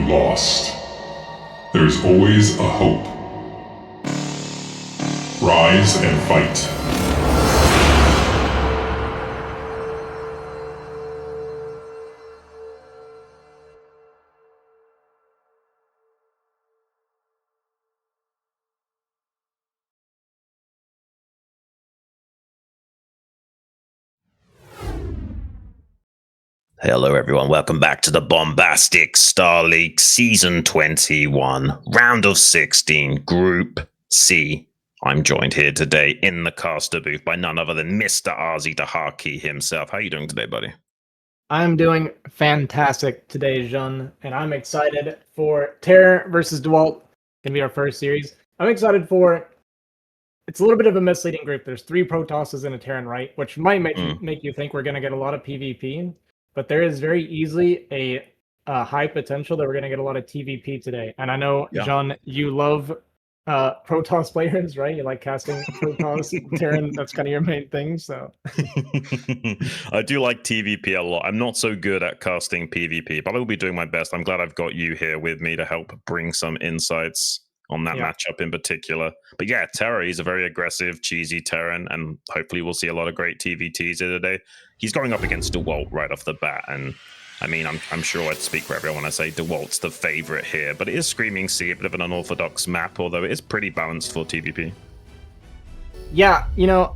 lost, there's always a hope. Rise and fight. Hello everyone, welcome back to the Bombastic StarLeague Season 21, Round of 16, Group C. I'm joined here today in the caster booth by none other than Mr. Arzi Dahaki himself. How are you doing today, buddy? I'm doing fantastic today, Jean, and I'm excited for Terror versus Dewalt. Gonna be our first series. I'm excited for... It's a little bit of a misleading group. There's 3 Protosses and a Terran, right? Which might make you think we're gonna get a lot of PvP. But there is very easily a high potential that we're going to get a lot of TVP today. And I know, Jean, you love Protoss players, right? You like casting Protoss, Terran. That's kind of your main thing. So I do like TVP a lot. I'm not so good at casting PvP, but I will be doing my best. I'm glad I've got you here with me to help bring some insights on that matchup in particular. But yeah, Terror, he's a very aggressive, cheesy Terran, and hopefully we'll see a lot of great TVTs here today. He's going up against Dewalt right off the bat, and I mean, I'm sure I'd speak for everyone when I say Dewalt's the favorite here, but it is Screaming Sea, a bit of an unorthodox map, although it is pretty balanced for TVP. Yeah, you know,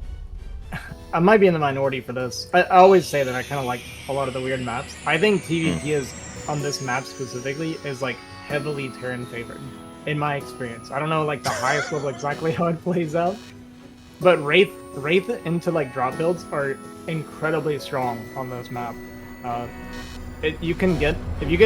I might be in the minority for this. I always say that I kind of like a lot of the weird maps. I think TVP is, on this map specifically, is like heavily Terran favored. In my experience, I don't know like the highest level exactly how it plays out, but Wraith into like drop builds are incredibly strong on this map. If you get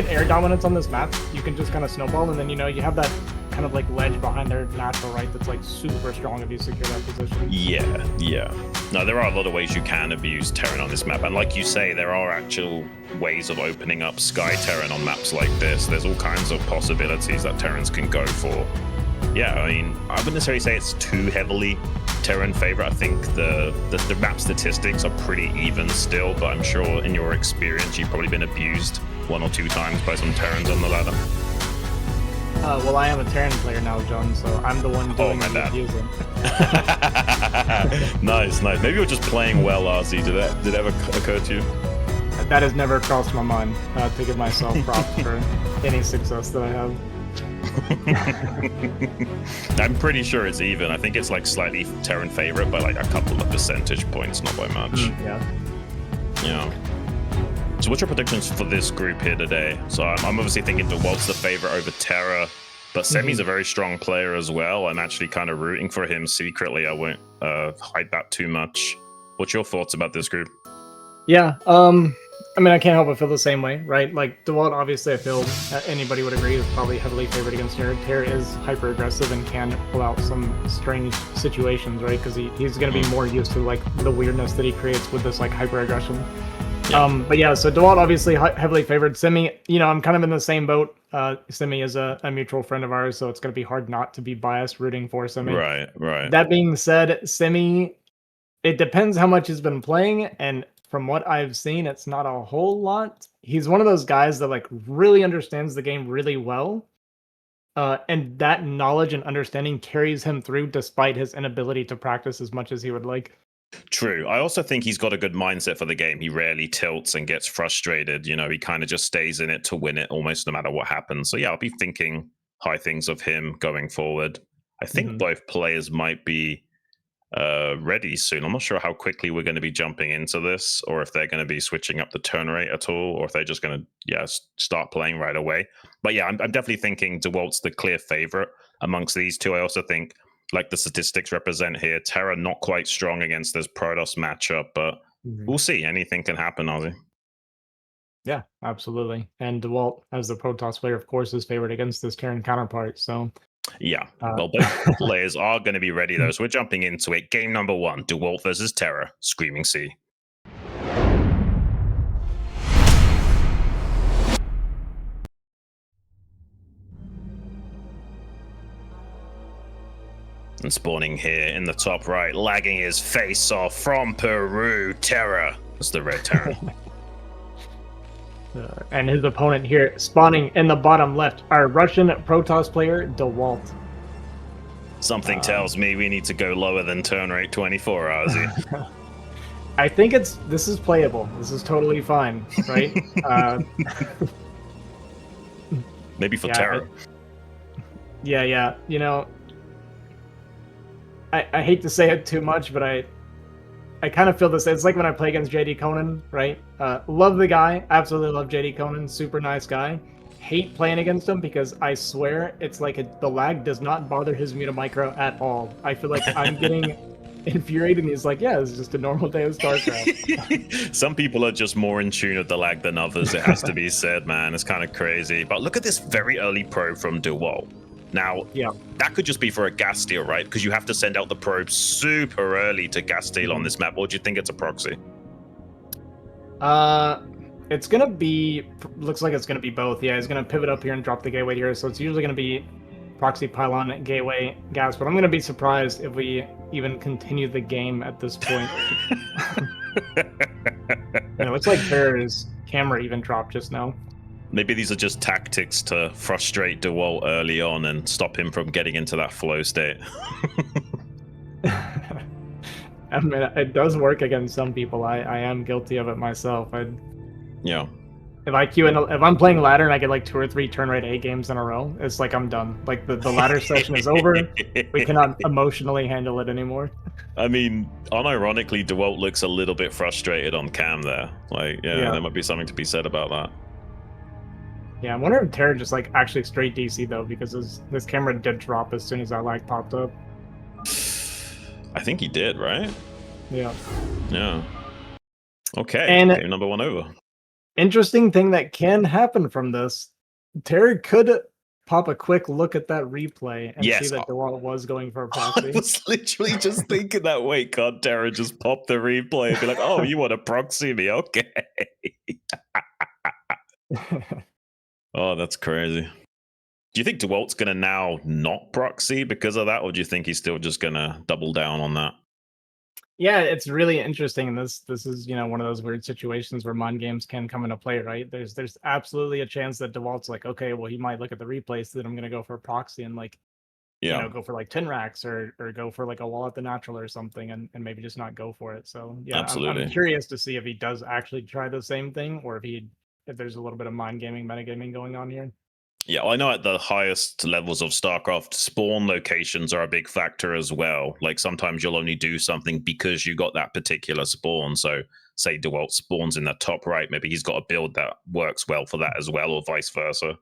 air dominance on this map, you can just kind of snowball, and then you have that kind of like ledge behind their natural right that's like super strong if you secure that position. Yeah. No, there are a lot of ways you can abuse Terran on this map, and like you say, there are actual ways of opening up Sky Terran on maps like this. There's all kinds of possibilities that Terrans can go for. Yeah, I mean, I wouldn't necessarily say it's too heavily Terran favorite. I think the map statistics are pretty even still, but I'm sure in your experience you've probably been abused 1 or 2 times by some Terrans on the ladder. Well, I am a Terran player now, John, so I'm the one doing the abusing. Nice. Maybe you're just playing well, Arzi. Did that ever occur to you? That has never crossed my mind to give myself props for any success that I have. I'm pretty sure it's even. I think it's like slightly Terran favorite by like a couple of percentage points, not by much. Yeah. So what's your predictions for this group here today? So I'm obviously thinking Dewalt's the favorite over Terror, but Semih's a very strong player as well. I'm actually kind of rooting for him secretly. I won't hide that too much. What's your thoughts about this group? Yeah, I mean, I can't help but feel the same way, right? Like, Dewalt, obviously, I feel anybody would agree is probably heavily favored against Terror. Terror is hyper-aggressive and can pull out some strange situations, right? Because he's going to be more used to, like, the weirdness that he creates with this, like, hyper-aggression. Yeah. But yeah, so Dewalt, obviously, heavily favored. Semih, I'm kind of in the same boat. Semih is a mutual friend of ours, so it's going to be hard not to be biased rooting for Semih. Right. That being said, Semih, it depends how much he's been playing, and from what I've seen, it's not a whole lot. He's one of those guys that like really understands the game really well. And that knowledge and understanding carries him through despite his inability to practice as much as he would like. True. I also think he's got a good mindset for the game. He rarely tilts and gets frustrated. He kind of just stays in it to win it almost no matter what happens. So yeah, I'll be thinking high things of him going forward. I think both players might be ready soon. I'm not sure how quickly we're going to be jumping into this, or if they're going to be switching up the turn rate at all, or if they're just going to start playing right away. But yeah, I'm definitely thinking Dewalt's the clear favorite amongst these two. I also think, like the statistics represent here, Terra not quite strong against this Protoss matchup, but we'll see. Anything can happen, Ozzy. Yeah, absolutely. And Dewalt, as the Protoss player, of course, is favored against this Terran counterpart. So yeah, well, both players are going to be ready, though, so we're jumping into it. Game number 1, Dewalt versus Terror, Screaming Sea. And spawning here in the top right, lagging his face off from Peru, Terror. That's the red Terran. And his opponent here, spawning in the bottom left, our Russian Protoss player, Dewalt. Something tells me we need to go lower than turn rate 24, Ozzy. I think this is playable. This is totally fine, right? Maybe for Terra. Yeah. You know, I hate to say it too much, but I kind of feel this. It's like when I play against JD Conan, right? Love the guy, absolutely love JD Conan, super nice guy. Hate playing against him because I swear it's like the lag does not bother his micro at all. I feel like I'm getting infuriated, and he's like, yeah, it's just a normal day of StarCraft. Some people are just more in tune with the lag than others, it has to be said, man. It's kind of crazy. But look at this very early probe from Dewalt. Now, that could just be for a gas steal, right? Because you have to send out the probe super early to gas steal on this map. Or do you think it's a proxy? It's gonna be, looks like it's gonna be both. Yeah, he's gonna pivot up here and drop the gateway here. So it's usually gonna be proxy pylon, gateway, gas. But I'm gonna be surprised if we even continue the game at this point. It looks like TerrOr's camera even dropped just now. Maybe these are just tactics to frustrate Dewalt early on and stop him from getting into that flow state. I mean, it does work against some people. I am guilty of it myself. Yeah. If I'm playing ladder and I get like 2 or 3 turn rate A games in a row, it's like I'm done. Like the ladder session is over. We cannot emotionally handle it anymore. I mean, unironically, Dewalt looks a little bit frustrated on cam there. Like, yeah, there might be something to be said about that. Yeah, I wonder if Terra just like actually straight DC though, because his camera did drop as soon as that lag popped up. I think he did, right? Yeah. Yeah. Okay. And game number 1 over. Interesting thing that can happen from this, Terra could pop a quick look at that replay and see that Dewalt was going for a proxy. I was literally just thinking that. Wait, can't Terra just pop the replay and be like, oh, you want to proxy me? Okay. Oh, that's crazy. Do you think Dewalt's going to now not proxy because of that, or do you think he's still just going to double down on that? Yeah, it's really interesting. And this is, you know, one of those weird situations where mind games can come into play, right? There's absolutely a chance that Dewalt's like, okay, well, he might look at the replays, so then I'm going to go for a proxy and like, you know, go for like 10 racks or go for like a wall at the natural or something and maybe just not go for it. So yeah, I'm curious to see if he does actually try the same thing or if there's a little bit of mind gaming, metagaming going on here. Yeah, I know at the highest levels of StarCraft, spawn locations are a big factor as well. Like sometimes you'll only do something because you got that particular spawn. So say Dewalt spawns in the top right, maybe he's got a build that works well for that as well, or vice versa.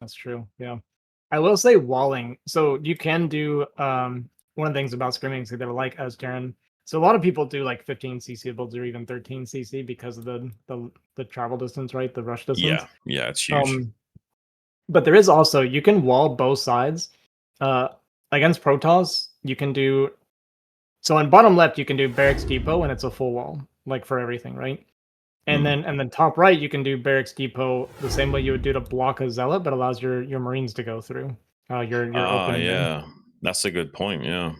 That's true, yeah. I will say walling. So you can do, one of the things about Screaming that I like as Terran. So a lot of people do like 15 CC builds or even 13 CC because of the travel distance, right? The rush distance. Yeah, it's huge. But there is also, you can wall both sides. Against Protoss, you can do, so on bottom left, you can do Barracks Depot and it's a full wall, like for everything, right? And then top right, you can do Barracks Depot the same way you would do to block a Zealot, but allows your Marines to go through. Your open. Yeah, that's a good point, yeah.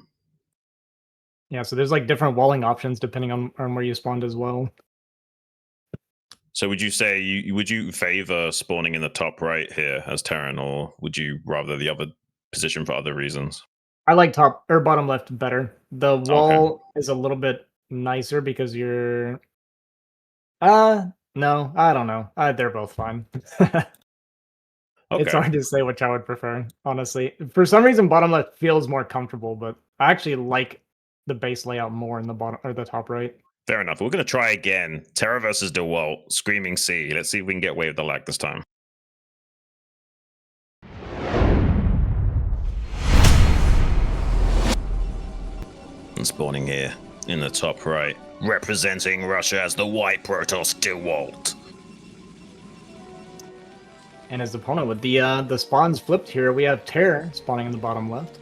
Yeah, so there's like different walling options depending on where you spawned as well. So would you say would you favor spawning in the top right here as Terran, or would you rather the other position for other reasons? I like top or bottom left better. The wall is a little bit nicer because you're no, I don't know. They're both fine. It's hard to say which I would prefer, honestly. For some reason, bottom left feels more comfortable, but I actually like the base layout more in the bottom or the top right. Fair enough. We're going to try again. Terra versus Dewalt, Screaming Sea. Let's see if we can get away with the lag this time. And spawning here in the top right, representing Russia as the white Protoss Dewalt. And his opponent with the spawns flipped here, we have Terror spawning in the bottom left.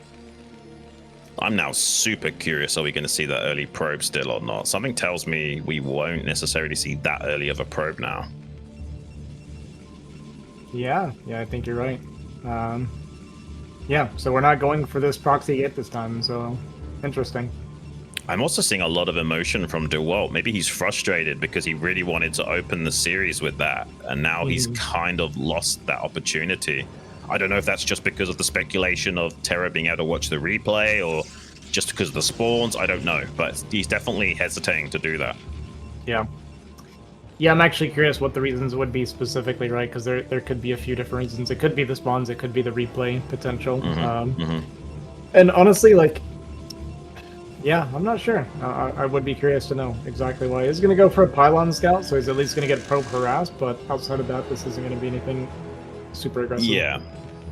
I'm now super curious, are we going to see that early probe still or not? Something tells me we won't necessarily see that early of a probe now. Yeah, I think you're right. Yeah, so we're not going for this proxy gate this time, so interesting. I'm also seeing a lot of emotion from Dewalt. Maybe he's frustrated because he really wanted to open the series with that, and now he's kind of lost that opportunity. I don't know if that's just because of the speculation of Terra being able to watch the replay, or just because of the spawns. I don't know, but he's definitely hesitating to do that. Yeah. Yeah, I'm actually curious what the reasons would be specifically, right? Because there could be a few different reasons. It could be the spawns, it could be the replay potential. And honestly, like, yeah, I'm not sure. I would be curious to know exactly why. He's going to go for a pylon scout, so he's at least going to get probe harassed, but outside of that, this isn't going to be anything super aggressive. Yeah.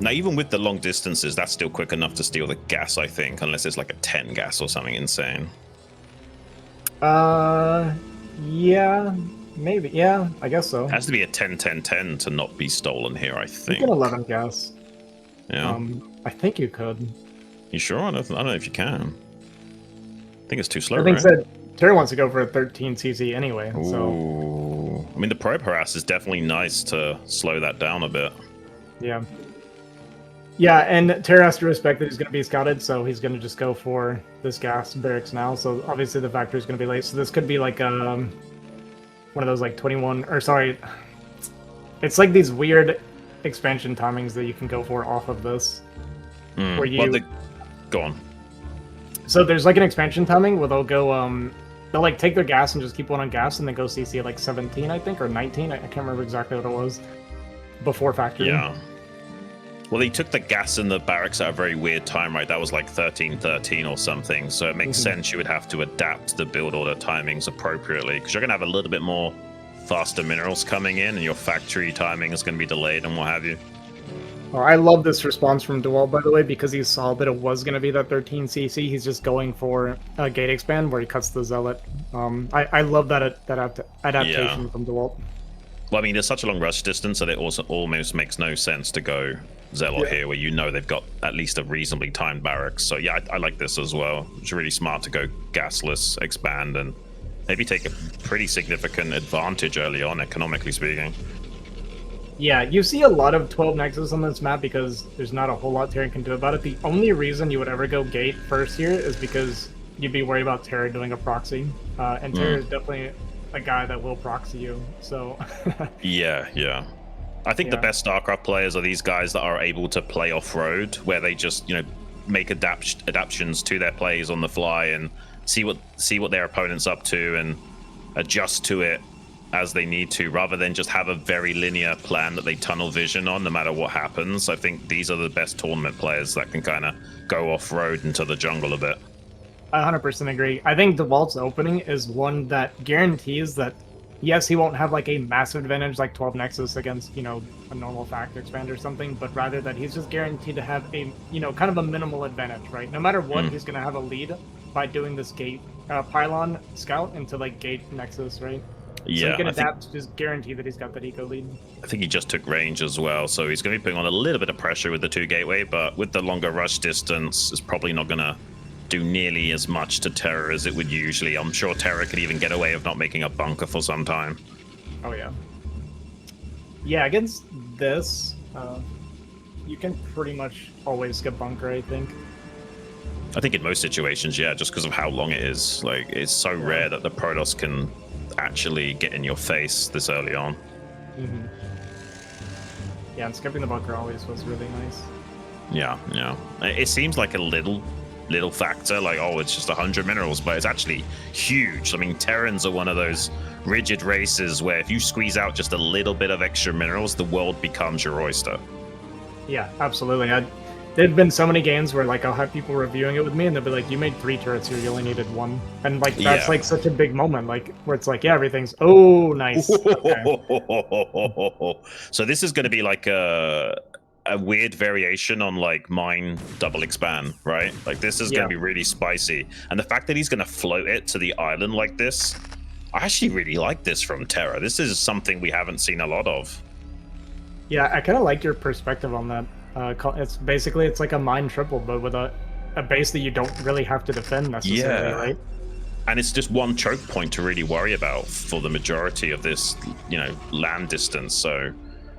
Now, even with the long distances, that's still quick enough to steal the gas, I think, unless it's like a 10 gas or something insane. Yeah, maybe. Yeah, I guess so. It has to be a 10-10-10 to not be stolen here, I think. You can 11 gas. Yeah. I think you could. You sure? I don't know if you can. I think it's too slow, I think right? said Terry wants to go for a 13 CC anyway, so... Ooh. I mean, the probe harass is definitely nice to slow that down a bit. Yeah. Yeah, and Terry has to respect that he's going to be scouted, so he's going to just go for this gas barracks now. So obviously the factory is going to be late. So this could be like one of those like 21, or sorry, it's like these weird expansion timings that you can go for off of this. Where you... Go on. So there's like an expansion timing where they'll go, they'll like take their gas and just keep one on gas and then go CC at like 17, I think, or 19. I can't remember exactly what it was before factory. Yeah. Well, they took the gas in the barracks at a very weird time, right? That was like 13-13 or something. So it makes sense you would have to adapt the build order timings appropriately, because you're going to have a little bit more faster minerals coming in, and your factory timing is going to be delayed and what have you. Oh, I love this response from Dewalt, by the way, because he saw that it was going to be that 13 CC. He's just going for a gate expand where he cuts the zealot. I love that adaptation from Dewalt. Well, I mean, there's such a long rush distance that it also almost makes no sense to go Zealot here, where you know they've got at least a reasonably timed barracks. So yeah, I like this as well. It's really smart to go gasless, expand, and maybe take a pretty significant advantage early on, economically speaking. Yeah, you see a lot of 12 Nexus on this map because there's not a whole lot Terran can do about it. The only reason you would ever go gate first here is because you'd be worried about Terra doing a proxy. And Terra is definitely a guy that will proxy you, so... yeah. I think the best StarCraft players are these guys that are able to play off-road, where they just, you know, make adaptations to their plays on the fly and see what their opponent's up to and adjust to it as they need to, rather than just have a very linear plan that they tunnel vision on no matter what happens. I think these are the best tournament players that can kind of go off-road into the jungle a bit. I 100% agree. I think Dewalt's opening is one that guarantees that, yes, he won't have like a massive advantage like 12 Nexus against, you know, a normal factor expand or something, but rather that he's just guaranteed to have a, you know, kind of a minimal advantage, right? No matter what, he's going to have a lead by doing this gate pylon scout into like gate Nexus, right? Yeah, so he can adapt to just guarantee that he's got that eco lead. I think he just took range as well, so he's going to be putting on a little bit of pressure with the 2 gateway, but with the longer rush distance, it's probably not going to do nearly as much to Terra as it would usually. I'm sure Terra could even get away with not making a bunker for some time. Oh yeah. Yeah, against this, you can pretty much always skip bunker, I think. I think in most situations, yeah, just because of how long it is. Like, it's so rare that the Protoss can actually get in your face this early on. Yeah, and skipping the bunker always was really nice. Yeah. It seems like a little factor, like, oh, it's just 100 minerals, but it's actually huge. I mean, Terrans are one of those rigid races where if you squeeze out just a little bit of extra minerals, the world becomes your oyster. Yeah, absolutely. There've been so many games where like I'll have people reviewing it with me and they'll be like, you made 3 turrets here, you only needed 1. And like that's like such a big moment, like where it's like, yeah, everything's nice. Okay. So this is going to be like a weird variation on like mine double expand, right? Like this is going to be really spicy, and the fact that he's going to float it to the island like this, I actually really like this from Terra. This is something we haven't seen a lot of. Yeah, I kind of like your perspective on that. It's basically, it's like a mine triple, but with a base that you don't really have to defend necessarily, right? And it's just one choke point to really worry about for the majority of this, you know, land distance. So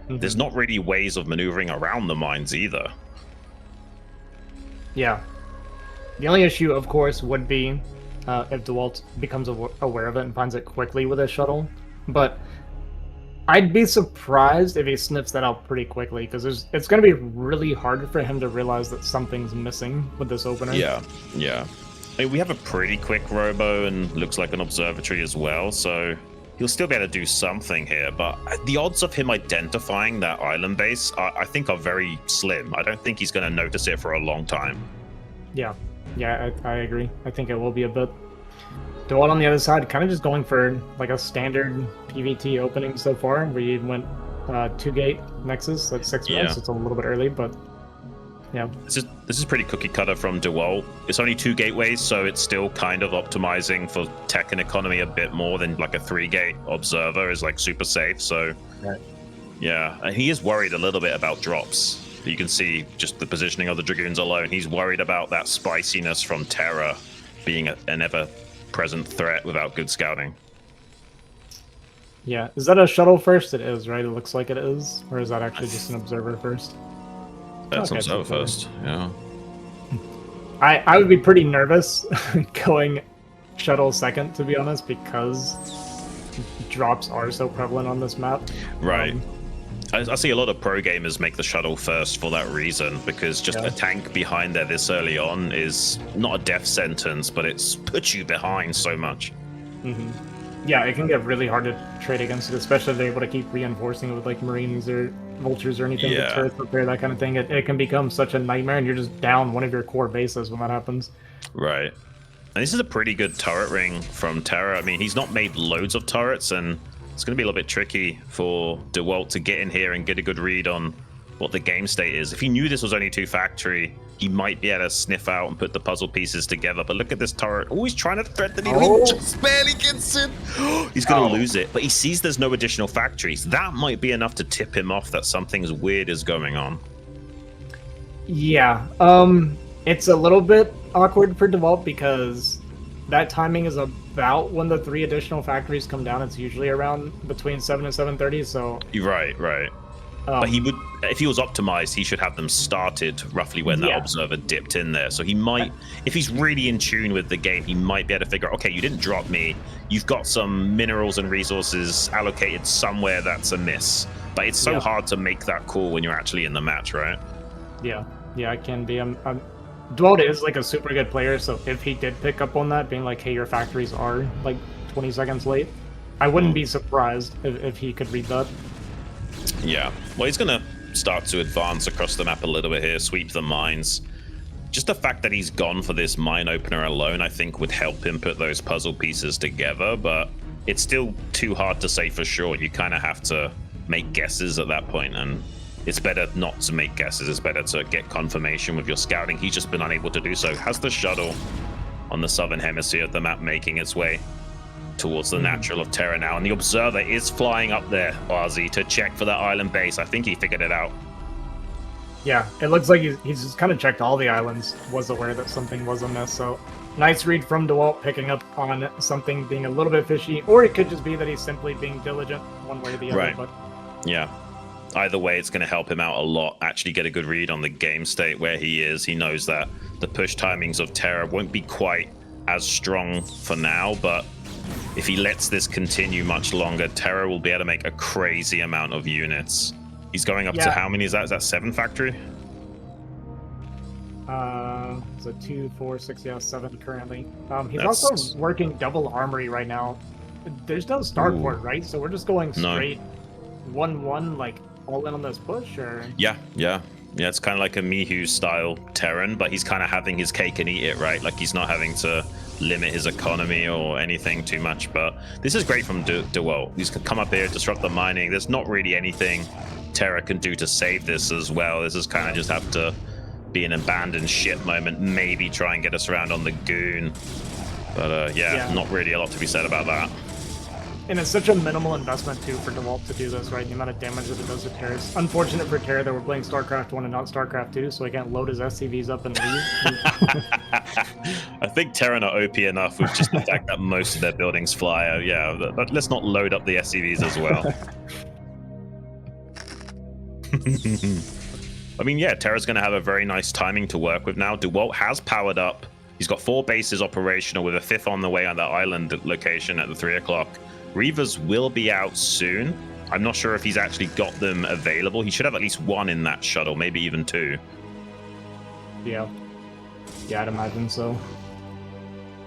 there's not really ways of maneuvering around the mines either. Yeah. The only issue, of course, would be if Dewalt becomes aware of it and finds it quickly with his shuttle. But I'd be surprised if he sniffs that out pretty quickly, because it's going to be really hard for him to realize that something's missing with this opener. Yeah, yeah. I mean, we have a pretty quick robo and looks like an observatory as well, so he'll still be able to do something here, but the odds of him identifying that island base, I think, are very slim. I don't think he's going to notice it for a long time. Yeah, I agree. I think it will be a bit. Dewalt on the other side, kind of just going for like a standard PvT opening so far. We went 2-gate Nexus at 6 minutes. It's a little bit early, but yeah. This is pretty cookie cutter from Dewalt. It's only 2 gateways, so it's still kind of optimizing for tech and economy a bit more than like a 3-gate observer is like super safe. So right. Yeah, and he is worried a little bit about drops. You can see just the positioning of the Dragoons alone. He's worried about that spiciness from Terra being an ever-present threat without good scouting. Yeah, is that a shuttle first? It is, right? It looks like it is. Or is that actually just an observer first? That's an observer first, yeah. I would be pretty nervous going shuttle second, to be honest, because drops are so prevalent on this map. Right. I see a lot of pro gamers make the shuttle first for that reason, because just a tank behind there this early on is not a death sentence, but it's put you behind so much. Yeah, it can get really hard to trade against it, especially if they're able to keep reinforcing it with like Marines or Vultures or anything to turret repair, that kind of thing. It can become such a nightmare, and you're just down one of your core bases when that happens. Right. And this is a pretty good turret ring from Terra. I mean, he's not made loads of turrets, and it's going to be a little bit tricky for Dewalt to get in here and get a good read on what the game state is. If he knew this was only 2 factory, he might be able to sniff out and put the puzzle pieces together. But look at this turret. Oh, he's trying to thread the needle. He just barely gets in. He's going to lose it. But he sees there's no additional factories. That might be enough to tip him off that something's weird is going on. Yeah. It's a little bit awkward for Dewalt because that timing is about when the 3 additional factories come down. It's usually around between 7 and 7:30. So right. But he would, if he was optimized, he should have them started roughly when that observer dipped in there. So he might, if he's really in tune with the game, he might be able to figure out, okay, you didn't drop me. You've got some minerals and resources allocated somewhere that's amiss. But it's so hard to make that call when you're actually in the match, right? Yeah, it can be. Dewalt is like a super good player, so if he did pick up on that, being like, hey, your factories are like 20 seconds late, I wouldn't be surprised if he could read that. Yeah, well, he's going to start to advance across the map a little bit here, sweep the mines. Just the fact that he's gone for this mine opener alone, I think, would help him put those puzzle pieces together, but it's still too hard to say for sure. You kind of have to make guesses at that point, and it's better not to make guesses. It's better to get confirmation with your scouting. He's just been unable to do so. Has the shuttle on the southern hemisphere of the map making its way towards the natural of Terra now, and the observer is flying up there, RZ, to check for that island base. I think he figured it out. Yeah, it looks like he's just kind of checked all the islands, was aware that something was amiss, so nice read from Dewalt, picking up on something being a little bit fishy, or it could just be that he's simply being diligent one way or the other. Right. But yeah, either way, it's going to help him out a lot, actually get a good read on the game state where he is. He knows that the push timings of Terra won't be quite as strong for now, but if he lets this continue much longer, Terra will be able to make a crazy amount of units. He's going up to how many is that? Is that 7 factory? So 2, 4, 6, 7 currently. He's also working double armory right now. There's no starport, right? So we're just going straight 1-1, like all in on this push, or? Yeah, it's kind of like a Mihu style Terran, but he's kind of having his cake and eat it, right? Like he's not having to limit his economy or anything too much. But this is great from Dewalt. He's come up here, disrupt the mining. There's not really anything Terra can do to save this as well. This is kind of just have to be an abandoned ship moment, maybe try and get us around on the goon. But not really a lot to be said about that. And it's such a minimal investment, too, for Dewalt to do this, right? The amount of damage that it does to Terra. It's unfortunate for Terra that we're playing StarCraft 1 and not StarCraft 2, so he can't load his SCVs up and leave. I think Terran are OP enough with just the fact that most of their buildings fly. But let's not load up the SCVs as well. I mean, Terra's going to have a very nice timing to work with now. Dewalt has powered up He's got 4 bases operational with a 5th on the way on that island location at the 3 o'clock. Reavers will be out soon. I'm not sure if he's actually got them available. He should have at least 1 in that shuttle, maybe even 2. Yeah. Yeah, I'd imagine so.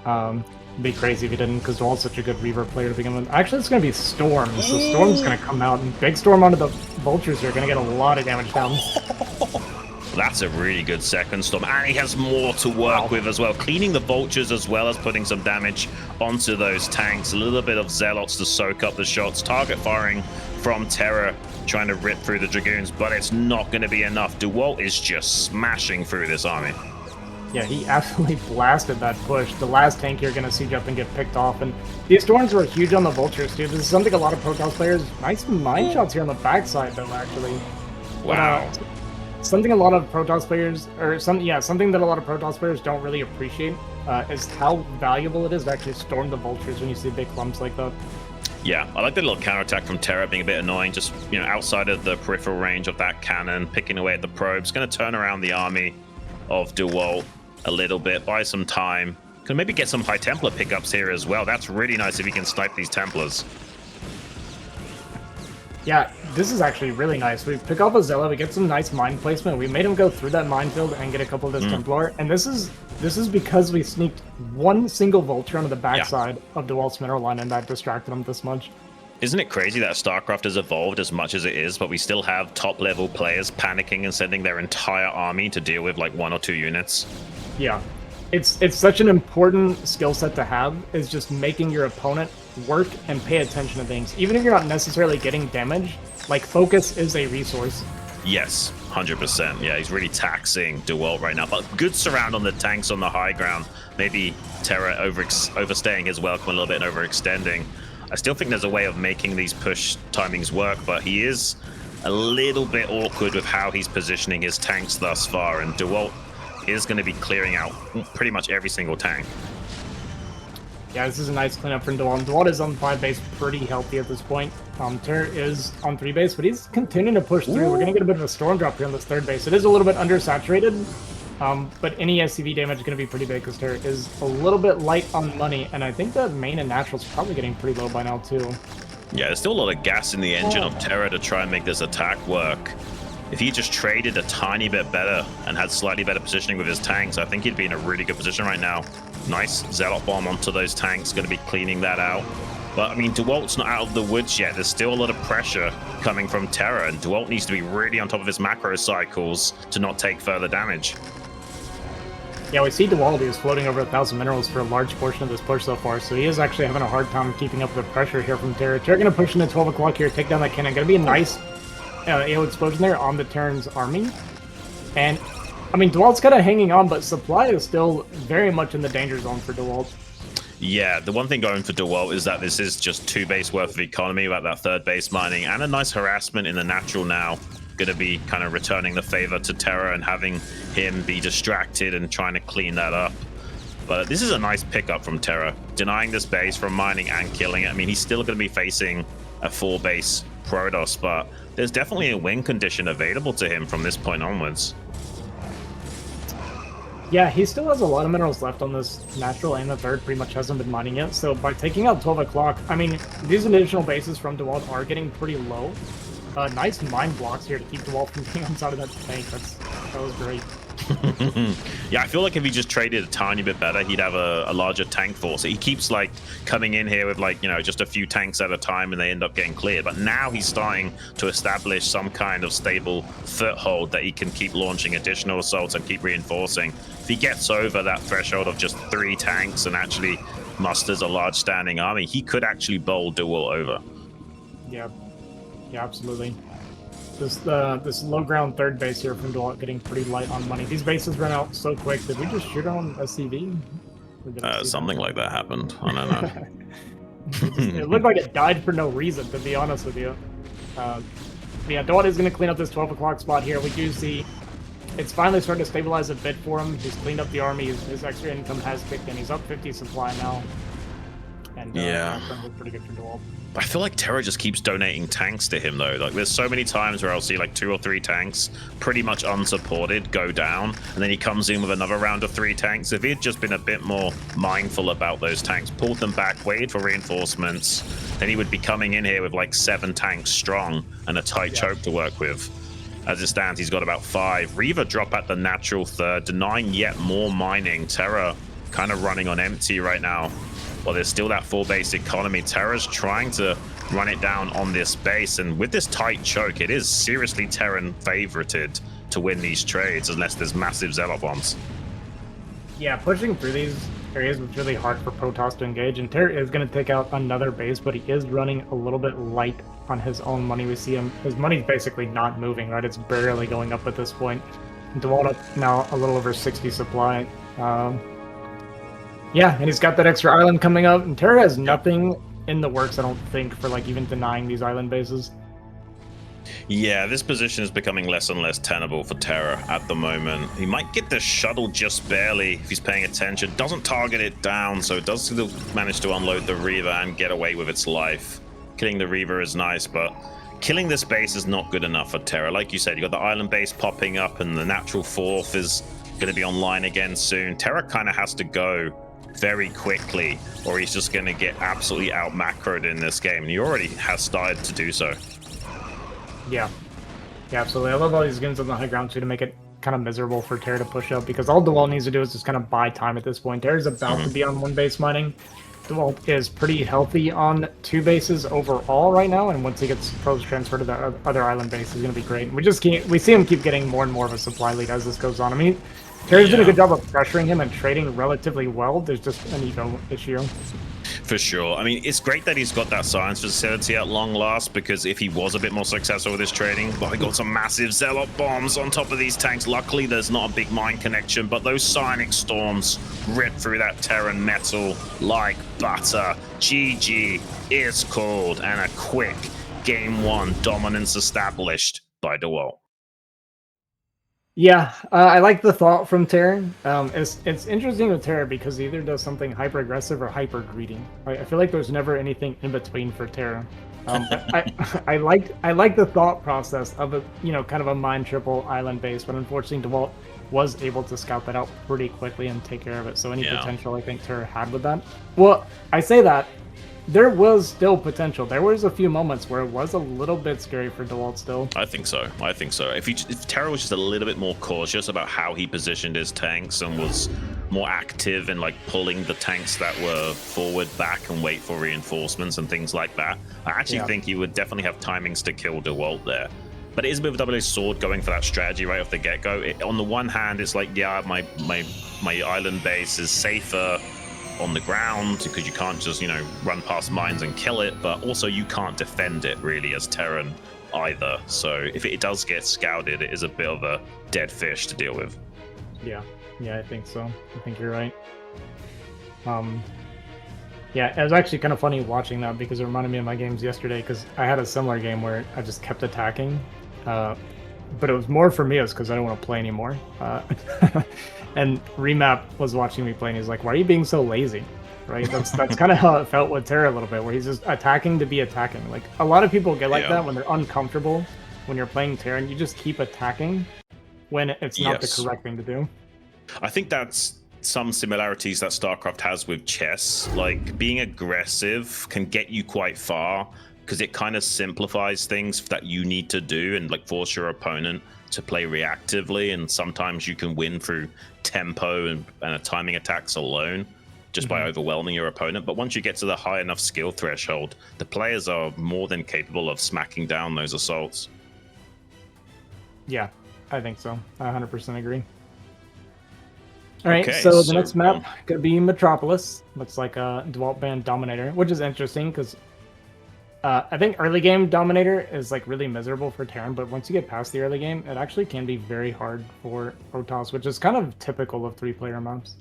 It'd be crazy if he didn't, because Dewalt's such a good Reaver player to begin with. Actually, it's going to be Storm, so Storm's going to come out, and Big Storm onto the Vultures here, going to get a lot of damage down. That's a really good second Storm, and he has more to work with as well. Cleaning the Vultures as well as putting some damage onto those tanks. A little bit of Zealots to soak up the shots. Target firing from TerrOr, trying to rip through the Dragoons, but it's not going to be enough. Dewalt is just smashing through this army. Yeah, he absolutely blasted that push. The last tank here going to siege up and get picked off. And these Storms were huge on the Vultures, too. This is something a lot of Protoss players... Nice mine shots here on the backside, though, actually. Wow. But, something a lot of Protoss players... something that a lot of Protoss players don't really appreciate is how valuable it is to actually storm the Vultures when you see big clumps like that. Yeah, I like the little counterattack from TerrOr being a bit annoying, just, you know, outside of the peripheral range of that cannon, picking away at the probes. Going to turn around the army of Dewalt a little bit, buy some time. Can maybe get some High Templar pickups here as well. That's really nice if he can snipe these Templars. Yeah, this is actually really nice. We pick off a Zella, we get some nice mine placement. We made him go through that minefield and get a couple of this Templar. And this is because we sneaked 1 single Vulture onto the backside of Dewalt's mineral line, and that distracted him this much. Isn't it crazy that StarCraft has evolved as much as it is, but we still have top-level players panicking and sending their entire army to deal with like 1 or 2 units? Yeah, it's such an important skill set to have, is just making your opponent work and pay attention to things. Even if you're not necessarily getting damage, like, focus is a resource. Yes, 100%. Yeah, he's really taxing Dewalt right now, but good surround on the tanks on the high ground. Maybe TerrOr overstaying his welcome a little bit and overextending. I still think there's a way of making these push timings work, but he is a little bit awkward with how he's positioning his tanks thus far, and Dewalt is going to be clearing out pretty much every single tank. Yeah, this is a nice cleanup from Dewalt. Dewalt is on 5 base pretty healthy at this point. TerrOr is on 3 base, but he's continuing to push through. We're going to get a bit of a storm drop here on this 3rd base. It is a little bit undersaturated, but any SCV damage is going to be pretty big because TerrOr is a little bit light on money, and I think the main and natural is probably getting pretty low by now, too. Yeah, there's still a lot of gas in the engine of TerrOr to try and make this attack work. If he just traded a tiny bit better and had slightly better positioning with his tanks, I think he'd be in a really good position right now. Nice Zealot bomb onto those tanks, going to be cleaning that out. But, I mean, Dewalt's not out of the woods yet. There's still a lot of pressure coming from TerrOr, and Dewalt needs to be really on top of his macro cycles to not take further damage. Yeah, we see Dewalt is floating over 1,000 minerals for a large portion of this push so far, so he is actually having a hard time keeping up with the pressure here from TerrOr. TerrOr going to push into 12 o'clock here, take down that cannon. Going to be a nice AO explosion there on the Terran's army. And, I mean, Dewalt's kind of hanging on, but supply is still very much in the danger zone for Dewalt. Yeah, the one thing going for Dewalt is that this is just 2 base worth of economy without that 3rd base mining, and a nice harassment in the natural now. Going to be kind of returning the favor to TerrOr and having him be distracted and trying to clean that up. But this is a nice pickup from TerrOr, denying this base from mining and killing it. I mean, he's still going to be facing a 4-base Protoss, but there's definitely a win condition available to him from this point onwards. Yeah, he still has a lot of minerals left on this natural, and the 3rd pretty much hasn't been mining yet. So by taking out 12 o'clock, I mean, these additional bases from Dewalt are getting pretty low. Nice mine blocks here to keep Dewalt from being on side of that tank. That was great. Yeah, I feel like if he just traded a tiny bit better, he'd have a larger tank force. He keeps like coming in here with like, you know, just a few tanks at a time and they end up getting cleared. But now he's starting to establish some kind of stable foothold that he can keep launching additional assaults and keep reinforcing. If he gets over that threshold of just 3 tanks and actually musters a large standing army, he could actually bowl Dewalt over. Yeah, absolutely. This low ground 3rd base here from Dewalt getting pretty light on money. These bases run out so quick. Did we just shoot on a CV? Something like that happened. I don't know. It looked like it died for no reason, to be honest with you. Yeah, Dewalt is going to clean up this 12 o'clock spot here. We do see it's finally starting to stabilize a bit for him. He's cleaned up the army. His extra income has kicked in. He's up 50 supply now. and Yeah. that was pretty good for Dewalt. I feel like TerrOr just keeps donating tanks to him though. Like there's so many times where I'll see like 2 or 3 tanks pretty much unsupported go down, and then he comes in with another round of 3 tanks. If he'd just been a bit more mindful about those tanks, pulled them back, waited for reinforcements, then he would be coming in here with like 7 tanks strong and a tight choke to work with. As it stands, he's got about 5. Reaver drop at the natural third, denying yet more mining. TerrOr kind of running on empty right now. Well, there's still that 4 base economy. TerrOr's trying to run it down on this base, and with this tight choke, it is seriously Terran favorited to win these trades unless there's massive Zealot bombs. Yeah, pushing through these areas was really hard for Protoss to engage, and TerrOr is going to take out another base, but he is running a little bit light on his own money. We see him, his money's basically not moving, right? It's barely going up at this point. Dewalt up now a little over 60 supply. Yeah, and he's got that extra island coming up, and TerrOr has nothing in the works, I don't think, for like even denying these island bases. Yeah, this position is becoming less and less tenable for TerrOr at the moment. He might get the shuttle just barely if he's paying attention. Doesn't target it down, so it does still manage to unload the Reaver and get away with its life. Killing the Reaver is nice, but killing this base is not good enough for TerrOr. Like you said, you got the island base popping up, and the natural 4th is going to be online again soon. TerrOr kind of has to go very quickly, or he's just going to get absolutely out macroed in this game, and he already has started to do so. Yeah, absolutely. I love all these skins on the high ground too to make it kind of miserable for TerrOr to push up, because all Dewalt needs to do is just kind of buy time at this point. TerrOr's about to be on 1 base mining. Dewalt is pretty healthy on 2 bases overall right now, and once he gets pros transferred to the other island base, he's going to be great. We see him keep getting more and more of a supply lead as this goes on. I mean, TerrOr's did a good job of pressuring him and trading relatively well. There's just an ego issue. For sure. I mean, it's great that he's got that science facility at long last, because if he was a bit more successful with his trading, well, he got some massive Zealot bombs on top of these tanks. Luckily, there's not a big mine connection, but those Psionic Storms rip through that Terran metal like butter. GG is called, and a quick Game 1 dominance established by Dewalt. Yeah, I like the thought from TerrOr. It's interesting with TerrOr because he either does something hyper aggressive or hyper greedy. I feel like there's never anything in between for TerrOr. I like the thought process of a kind of a mine triple island base, but unfortunately Dewalt was able to scout that out pretty quickly and take care of it. So any potential I think TerrOr had with that. Well, I say that. There was still potential. There was a few moments where it was a little bit scary for Dewalt still. I think so. If TerrOr was just a little bit more cautious about how he positioned his tanks and was more active in like pulling the tanks that were forward back and wait for reinforcements and things like that, I actually think he would definitely have timings to kill Dewalt there. But it is a bit of a double-edged sword going for that strategy right off the get-go. On the one hand, it's like, yeah, my island base is safer on the ground because you can't just run past mines and kill it, but also you can't defend it really as Terran either. So if it does get scouted, it is a bit of a dead fish to deal with. Yeah, I think so. I think you're right. Yeah, it was actually kind of funny watching that because it reminded me of my games yesterday, because I had a similar game where I just kept attacking, but it was more for me, it was because I don't want to play anymore. And Remap was watching me play, and he's like, "Why are you being so lazy?" Right? That's kind of how it felt with TerrOr a little bit, where he's just attacking to be attacking. Like a lot of people get like that when they're uncomfortable when you're playing Terran. You just keep attacking when it's not the correct thing to do. I think that's some similarities that StarCraft has with chess. Like being aggressive can get you quite far because it kind of simplifies things that you need to do and like force your opponent to play reactively, and sometimes you can win through tempo and timing attacks alone just by overwhelming your opponent. But once you get to the high enough skill threshold, the players are more than capable of smacking down those assaults. Yeah, I think so. I 100% agree. All right, so the next map could be Metropolis. Looks like a Dewalt banned Dominator, which is interesting because I think early game Dominator is like really miserable for Terran, but once you get past the early game, it actually can be very hard for Protoss, which is kind of typical of 3-player maps.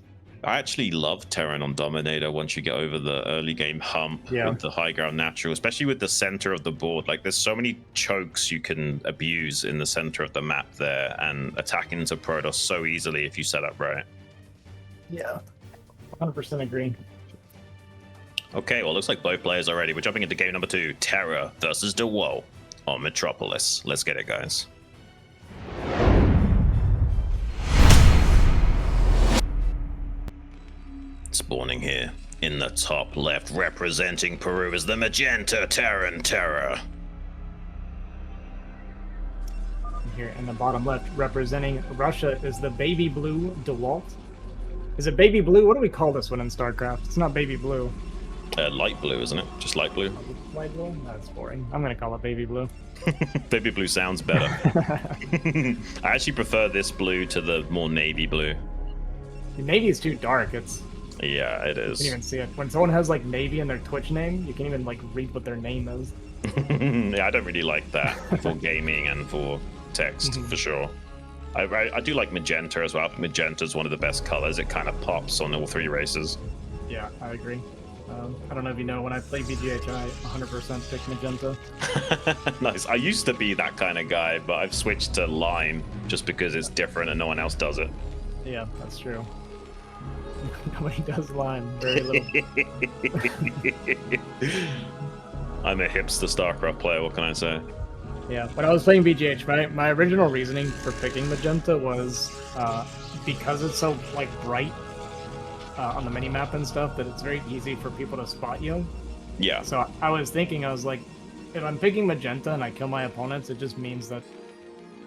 I actually love Terran on Dominator once you get over the early game hump with the high ground natural, especially with the center of the board. Like there's so many chokes you can abuse in the center of the map there, and attack into Protoss so easily if you set up right. Yeah, 100% agree. Okay, well, looks like both players are ready. We're jumping into game number 2, TerrOr versus Dewalt on Metropolis. Let's get it, guys. Spawning here in the top left, representing Peru is the magenta Terran TerrOr. Here in the bottom left, representing Russia, is the baby blue Dewalt. Is it baby blue? What do we call this one in StarCraft? It's not baby blue. Light blue, isn't it? Just light blue. Light blue? That's boring. I'm gonna call it baby blue. Baby blue sounds better. I actually prefer this blue to the more navy blue. The navy is too dark. It's Yeah, it you is. can't even see it. When someone has like navy in their Twitch name, you can't even like read what their name is. Yeah, I don't really like that for gaming and for text, for sure. I do like magenta as well. Magenta is one of the best colors. It kind of pops on all 3 races. Yeah, I agree. I don't know if you know, when I play VGH, I 100% pick magenta. Nice. I used to be that kind of guy, but I've switched to lime just because it's different and no one else does it. Yeah, that's true. Nobody does lime. Very little. I'm a hipster StarCraft player, what can I say? Yeah, when I was playing VGH, my original reasoning for picking magenta was because it's so like bright on the minimap and stuff that it's very easy for people to spot you. Yeah. So I was thinking, I was like, if I'm picking magenta and I kill my opponents, it just means that,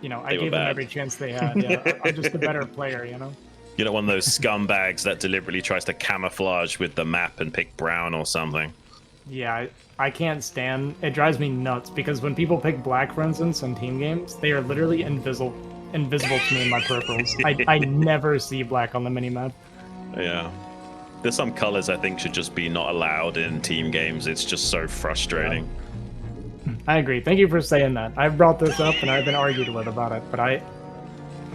you know, I They were gave them bad. every chance they had. Yeah, I'm just a better player, you know? You're not one of those scumbags that deliberately tries to camouflage with the map and pick brown or something. Yeah, I can't stand, it drives me nuts because when people pick black, for instance, in team games, they are literally invisible to me in my peripherals. I never see black on the minimap. Yeah. There's some colors I think should just be not allowed in team games. It's just so frustrating. Yeah. I agree. Thank you for saying that. I've brought this up and I've been argued with about it, but I'm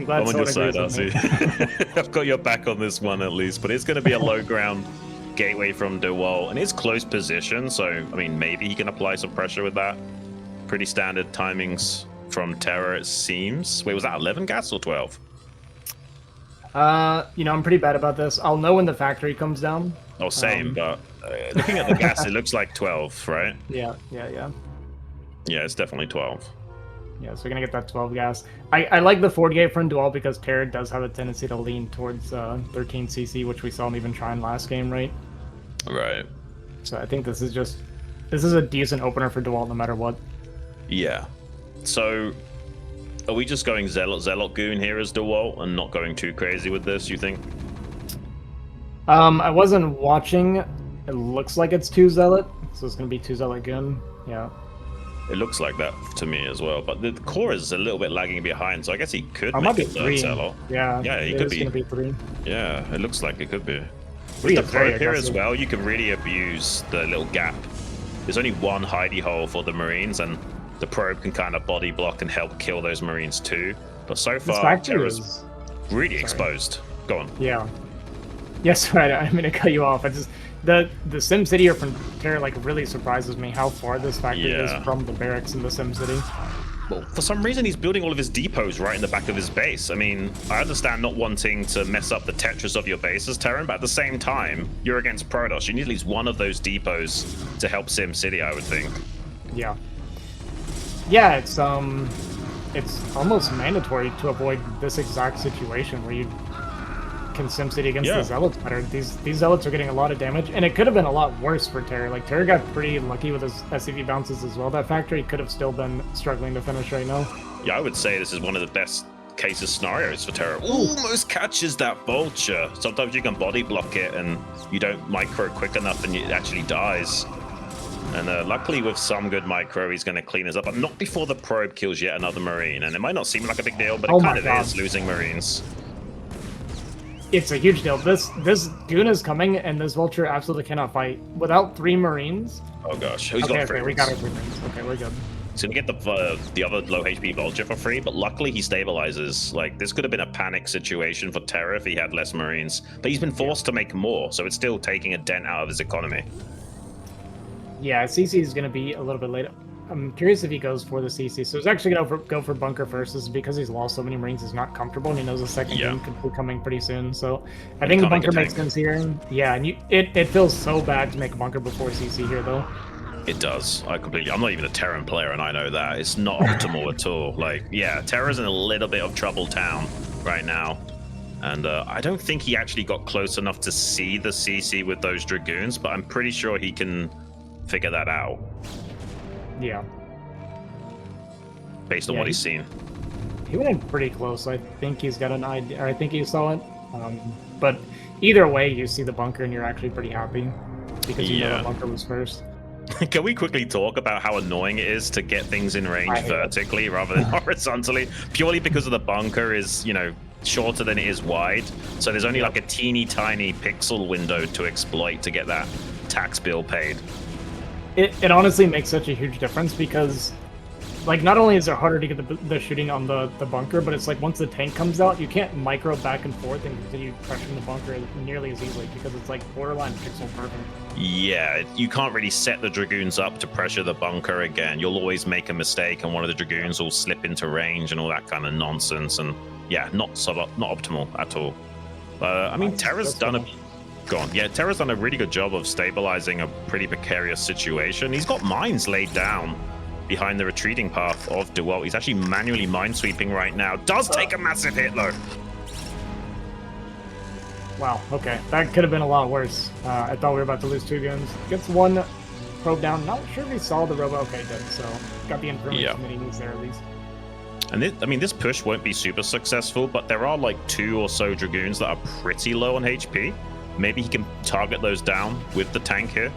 glad I'm on your someone side, agrees with me. RC. I've got your back on this one at least, but it's going to be a low ground gateway from Dewalt, and it's close position, so I mean maybe he can apply some pressure with that. Pretty standard timings from TerrOr, it seems. Wait, was that 11 gas or 12? You know, I'm pretty bad about this. I'll know when the factory comes down. Oh, same, but looking at the gas, it looks like 12, right? Yeah. Yeah, it's definitely 12. Yeah, so we're gonna get that 12 gas. I like the forward gate from Dewalt because Terran does have a tendency to lean towards 13 CC, which we saw him even trying last game, right? Right. So I think this is a decent opener for Dewalt no matter what. Yeah. So, are we just going Zealot Goon here as Dewalt and not going too crazy with this, you think? I wasn't watching. It looks like it's 2 Zealot, so it's gonna be 2 Zealot Goon. Yeah. It looks like that to me as well, but the core is a little bit lagging behind, so I guess he could It might make be a third 3. Zealot. Yeah, Yeah, he it could is be. gonna be 3. Yeah, it looks like it could be. 3 With is the very probe here as aggressive. well, you can really abuse the little gap. There's only one hidey hole for the Marines, and the probe can kind of body block and help kill those Marines too. But so This far, factory Terror's is... really exposed. Go on. Yeah. Yes, right. I'm gonna cut you off. I just the SimCity here from Terra like really surprises me how far this factory Yeah. is from the barracks in the SimCity. Well, for some reason, he's building all of his depots right in the back of his base. I mean, I understand not wanting to mess up the Tetris of your bases, Terran, but at the same time, you're against Protoss. You need at least one of those depots to help SimCity, I would think. Yeah. Yeah, it's almost mandatory to avoid this exact situation where you can SimCity against Yeah. the Zealots better. These Zealots are getting a lot of damage, and it could have been a lot worse for Terra. Like, Terra got pretty lucky with his SCV bounces as well. That factory could have still been struggling to finish right now. Yeah, I would say this is one of the best cases scenarios for Terra. Almost catches that vulture. Sometimes you can body block it and you don't micro quick enough and it actually dies. And luckily with some good micro, he's going to clean us up, but not before the probe kills yet another Marine. And it might not seem like a big deal, but Oh it my kind of God. is, losing Marines. It's a huge deal. This Goon is coming, and this Vulture absolutely cannot fight. Without 3 Marines... Oh gosh, he's Okay, got 3 okay, we got our 3 Marines. Okay, we're good. He's going to get the other low HP Vulture for free, but luckily he stabilizes. Like, this could have been a panic situation for Terra if he had less Marines. But he's been forced to make more, so it's still taking a dent out of his economy. Yeah, CC is going to be a little bit later. I'm curious if he goes for the CC. So he's actually gonna go for bunker first. This is because he's lost so many Marines. He's not comfortable, and he knows the second game could be coming pretty soon. So I think the bunker makes sense here. Yeah, and it feels so bad to make a bunker before CC here, though. It does. I'm not even a Terran player, and I know that. It's not optimal at all. Like, yeah, Terra's in a little bit of trouble town right now. And I don't think he actually got close enough to see the CC with those Dragoons, but I'm pretty sure he can figure that out. Yeah. Based on what he's seen. He went in pretty close. I think he's got an idea, or I think he saw it. But either way, you see the bunker and you're actually pretty happy because you know the bunker was first. Can we quickly talk about how annoying it is to get things in range vertically rather than horizontally? Purely because of the bunker is, you know, shorter than it is wide. So there's only like a teeny tiny pixel window to exploit to get that tax bill paid. It honestly makes such a huge difference because, like, not only is it harder to get the shooting on the bunker, but it's like once the tank comes out, you can't micro back and forth and continue pressuring the bunker nearly as easily because it's like borderline pixel perfect. Yeah, you can't really set the Dragoons up to pressure the bunker again. You'll always make a mistake and one of the Dragoons will slip into range and all that kind of nonsense. And yeah, not optimal at all. I mean, Terra's done a... Yeah, Terra's done a really good job of stabilizing a pretty precarious situation. He's got mines laid down behind the retreating path of Dewalt. He's actually manually minesweeping right now. Does take a massive hit, though. Wow, okay. That could have been a lot worse. I thought we were about to lose 2 guns. Gets 1 probe down. Not sure if he saw the robo. Okay, did. So got the information that he needs there at least. And I mean, this push won't be super successful, but there are like 2 or so Dragoons that are pretty low on HP. Maybe he can target those down with the tank here.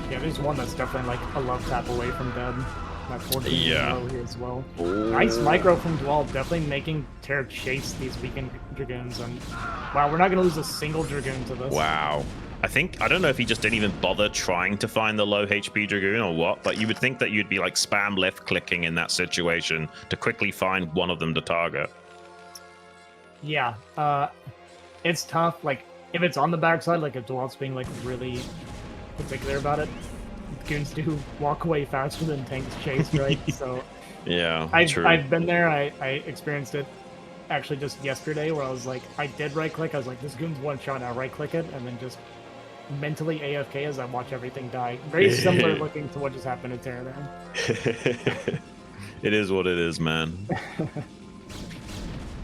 Yeah, there's one that's definitely like a love tap away from dead. That 14 low here as well. Ooh. Nice micro from Dewalt, definitely making Terra chase these weakened Dragoons. And wow, we're not going to lose a single Dragoon to this. Wow. I don't know if he just didn't even bother trying to find the low HP Dragoon or what, but you would think that you'd be like spam left clicking in that situation to quickly find one of them to target. Yeah, it's tough. Like, if it's on the backside, like if Dewalt's being like really particular about it, goons do walk away faster than tanks chase, right? So yeah, I've been there. I experienced it actually just yesterday where I was like, I did right click. I was like, this goon's one shot. I'll right click it and then just mentally AFK as I watch everything die. Very similar looking to what just happened to Terra there. It is what it is, man.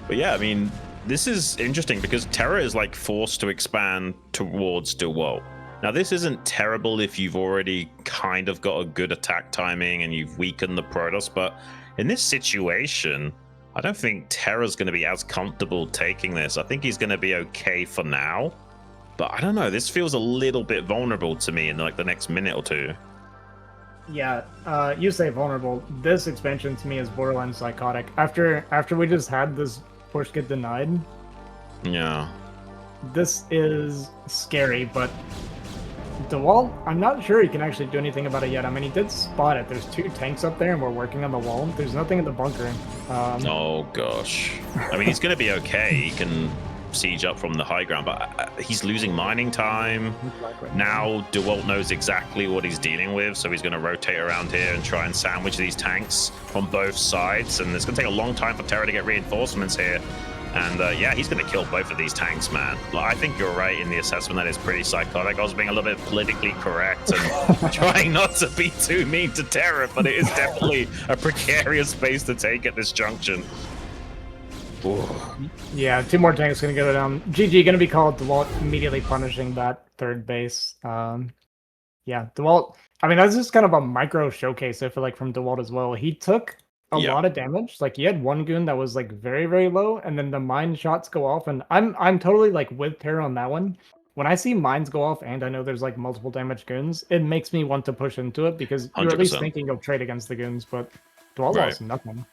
But yeah, I mean, this is interesting because Terra is like forced to expand towards Dewalt. Now, this isn't terrible if you've already kind of got a good attack timing and you've weakened the Protoss, but in this situation, I don't think Terra's going to be as comfortable taking this. I think he's going to be okay for now, but I don't know. This feels a little bit vulnerable to me in like the next minute or 2. Yeah, you say vulnerable. This expansion to me is borderline psychotic. After we just had this push get denied. Yeah. This is scary, but Dewalt, I'm not sure he can actually do anything about it yet. I mean, he did spot it. There's 2 tanks up there, and we're working on the wall. There's nothing in the bunker. Oh, gosh. I mean, he's going to be okay. He can siege up from the high ground, but he's losing mining time. Now, Dewalt knows exactly what he's dealing with, so he's going to rotate around here and try and sandwich these tanks from both sides, and it's going to take a long time for Terra to get reinforcements here. And yeah, he's going to kill both of these tanks, man. Like, I think you're right in the assessment that it's pretty psychotic. I was being a little bit politically correct and trying not to be too mean to Terra, but it is definitely a precarious space to take at this junction. Ooh. Yeah, 2 more tanks going to go down. GG going to be called. Dewalt immediately punishing that 3rd base. Yeah, Dewalt. I mean, that's just kind of a micro showcase, I feel like, from Dewalt as well. He took a lot of damage. Like, he had 1 goon that was like very, very low, and then the mine shots go off, and I'm totally like with Terra on that one. When I see mines go off and I know there's like multiple damage goons, it makes me want to push into it because you're 100%. At least thinking of trade against the goons, but Dewalt lost nothing.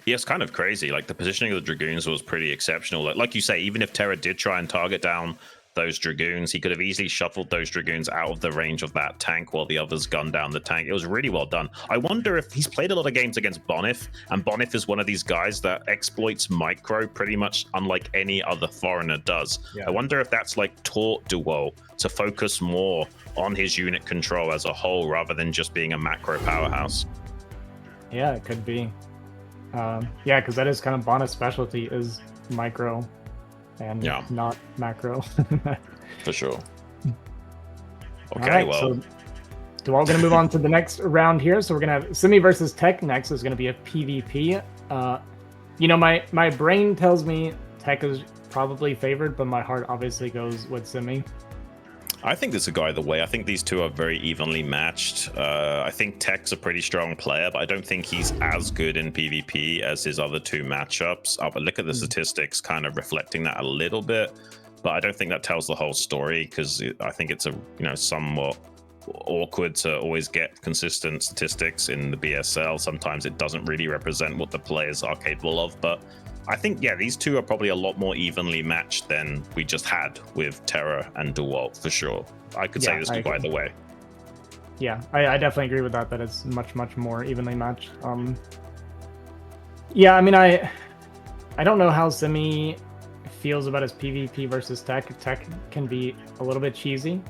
Yeah, it's kind of crazy. Like, the positioning of the Dragoons was pretty exceptional. Like you say, even if Terra did try and target down those Dragoons. He could have easily shuffled those Dragoons out of the range of that tank while the others gunned down the tank. It was really well done. I wonder if he's played a lot of games against Bonif, and Bonif is one of these guys that exploits micro pretty much unlike any other foreigner does. Yeah. I wonder if that's like taught Dewalt to focus more on his unit control as a whole rather than just being a macro powerhouse. Yeah, it could be. Yeah, because that is kind of Bonif's specialty is micro and not macro. For sure. Okay, right, well. So Dewalt going to move on to the next round here. So we're going to have Semih versus Tech next. Is going to be a PvP. You know, my brain tells me Tech is probably favored, but my heart obviously goes with Semih. I think this is a guy either way. I think these two are very evenly matched. I think Tech's a pretty strong player, but I don't think he's as good in PvP as his other two matchups. But look at the statistics kind of reflecting that a little bit, but I don't think that tells the whole story because I think it's somewhat awkward to always get consistent statistics in the BSL. Sometimes it doesn't really represent what the players are capable of, but I think, yeah, these two are probably a lot more evenly matched than we just had with TerrOr and Dewalt, for sure. I could say this could go either way. Yeah, I definitely agree with that it's much, much more evenly matched. Yeah, I mean, I don't know how Semih feels about his PvP versus Tech. Tech can be a little bit cheesy.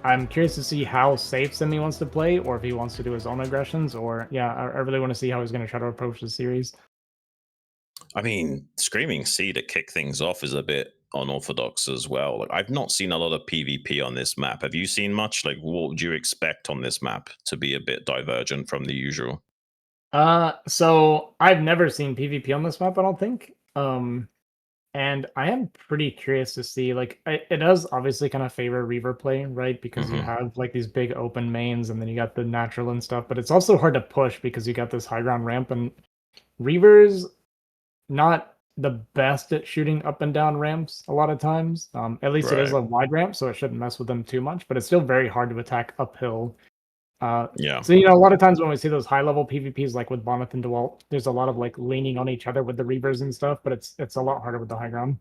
I'm curious to see how safe Semih wants to play, or if he wants to do his own aggressions, or, yeah, I really want to see how he's going to try to approach the series. I mean, Screaming C to kick things off is a bit unorthodox as well. Like, I've not seen a lot of PvP on this map. Have you seen much? Like, what would you expect on this map to be a bit divergent from the usual? So I've never seen PvP on this map, I don't think. And I am pretty curious to see, like, it does obviously kind of favor Reaver play, right? Because you have like these big open mains and then you got the natural and stuff, but it's also hard to push because you got this high ground ramp, and Reaver's not the best at shooting up and down ramps a lot of times. At least it is a wide ramp, so it shouldn't mess with them too much, but it's still very hard to attack uphill. Yeah. So, a lot of times when we see those high level PvPs, like with Bonif and Dewalt, there's a lot of like leaning on each other with the Reavers and stuff, but it's a lot harder with the high ground.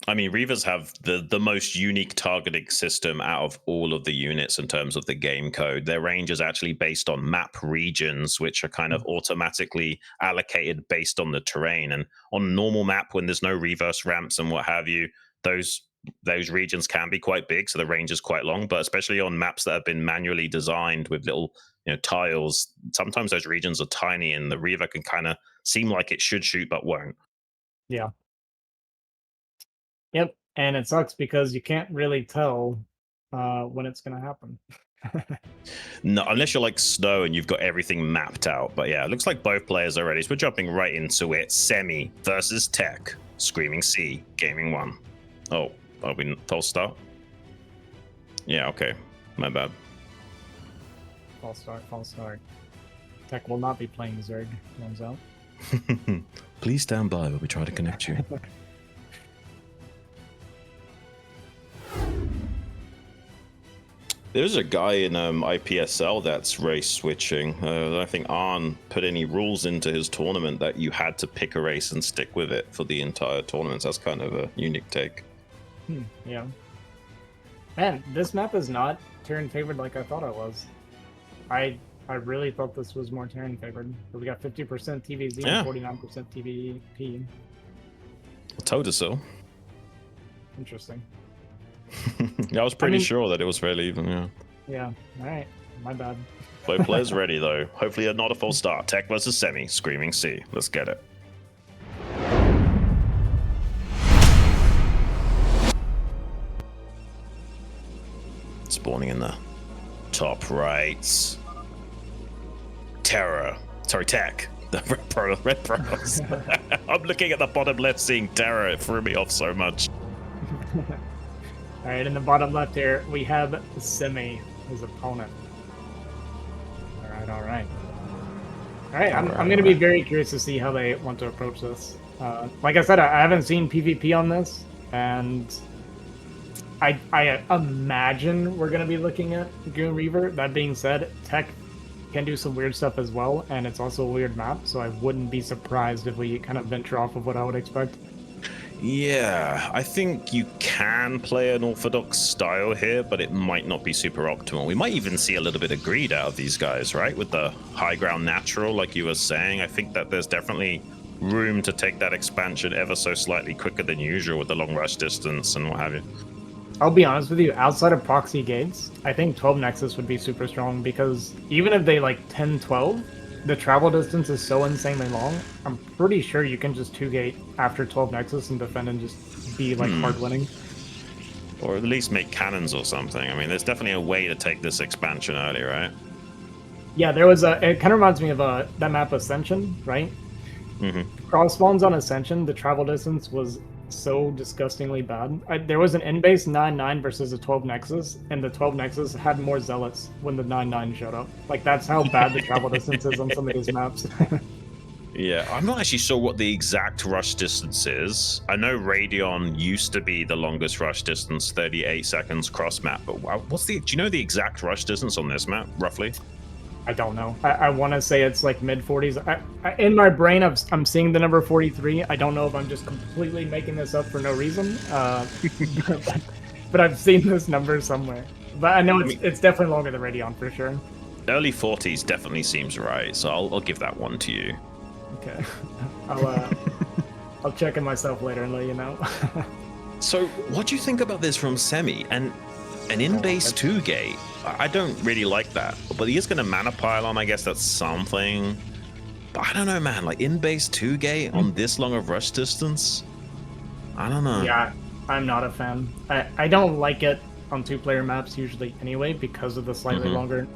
I mean, Reavers have the most unique targeting system out of all of the units in terms of the game code. Their range is actually based on map regions, which are kind of automatically allocated based on the terrain. And on normal map, when there's no reverse ramps and what have you, those regions can be quite big, so the range is quite long. But especially on maps that have been manually designed with little tiles, sometimes those regions are tiny, and the Reaver can kind of seem like it should shoot but won't. Yeah. Yep, and it sucks because you can't really tell when it's going to happen. No, unless you're like Snow and you've got everything mapped out. But yeah, it looks like both players are ready. So we're jumping right into it. Semih versus Tech. Screaming C, Gaming 1. Oh, are we false start? Yeah, okay. My bad. False start. Tech will not be playing Zerg, turns out. Please stand by while we try to connect you. There's a guy in IPSL that's race switching. I think Arn put any rules into his tournament that you had to pick a race and stick with it for the entire tournament. That's kind of a unique take. Yeah. Man, this map is not Terran favored like I thought it was. I really thought this was more Terran favored. But we got 50% TVZ and 49% TVP. I told you so. Interesting. Yeah, I was pretty sure that it was fairly even, yeah. Yeah, alright. My bad. Both players ready, though. Hopefully not a full start. Tech versus Semih. Screaming C. Let's get it. Spawning in the top right. TerrOr. Sorry, Tech. The red Protoss. I'm looking at the bottom left, seeing TerrOr. It threw me off so much. All right, in the bottom left here, we have Semih, his opponent. All right. I'm going to be very curious to see how they want to approach this. Like I said, I haven't seen PvP on this, and I imagine we're going to be looking at Goon Reaver. That being said, Tech can do some weird stuff as well, and it's also a weird map, so I wouldn't be surprised if we kind of venture off of what I would expect. Yeah, I think you can play an orthodox style here, but it might not be super optimal. We might even see a little bit of greed out of these guys, right? With the high ground natural, like you were saying. I think that there's definitely room to take that expansion ever so slightly quicker than usual with the long rush distance and what have you. I'll be honest with you, outside of proxy gates, I think 12 Nexus would be super strong because even if they like 10-12, the travel distance is so insanely long, I'm pretty sure you can just 2-gate after 12 Nexus and defend and just be like hard winning. Or at least make cannons or something. I mean, there's definitely a way to take this expansion early, right? Yeah, there was a. It kind of reminds me of that map Ascension, right? Cross spawns on Ascension, the travel distance was so disgustingly bad. There was an in-base 9-9 versus a 12 Nexus, and the 12 Nexus had more zealots when the 9-9 showed up. Like, that's how bad the travel distance is on some of these maps. Yeah, I'm not actually sure what the exact rush distance is. I know Radeon used to be the longest rush distance, 38 seconds cross map, but do you know the exact rush distance on this map, roughly? I don't know. I want to say it's like mid-40s. In my brain, I'm seeing the number 43. I don't know if I'm just completely making this up for no reason. But I've seen this number somewhere. But I know it's definitely longer than Radeon for sure. Early 40s definitely seems right, so I'll give that one to you. Okay. I'll check in myself later and let you know. So, what do you think about this from Semih? And an in-base 2-gate? I don't really like that. But he is going to mana pile on, I guess that's something. But I don't know, man. Like, in-base 2-gate on this long of rush distance? I don't know. Yeah, I'm not a fan. I don't like it on 2-player maps usually anyway because of the slightly longer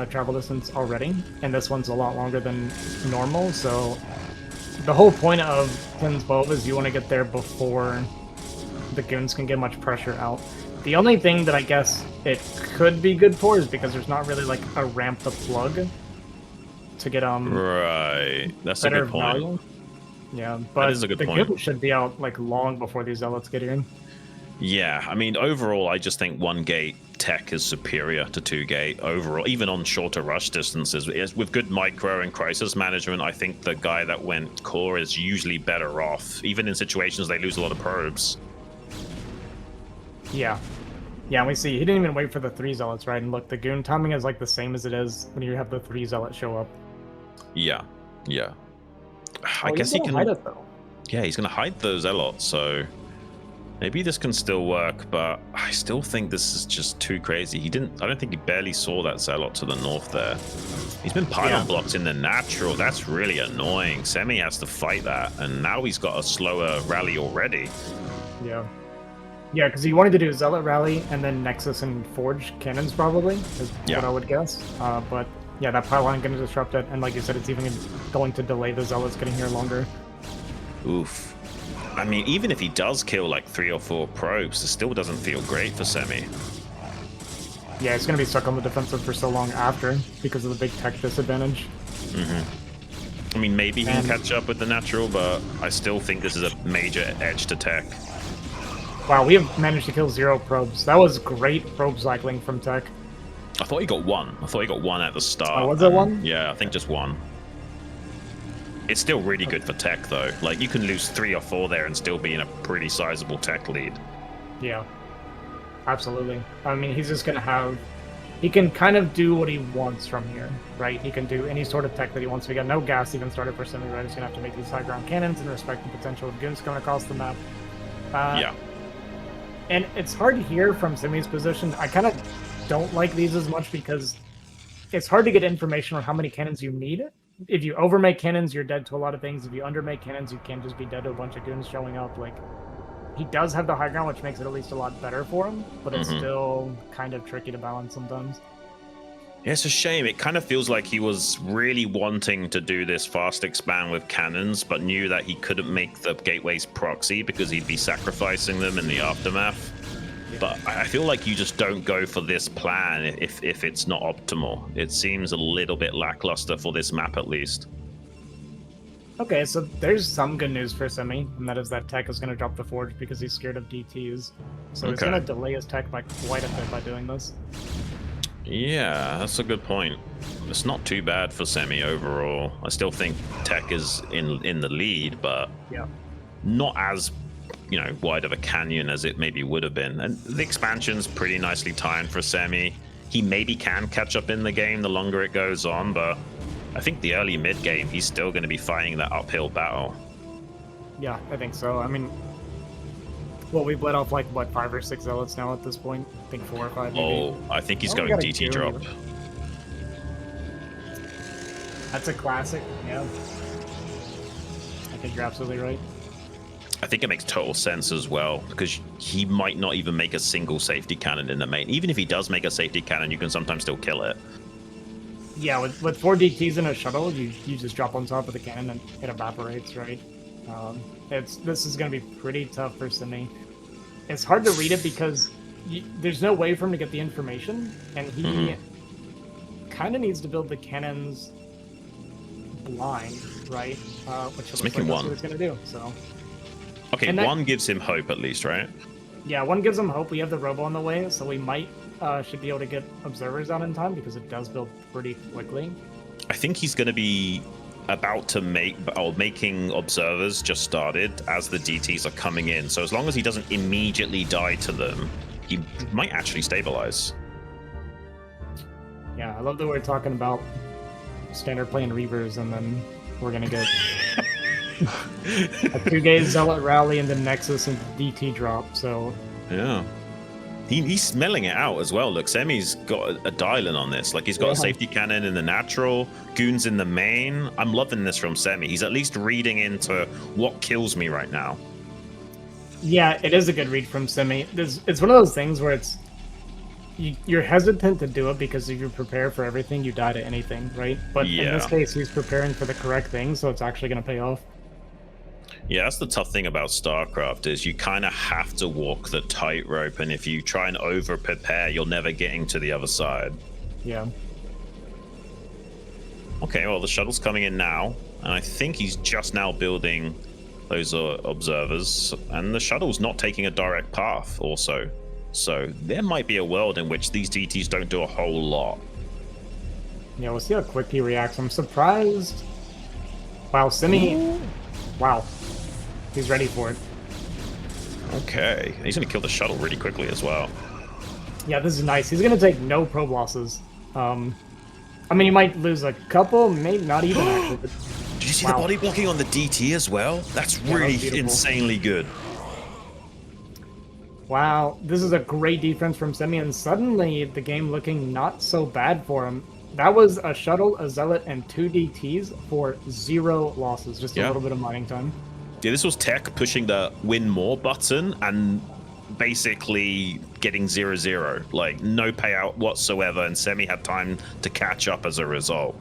travel distance already. And this one's a lot longer than normal, so the whole point of 10-12 is you want to get there before the goons can get much pressure out. The only thing that I guess it could be good for is because there's not really like a ramp to plug to get right. That's a better good point. value. Yeah, but that is a good the point. goons should be out like long before these zealots get here. Yeah, I mean, overall, I just think 1-gate tech is superior to 2-gate overall, even on shorter rush distances. With good micro and crisis management, I think the guy that went core is usually better off, even in situations they lose a lot of probes. Yeah. Yeah, and we see he didn't even wait for the 3 zealots, right? And look, the goon timing is like the same as it is when you have the 3 zealots show up. Yeah, yeah. I guess he can hide it, though. Yeah, he's gonna hide those zealots, so maybe this can still work, but I still think this is just too crazy. I don't think he barely saw that zealot to the north there. He's been pylon blocked in the natural. That's really annoying. Semih has to fight that, and now he's got a slower rally already. Yeah. Yeah, because he wanted to do Zealot Rally and then Nexus and Forge cannons probably, is what I would guess. But yeah, that pylon going to disrupt it, and like you said, it's even going to delay the Zealots getting here longer. Oof. I mean, even if he does kill like 3 or 4 probes, it still doesn't feel great for Semih. Yeah, it's going to be stuck on the defensive for so long after because of the big tech disadvantage. I mean, maybe he can catch up with the natural, but I still think this is a major edge to tech. Wow, we have managed to kill 0 probes. That was great probe cycling from tech. I thought he got 1. I thought he got 1 at the start. Oh, was it 1? Yeah, I think just 1. It's still really good for tech, though. Like, you can lose 3 or 4 there and still be in a pretty sizable tech lead. Yeah, absolutely. I mean, he's just going to have... He can kind of do what he wants from here, right? He can do any sort of tech that he wants. We got no gas even started for Semih, right? He's going to have to make these high ground cannons and respect the potential of goons coming across the map. Yeah. And it's hard to hear from Semih's position. I kind of don't like these as much because it's hard to get information on how many cannons you need. If you overmake cannons, you're dead to a lot of things. If you undermake cannons, you can't just be dead to a bunch of goons showing up. Like, he does have the high ground, which makes it at least a lot better for him, but it's still kind of tricky to balance sometimes. Yeah, it's a shame. It kind of feels like he was really wanting to do this fast expand with cannons, but knew that he couldn't make the gateways proxy because he'd be sacrificing them in the aftermath. But I feel like you just don't go for this plan if it's not optimal. It seems a little bit lackluster for this map, at least. Okay, so there's some good news for Semih, and that is that tech is going to drop the Forge because he's scared of DTs. So he's going to delay his tech by quite a bit by doing this. Yeah, that's a good point. It's not too bad for Semih overall. I still think tech is in the lead, but not as you know, wide of a canyon as it maybe would have been. And the expansion's pretty nicely timed for Semih. He maybe can catch up in the game the longer it goes on, but I think the early mid game he's still going to be fighting that uphill battle. Yeah, I think so. I mean, well, we've let off like what 5 or 6 zealots now at this point. I think 4 or 5. Maybe. Oh, I think he's we going got a DT goon drop. here. That's a classic. Yeah, I think you're absolutely right. I think it makes total sense as well, because he might not even make a single safety cannon in the main. Even if he does make a safety cannon, you can sometimes still kill it. Yeah, with 4 DTs in a shuttle, you just drop on top of the cannon and it evaporates, right? This is going to be pretty tough for Semih. It's hard to read it because there's no way for him to get the information, and he kind of needs to build the cannons blind, right? Which looks like that's what he's going to do. So. Okay, and one gives him hope at least, right? Yeah, one gives him hope. We have the robo on the way, so we might should be able to get observers out in time because it does build pretty quickly. I think he's going to be about to making observers just started as the DTs are coming in. So as long as he doesn't immediately die to them, he might actually stabilize. Yeah, I love that we're talking about standard playing Reavers, and then we're gonna get a 2-gate Zealot rally and then Nexus and DT drop. So yeah. He's smelling it out as well. Look, Semih's got a dial-in on this. Like, he's got a safety cannon in the natural, goons in the main. I'm loving this from Semih. He's at least reading into what kills me right now. Yeah, it is a good read from Semih. It's one of those things where you're hesitant to do it because if you prepare for everything, you die to anything, right? But in this case, he's preparing for the correct thing, so it's actually going to pay off. Yeah, that's the tough thing about StarCraft is you kind of have to walk the tightrope, and if you try and over-prepare, you're never getting to the other side. Yeah. Okay, well, the shuttle's coming in now, and I think he's just now building those observers, and the shuttle's not taking a direct path also. So there might be a world in which these DTs don't do a whole lot. Yeah, we'll see how quick he reacts. I'm surprised. Wow, Semih. Wow. He's ready for it. Okay. He's going to kill the shuttle really quickly as well. Yeah, this is nice. He's going to take no probe losses. I mean, he might lose a couple, maybe not even actually. But... Did you see the body blocking on the DT as well? That's really insanely good. Wow, this is a great defense from Semih, and suddenly the game looking not so bad for him. That was a shuttle, a zealot, and 2 DTs for 0 losses. Just a little bit of mining time. Yeah, this was Tech pushing the win more button and basically getting 0-0. Like, no payout whatsoever, and Semih had time to catch up as a result.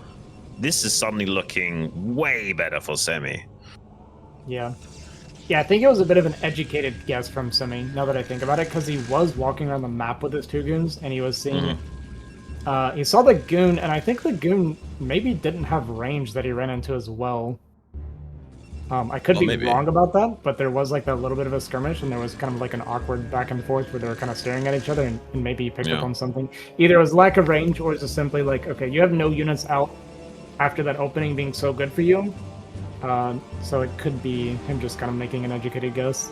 This is suddenly looking way better for Semih. Yeah. Yeah, I think it was a bit of an educated guess from Semih, now that I think about it, because he was walking around the map with his 2 goons, and he was seeing... he saw the goon, and I think the goon maybe didn't have range that he ran into as well. I could be wrong about that, but there was like that little bit of a skirmish, and there was kind of like an awkward back and forth where they were kind of staring at each other, and maybe he picked up on something. Either it was lack of range, or it's just simply like, okay, you have no units out after that opening being so good for you. So it could be him just kind of making an educated guess.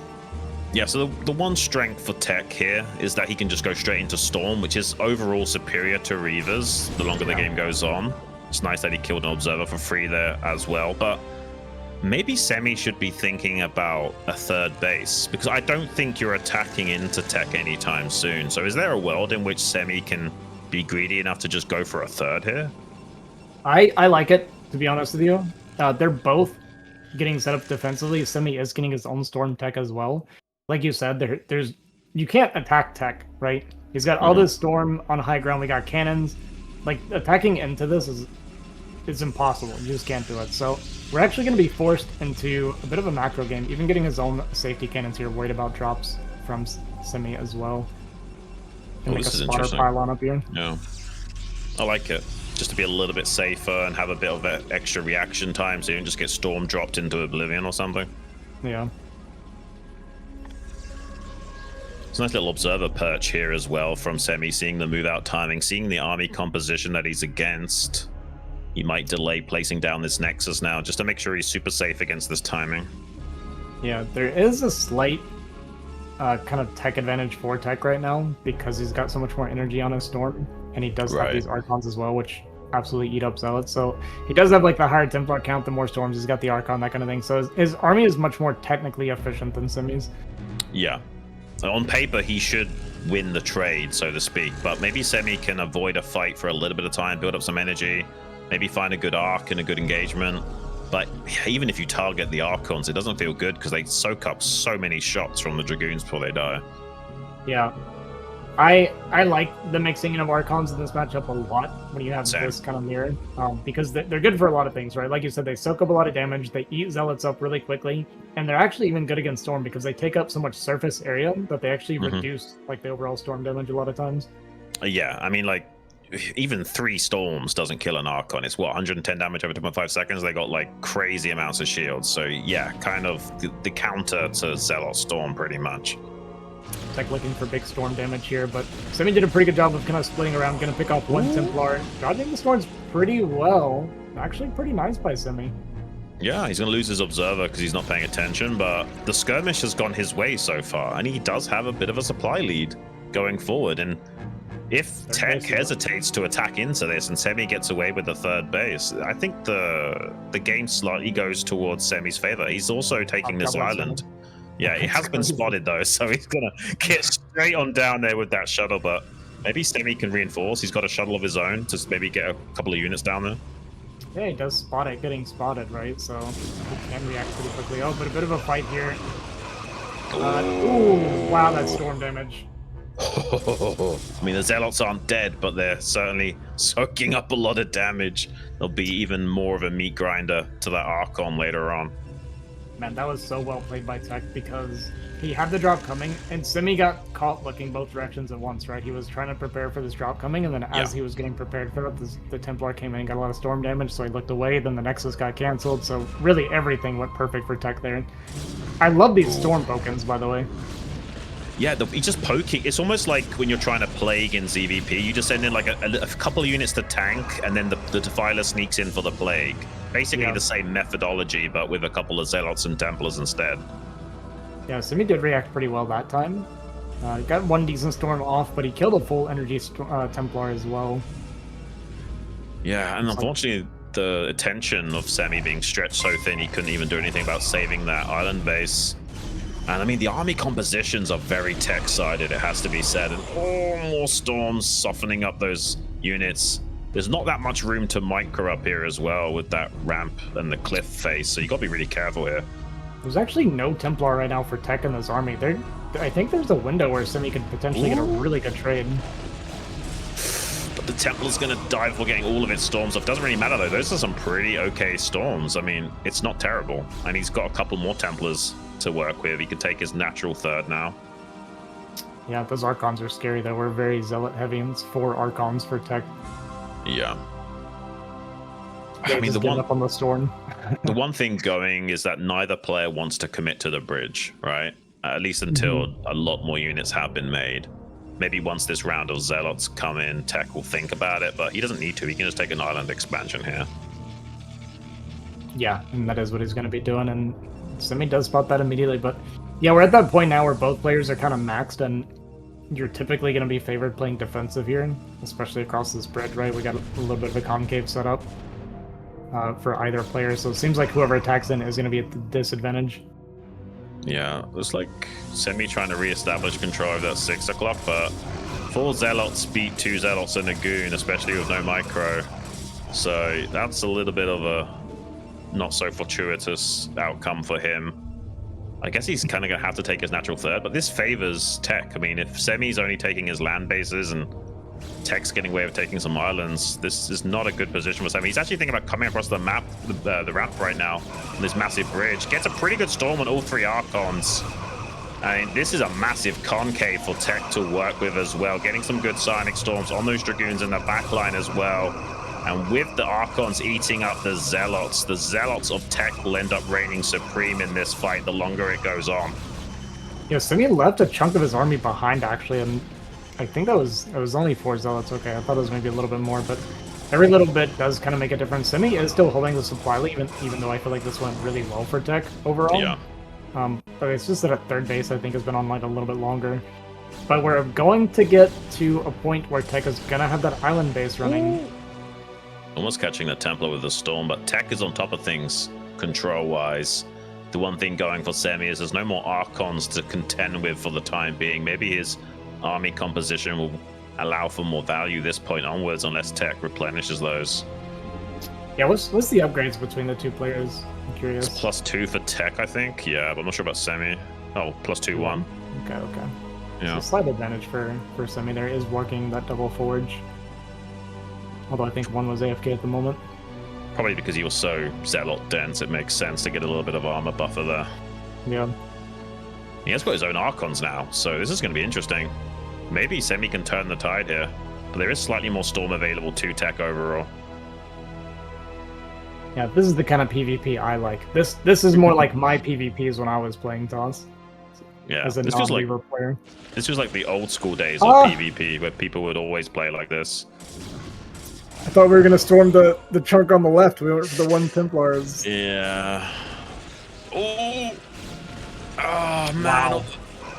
Yeah, so the one strength for Tech here is that he can just go straight into Storm, which is overall superior to Reavers the longer the game goes on. It's nice that he killed an Observer for free there as well, but maybe Semih should be thinking about a 3rd base, because I don't think you're attacking into Tech anytime soon. So is there a world in which Semih can be greedy enough to just go for a 3rd here? I like it, to be honest with you. They're both getting set up defensively. Semih is getting his own Storm Tech as well. Like you said, there's you can't attack Tech, right? He's got all this Storm on high ground. We got cannons. Like, attacking into this is impossible. You just can't do it. So we're actually going to be forced into a bit of a macro game. Even getting his own safety cannons here, worried about drops from Semih as well. And like a spotter pylon up here. Yeah, I like it. Just to be a little bit safer and have a bit of extra reaction time, so you can just get Storm dropped into Oblivion or something. Yeah. It's a nice little observer perch here as well from Semih, seeing the move out timing, seeing the army composition that he's against. He might delay placing down this Nexus now just to make sure he's super safe against this timing. Yeah, there is a slight kind of tech advantage for Tech right now because he's got so much more energy on his Storm, and he does have these Archons as well, which absolutely eat up Zealots. So he does have like the higher Templar count, the more Storms he's got, the Archon, that kind of thing. So his army is much more technically efficient than Semih's. Yeah. On paper, he should win the trade, so to speak, but maybe Semih can avoid a fight for a little bit of time, build up some energy, maybe find a good arc and a good engagement. But even if you target the Archons, it doesn't feel good because they soak up so many shots from the Dragoons before they die. Yeah. I like the mixing in of Archons in this matchup a lot when you have this kind of mirror, because they're good for a lot of things, right? Like you said, they soak up a lot of damage, they eat Zealots up really quickly, and they're actually even good against Storm because they take up so much surface area that they actually reduce like the overall Storm damage a lot of times. Yeah, I mean, like, even 3 Storms doesn't kill an Archon. It's what, 110 damage over 2.5 seconds? They got like crazy amounts of shields. So yeah, kind of the counter to Zealot Storm pretty much. Tech looking for big Storm damage here, but Semih did a pretty good job of kind of splitting around, gonna pick off one Templar, dodging the Storms pretty well. Actually pretty nice by Semih. Yeah, he's gonna lose his Observer because he's not paying attention, but the skirmish has gone his way so far, and he does have a bit of a supply lead going forward. And if Tech hesitates to attack into this and Semih gets away with the 3rd base, I think the game slightly goes towards Semih's favor. He's also taking this island. Yeah, it has been spotted though, so he's gonna get straight on down there with that shuttle, but maybe Semih can reinforce. He's got a shuttle of his own to maybe get a couple of units down there. Yeah, he does spot it getting spotted, right? So he can react pretty quickly. Oh, but a bit of a fight here. Ooh, wow, that's Storm damage. I mean, the Zealots aren't dead, but they're certainly soaking up a lot of damage. There'll be even more of a meat grinder to that Archon later on. Man, that was so well played by Tech because he had the drop coming, and Semih got caught looking both directions at once, right? He was trying to prepare for this drop coming, and then as he was getting prepared for it, the Templar came in and got a lot of Storm damage, so he looked away, then the Nexus got canceled, so really everything went perfect for Tech there. I love these Storm tokens, by the way. Yeah, he's just poking. It's almost like when you're trying to plague in ZVP, you just send in like a couple of units to tank, and then the Defiler sneaks in for the plague. Basically the same methodology, but with a couple of Zealots and Templars instead. Yeah, Semih did react pretty well that time. Got one decent Storm off, but he killed a full energy Templar as well. Yeah, and unfortunately, the attention of Semih being stretched so thin, he couldn't even do anything about saving that island base. And I mean, the army compositions are very tech-sided, it has to be said. And more Storms softening up those units. There's not that much room to micro up here as well with that ramp and the cliff face, so you gotta be really careful here. There's actually no Templar right now for Tech in this army. I think there's a window where Semih could potentially get a really good trade. But the Templar's gonna die before getting all of its Storms off. Doesn't really matter though, those are some pretty okay Storms. I mean, it's not terrible. And he's got a couple more Templars to work with. He could take his natural 3rd now. Yeah, those Archons are scary though. We're very Zealot heavy, and it's 4 Archons for Tech. Yeah. I mean, up on the Storm. The one thing going is that neither player wants to commit to the bridge, right? At least until a lot more units have been made. Maybe once this round of Zealots come in, Tech will think about it, but he doesn't need to. He can just take an island expansion here. Yeah, and that is what he's going to be doing, and Semih does spot that immediately, but yeah, we're at that point now where both players are kind of maxed, and you're typically going to be favored playing defensive here, especially across this bridge, right? We got a little bit of a concave set up for either player, so it seems like whoever attacks in is going to be at the disadvantage. Yeah, looks like Semih trying to re-establish control of that 6 o'clock, but 4 Zealots beat 2 Zealots and a Goon, especially with no micro. So that's a little bit of a not so fortuitous outcome for him. I guess he's kind of going to have to take his natural 3rd, but this favors Tech. I mean, if Semih's only taking his land bases and Tech's getting away with taking some islands, this is not a good position for Semih. He's actually thinking about coming across the map, the ramp right now, on this massive bridge. Gets a pretty good Storm on all 3 Archons. I mean, this is a massive concave for Tech to work with as well. Getting some good Psionic Storms on those Dragoons in the backline as well. And with the Archons eating up the Zealots of Tech will end up reigning supreme in this fight the longer it goes on. Yeah, Semih left a chunk of his army behind, actually, and I think it was only 4 Zealots. Okay, I thought it was maybe a little bit more, but every little bit does kind of make a difference. Semih is still holding the supply lead, even though I feel like this went really well for Tech overall. Yeah. But it's just that a third base, I think, has been online a little bit longer. But we're going to get to a point where Tech is going to have that island base running. Ooh. Almost catching the Templar with the Storm, but Tech is on top of things control-wise. The one thing going for Semih is there's no more Archons to contend with for the time being. Maybe his army composition will allow for more value this point onwards unless Tech replenishes those. Yeah, what's the upgrades between the two players? I'm curious. It's +2 for Tech, I think. Yeah, but I'm not sure about Semih. Oh, +2-1. Okay. Yeah. So slight advantage for Semih there is working that double forge. Although I think one was AFK at the moment. Probably because he was so Zealot dense, it makes sense to get a little bit of armor buffer there. Yeah. He has got his own Archons now, so this is going to be interesting. Maybe Semih can turn the tide here, but there is slightly more Storm available to Tech overall. Yeah, this is the kind of PvP I like. This is more like my PvPs when I was playing TOS. Yeah, As a this feels like player. This was like the old school days of PvP, where people would always play like this. I thought we were gonna storm the chunk on the left. We went for the 1 Templars. Yeah. Oh. Oh man. Wow.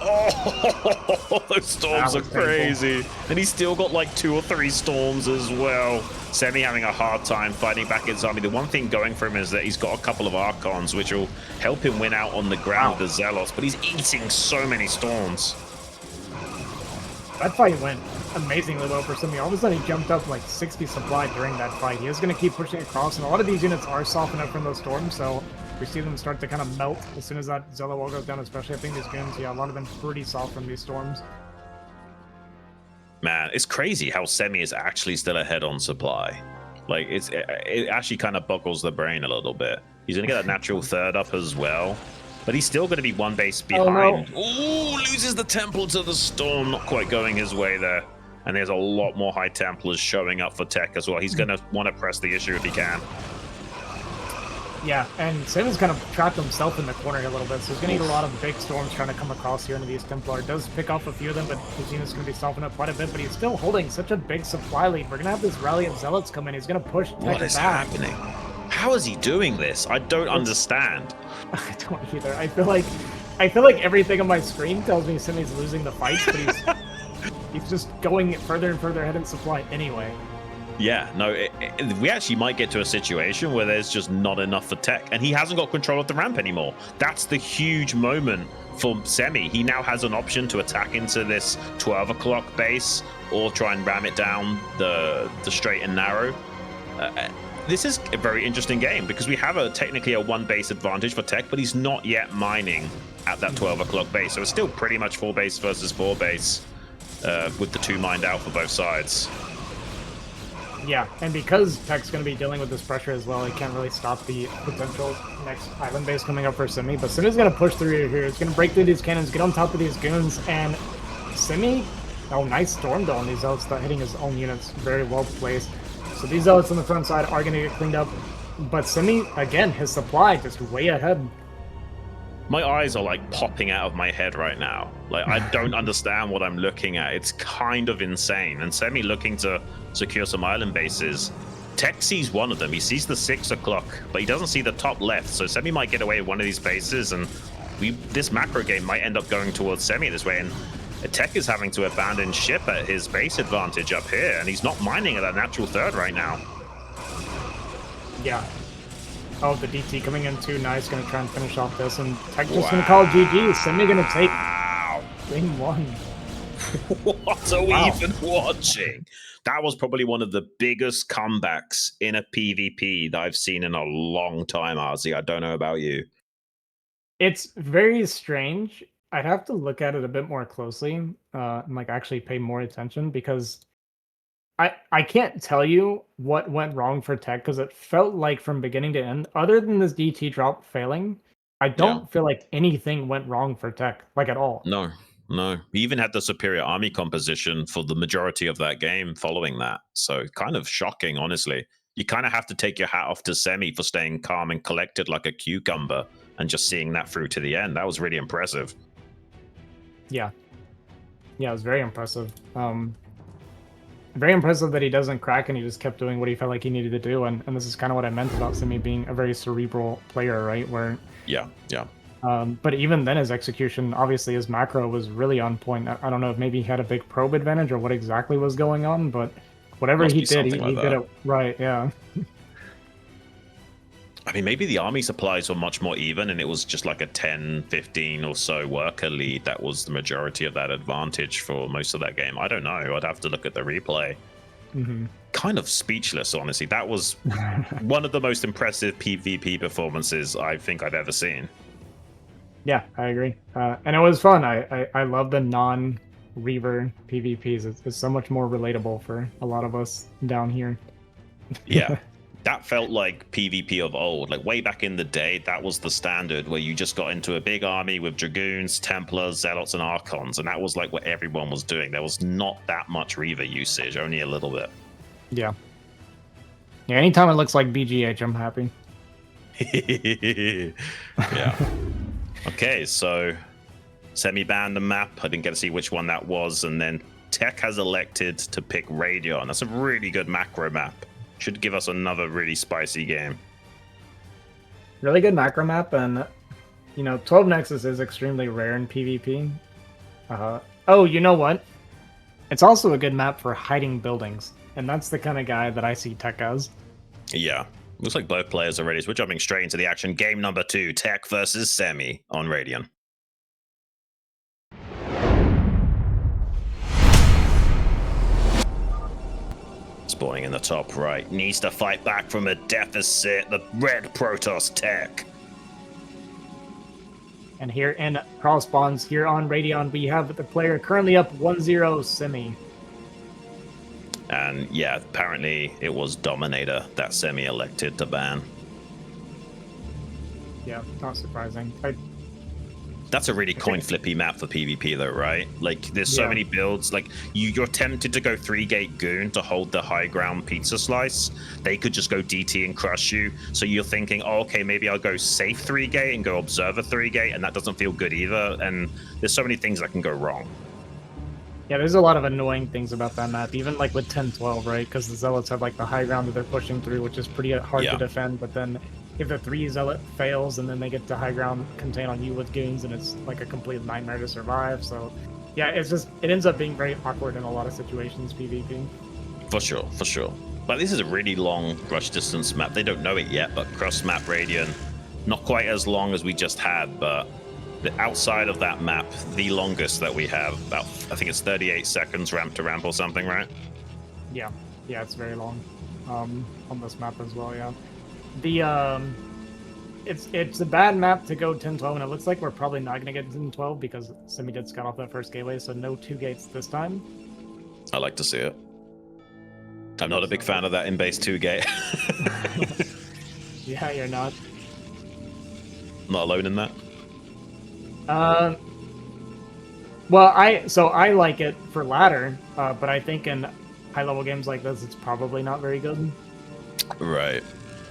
Oh, those storms are That was crazy. And he's still got like 2 or 3 storms as well. Semih having a hard time fighting back his army. The one thing going for him is that he's got a couple of Archons, which will help him win out on the ground with the Zealots, but he's eating so many storms. That fight went amazingly well for Semih. All of a sudden he jumped up like 60 supply during that fight. He is going to keep pushing across, and a lot of these units are softened up from those storms, so we see them start to kind of melt as soon as that Zealot wall goes down, especially I think these goons, yeah, a lot of them pretty soft from these storms. Man, it's crazy how Semih is actually still ahead on supply. Like, it actually kind of boggles the brain a little bit. He's going to get a natural third up as well, but he's still going to be 1 base behind. Oh, loses the Temple to the Storm, not quite going his way there. And there's a lot more High Templars showing up for Tech as well. He's going to want to press the issue if he can. Yeah, and Semih's kind of trapped himself in the corner a little bit, so he's going to need a lot of big storms trying to come across here into these Templar. Does pick off a few of them, but his unit's going to be softened up quite a bit, but he's still holding such a big supply lead. We're going to have this rally of Zealots come in. He's going to push Tech back. What is happening? How is he doing this? I don't understand. I don't either. I feel like everything on my screen tells me Semih's losing the fight, but he's just going further and further ahead in supply anyway. Yeah, no, we actually might get to a situation where there's just not enough for Tech, and he hasn't got control of the ramp anymore. That's the huge moment for Semih. He now has an option to attack into this 12 o'clock base or try and ram it down the straight and narrow. This is a very interesting game because we have technically a 1 base advantage for Tech, but he's not yet mining at that 12 o'clock base, so it's still pretty much 4 base versus 4 base with the 2 mined out for both sides. Yeah, and because Tech's going to be dealing with this pressure as well, he can't really stop the potential next island base coming up for Semih. But Semih's going to push through here. He's going to break through these cannons, get on top of these goons, and Semih, oh, nice storm though on these Zealots, hitting his own units very well placed. So these Zealots on the front side are going to get cleaned up. But Semih, again, his supply just way ahead. My eyes are like popping out of my head right now. Like, I don't understand what I'm looking at. It's kind of insane. And Semih looking to secure some island bases. Tech sees one of them. He sees the 6 o'clock, but he doesn't see the top left. So Semih might get away with one of these bases, and this macro game might end up going towards Semih this way. And Tech is having to abandon ship at his base advantage up here, and he's not mining at that natural third right now. Yeah. Oh, the DT coming in too nice, going to try and finish off this, and Tech just going to call GG. Semih going to take game 1. What are we even watching? That was probably one of the biggest comebacks in a PvP that I've seen in a long time, RZ. I don't know about you. It's very strange. I'd have to look at it a bit more closely and like actually pay more attention, because I can't tell you what went wrong for Tech, because it felt like from beginning to end, other than this DT drop failing, I don't feel like anything went wrong for Tech, like at all. No. He even had the superior army composition for the majority of that game following that. So kind of shocking, honestly. You kind of have to take your hat off to Semih for staying calm and collected like a cucumber and just seeing that through to the end. That was really impressive. Yeah, it was very impressive. Very impressive that he doesn't crack and he just kept doing what he felt like he needed to do. And this is kind of what I meant about Semih being a very cerebral player, right? Where yeah, But even then, his execution, obviously, his macro was really on point. I don't know if maybe he had a big probe advantage or what exactly was going on, but whatever Must he be did, he something like did that. it right. Yeah. I mean, maybe the army supplies were much more even, and it was just like a 10, 15 or so worker lead. That was the majority of that advantage for most of that game. I don't know. I'd have to look at the replay. Kind of speechless, honestly. That was one of the most impressive PvP performances I think I've ever seen. Yeah, I agree. And it was fun. I love the non-Reaver PvPs. It's so much more relatable for a lot of us down here. Yeah. That felt like PvP of old. Like way back in the day, that was the standard where you just got into a big army with Dragoons, Templars, Zealots, and Archons. And that was like what everyone was doing. There was not that much Reaver usage, only a little bit. Yeah. Yeah, anytime it looks like BGH, I'm happy. Yeah. Okay, so Semih banned the map. I didn't get to see which one that was. And then Tech has elected to pick Radion. That's a really good macro map. Should give us another really spicy game. Really good macro map, and 12 Nexus is extremely rare in PvP. Oh, you know what? It's also a good map for hiding buildings, and that's the kind of guy that I see Tech as. Yeah. Looks like both players are ready, so we're jumping straight into the action. Game number 2, Tech versus Semih on Radion. Spawning in the top right. Needs to fight back from a deficit. The red Protoss Tech. And here in Crawl Spawns, here on Radion, we have the player currently up 1-0, Semih. And yeah, apparently it was Dominator that Semih elected to ban. Yeah, not surprising. That's a really coin flippy map for PvP though, right? Like there's so many builds. Like you're tempted to go 3-gate Goon to hold the high ground pizza slice. They could just go DT and crush you. So you're thinking, oh, okay, maybe I'll go safe 3-gate and go Observer 3-gate, and that doesn't feel good either. And there's so many things that can go wrong. Yeah, there's a lot of annoying things about that map, even like with 10-12, right? Because the Zealots have like the high ground that they're pushing through, which is pretty hard to defend. But then if the 3 Zealot fails and then they get to high ground contain on you with goons, and it's like a complete nightmare to survive. So yeah, it ends up being very awkward in a lot of situations, PvP. For sure, for sure. But this is a really long rush distance map. They don't know it yet, but cross map Radion, not quite as long as we just had, but outside of that map, the longest that we have, about, I think it's 38 seconds ramp to ramp or something, right? Yeah, it's very long on this map as well, yeah. The it's a bad map to go 10-12, and it looks like we're probably not going to get 10-12 because Semih did scout off that first gateway, so no 2 gates this time. I like to see it. I'm not a big fan of that in-base 2 gate. Yeah, you're not. Not alone in that. Well, I like it for ladder, but I think in high-level games like this, it's probably not very good. Right.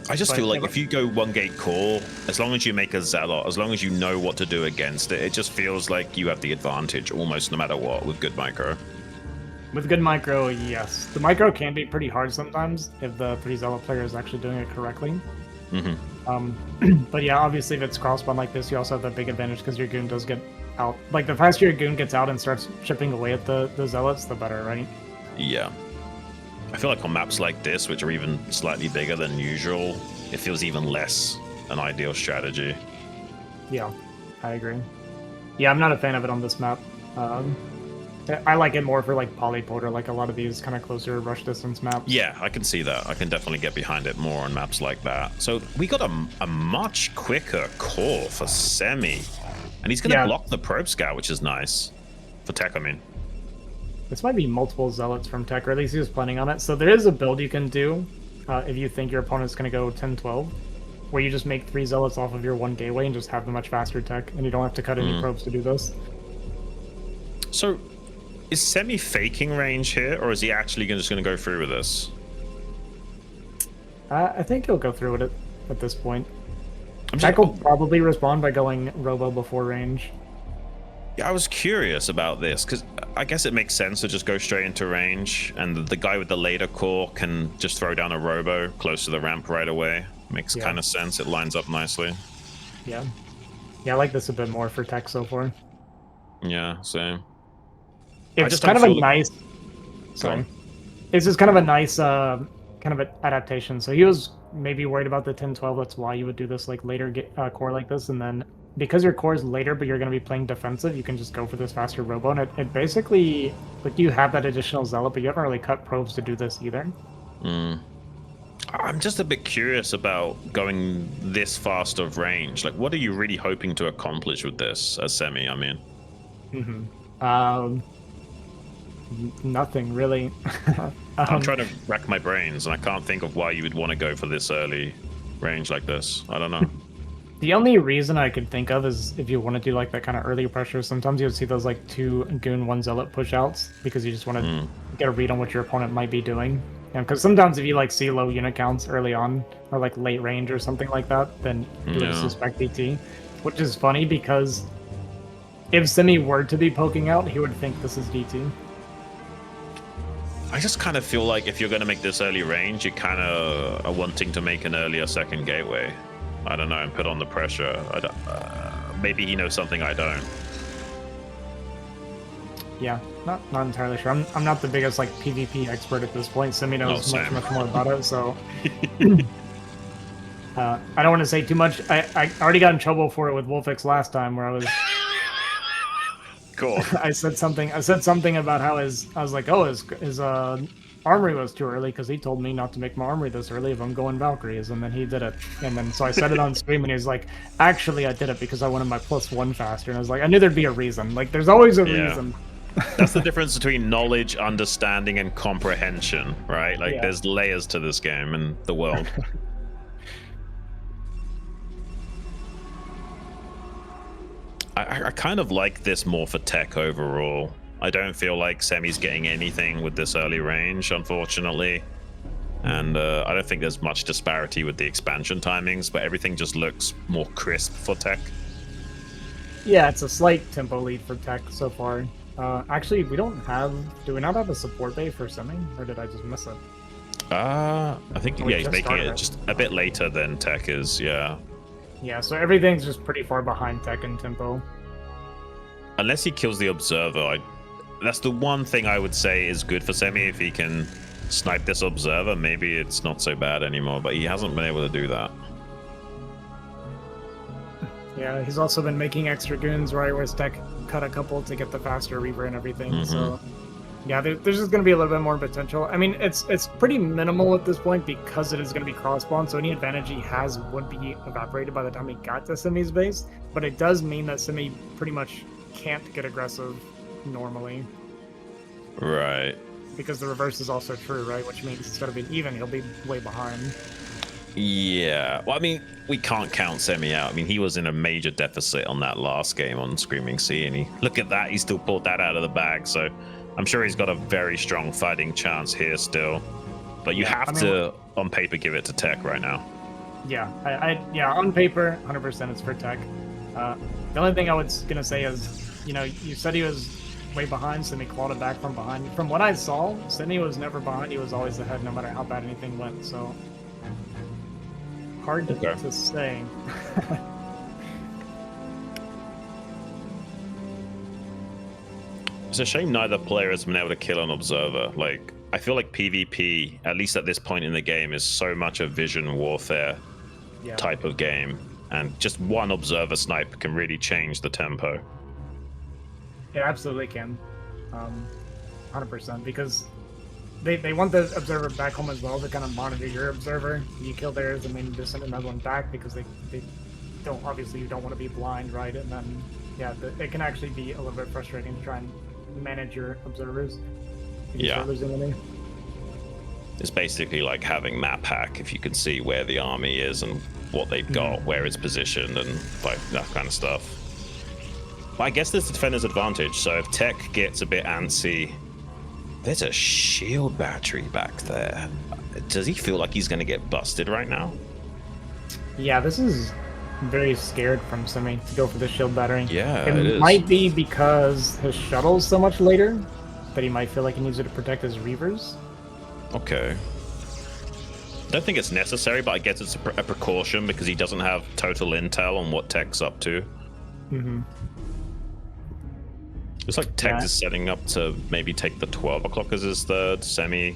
I just feel like if you go 1-gate core, as long as you make a Zealot, as long as you know what to do against it, it just feels like you have the advantage almost no matter what with good micro. With good micro, yes. The micro can be pretty hard sometimes if the 3 Zealot player is actually doing it correctly. But yeah, obviously if it's cross spawn like this, you also have that big advantage because your goon does get out. Like the faster your goon gets out and starts chipping away at the Zealots, the better, right? Yeah. I feel like on maps like this, which are even slightly bigger than usual, it feels even less an ideal strategy. Yeah, I agree. Yeah, I'm not a fan of it on this map. I like it more for like polyport, like a lot of these kind of closer rush distance maps. Yeah, I can see that. I can definitely get behind it more on maps like that. So we got a much quicker core for Semih. And he's going to block the probe scout, which is nice. For Tech, I mean. This might be multiple Zealots from Tech, or at least he was planning on it. So there is a build you can do if you think your opponent's going to go 10-12, where you just make 3 Zealots off of your 1 gateway and just have the much faster Tech, and you don't have to cut any probes to do this. So is Semih faking range here, or is he actually just going to go through with this? I think he'll go through with it at this point. Tech will probably respond by going Robo before range. Yeah, I was curious about this, because I guess it makes sense to just go straight into range, and the guy with the later core can just throw down a Robo close to the ramp right away. Makes kind of sense. It lines up nicely. Yeah. Yeah, I like this a bit more for tech so far. Yeah, same. It's kind of a nice. Sorry. It's just kind of a nice kind of adaptation. So he was maybe worried about the 10-12. That's why you would do this like later core like this, and then because your core is later, but you're going to be playing defensive, you can just go for this faster robo. And it basically like you have that additional zealot, but you haven't really cut probes to do this either. I'm just a bit curious about going this fast of range. Like, what are you really hoping to accomplish with this as Semih? I mean, nothing really. I'm trying to rack my brains, and I can't think of why you would want to go for this early range like this. I don't know. The only reason I could think of is if you want to do like that kind of early pressure. Sometimes you would see those like 2 goon 1 zealot push outs because you just want to get a read on what your opponent might be doing. Because sometimes if you like see low unit counts early on or like late range or something like that, then you would suspect DT, which is funny because if Semih were to be poking out, he would think this is DT. I just kind of feel like if you're going to make this early range, you kind of are wanting to make an earlier second gateway. I don't know, and put on the pressure. Maybe he knows something I don't. Yeah, not entirely sure. I'm not the biggest like PvP expert at this point. Semih knows much more about it, so I don't want to say too much. I already got in trouble for it with Wolfix last time, where I was. Cool. I said something about how his armory was too early because he told me not to make my armory this early if I'm going Valkyries, and then he did it. And then so I said it on stream, and he was like, "Actually, I did it because I wanted my +1 faster." And I was like, "I knew there'd be a reason. Like, there's always a reason." That's the difference between knowledge, understanding, and comprehension, right? Like, there's layers to this game and the world. I kind of like this more for tech overall. I don't feel like Semih's getting anything with this early range, unfortunately. And I don't think there's much disparity with the expansion timings, but everything just looks more crisp for tech. Yeah, it's a slight tempo lead for tech so far. Actually, do we not have a support bay for Semih, or did I just miss it? I think, he's making it just a bit later than tech is, yeah. Yeah, so everything's just pretty far behind tech and tempo. Unless he kills the observer, that's the one thing I would say is good for Semih. If he can snipe this observer, maybe it's not so bad anymore, but he hasn't been able to do that. Yeah, he's also been making extra goons, right, where his tech cut a couple to get the faster Reaver and everything, so... Yeah, there's just going to be a little bit more potential. I mean, it's pretty minimal at this point because it is going to be cross-spawn, so any advantage he has would be evaporated by the time he got to Semih's base, but it does mean that Semih pretty much can't get aggressive normally. Right. Because the reverse is also true, right? Which means instead of being even, he'll be way behind. Yeah. Well, I mean, we can't count Semih out. I mean, he was in a major deficit on that last game on Screaming Sea, and look at that, he still pulled that out of the bag, so... I'm sure he's got a very strong fighting chance here still, but you have to, on paper, give it to tech right now. Yeah, yeah, on paper, 100% it's for tech. The only thing I was gonna say is, you said he was way behind, Semih clawed it back from behind. From what I saw, Semih was never behind; he was always ahead, no matter how bad anything went. So hard to say. It's a shame neither player has been able to kill an observer. Like, I feel like PvP, at least at this point in the game, is so much a vision warfare type of game. And just one observer snipe can really change the tempo. It absolutely can. 100%. Because they want the observer back home as well to kind of monitor your observer. You kill theirs and then you just send another one back because they don't, obviously you don't want to be blind, right? And then, yeah, it can actually be a little bit frustrating to try and manage your observers. It's basically like having map hack if you can see where the army is and what they've got, where it's positioned, and like that kind of stuff. But I guess there's the defender's advantage, so if tech gets a bit antsy, there's a shield battery back there. Does he feel like he's going to get busted right now? Yeah, this is very scared from Semih to go for the shield battery. Yeah, it might be because his shuttle's so much later that he might feel like he needs it to protect his Reavers. Okay. I don't think it's necessary, but I guess it's a precaution because he doesn't have total intel on what tech's up to. Mm-hmm. Looks like Tech is setting up to maybe take the 12 o'clock as his third. Semih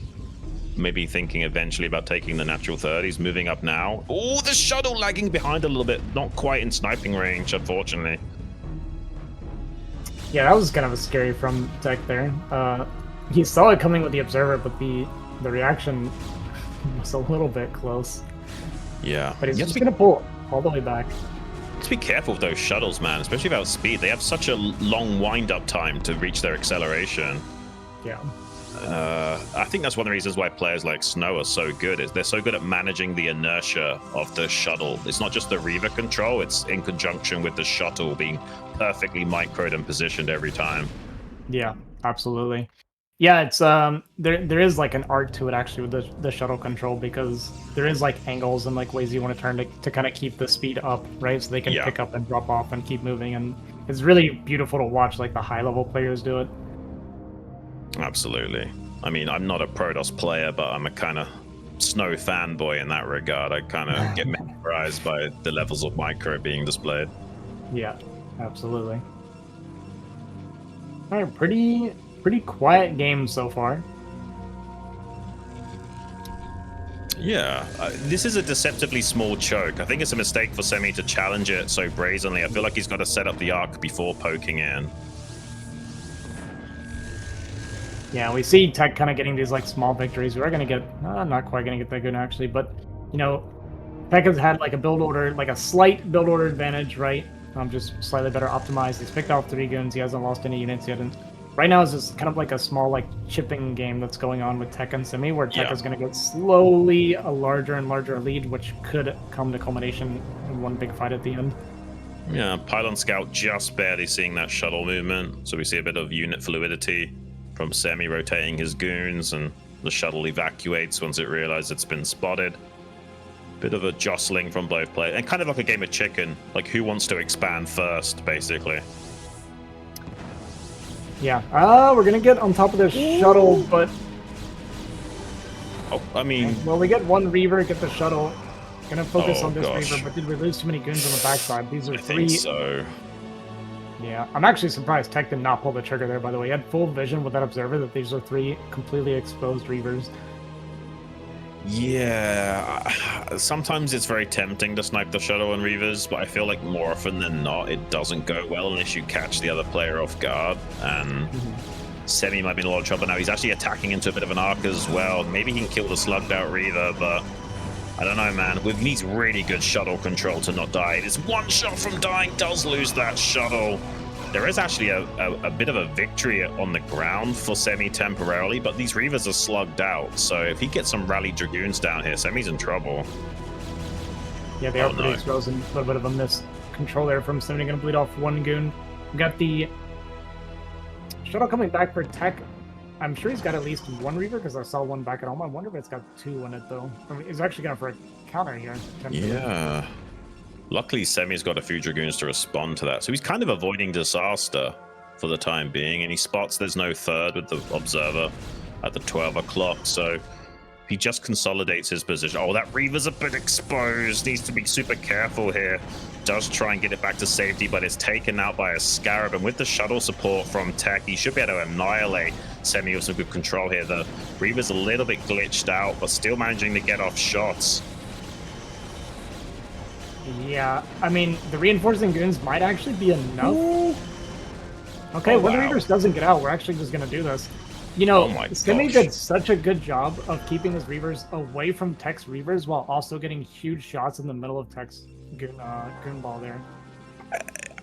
maybe thinking eventually about taking the natural third. He's moving up now. Oh, the shuttle lagging behind a little bit. Not quite in sniping range, unfortunately. Yeah, that was kind of a scary from Tech there. He saw it coming with the observer, but the reaction was a little bit close. Yeah. But he's just going to pull all the way back. Just be careful with those shuttles, man, especially about speed. They have such a long wind-up time to reach their acceleration. Yeah. I think that's one of the reasons why players like Snow are so good. Is they're so good at managing the inertia of the shuttle. It's not just the Reaver control, it's in conjunction with the shuttle being perfectly microed and positioned every time. Yeah, absolutely. Yeah, it's there is like an art to it actually with the shuttle control, because there is like angles and like ways you want to turn to kind of keep the speed up, right? So they can pick up and drop off and keep moving, and it's really beautiful to watch like the high level players do it. Absolutely. I mean, I'm not a Protoss player, but I'm a kind of Snow fanboy in that regard. I kind of get mesmerized by the levels of micro being displayed. Yeah, absolutely. All right, pretty quiet game so far. Yeah, this is a deceptively small choke. I think it's a mistake for Semih to challenge it so brazenly. I feel like he's got to set up the arc before poking in. Yeah, we see Tech kind of getting these like small victories. We are going to get, not quite going to get that good actually, but you know, Tech has had like a build order, like a slight build order advantage, right? Just slightly better optimized. He's picked off 3 goons. He hasn't lost any units yet. And right now is just kind of like a small like chipping game that's going on with Tech and Semih, where Tech is going to get slowly a larger and larger lead, which could come to culmination in one big fight at the end. Yeah, Pylon Scout just barely seeing that shuttle movement. So we see a bit of unit fluidity from Semih rotating his goons, and the shuttle evacuates once it realizes it's been spotted. Bit of a jostling from both players, and kind of like a game of chicken, like who wants to expand first, basically. Yeah, we're gonna get on top of this shuttle, but I mean, well, we get one Reaver, get the shuttle. Gonna focus on this gosh. Reaver, but did we lose too many goons on the backside? These are I 3. think so. Yeah, I'm actually surprised Tech did not pull the trigger there, by the way. He had full vision with that observer that these are 3 completely exposed Reavers. Yeah, sometimes it's very tempting to snipe the shuttle and Reavers, but I feel like more often than not, it doesn't go well unless you catch the other player off guard. And Semih might be in a lot of trouble now. He's actually attacking into a bit of an arc as well. Maybe he can kill the slugged out Reaver, but I don't know, man. With needs really good shuttle control to not die. It's one shot from dying, does lose that shuttle. There is actually a bit of a victory on the ground for Semih temporarily, but these Reavers are slugged out. So if he gets some rally Dragoons down here, Semih's in trouble. Yeah, they are pretty exposed, and a little bit of a missed control there from Semih. Going to bleed off 1 goon. We got the shuttle coming back for Tech. I'm sure he's got at least 1 Reaver, because I saw 1 back at home. I wonder if it's got 2 in it, though. I mean, he's actually going for a counter here. Yeah. Luckily, Semih's got a few Dragoons to respond to that. So he's kind of avoiding disaster for the time being. And he spots there's no third with the observer at the 12 o'clock. So he just consolidates his position. Oh, that Reaver's a bit exposed. Needs to be super careful here. Does try and get it back to safety, but it's taken out by a Scarab. And with the shuttle support from Tech, he should be able to annihilate Semih with some good control here. The Reaver's a little bit glitched out, but still managing to get off shots. Yeah, I mean, the reinforcing goons might actually be enough. Ooh. Okay, when the Reavers doesn't get out, we're actually just going to do this. You know, Semih did such a good job of keeping his Reavers away from Tech's Reavers while also getting huge shots in the middle of Tech's goon ball there.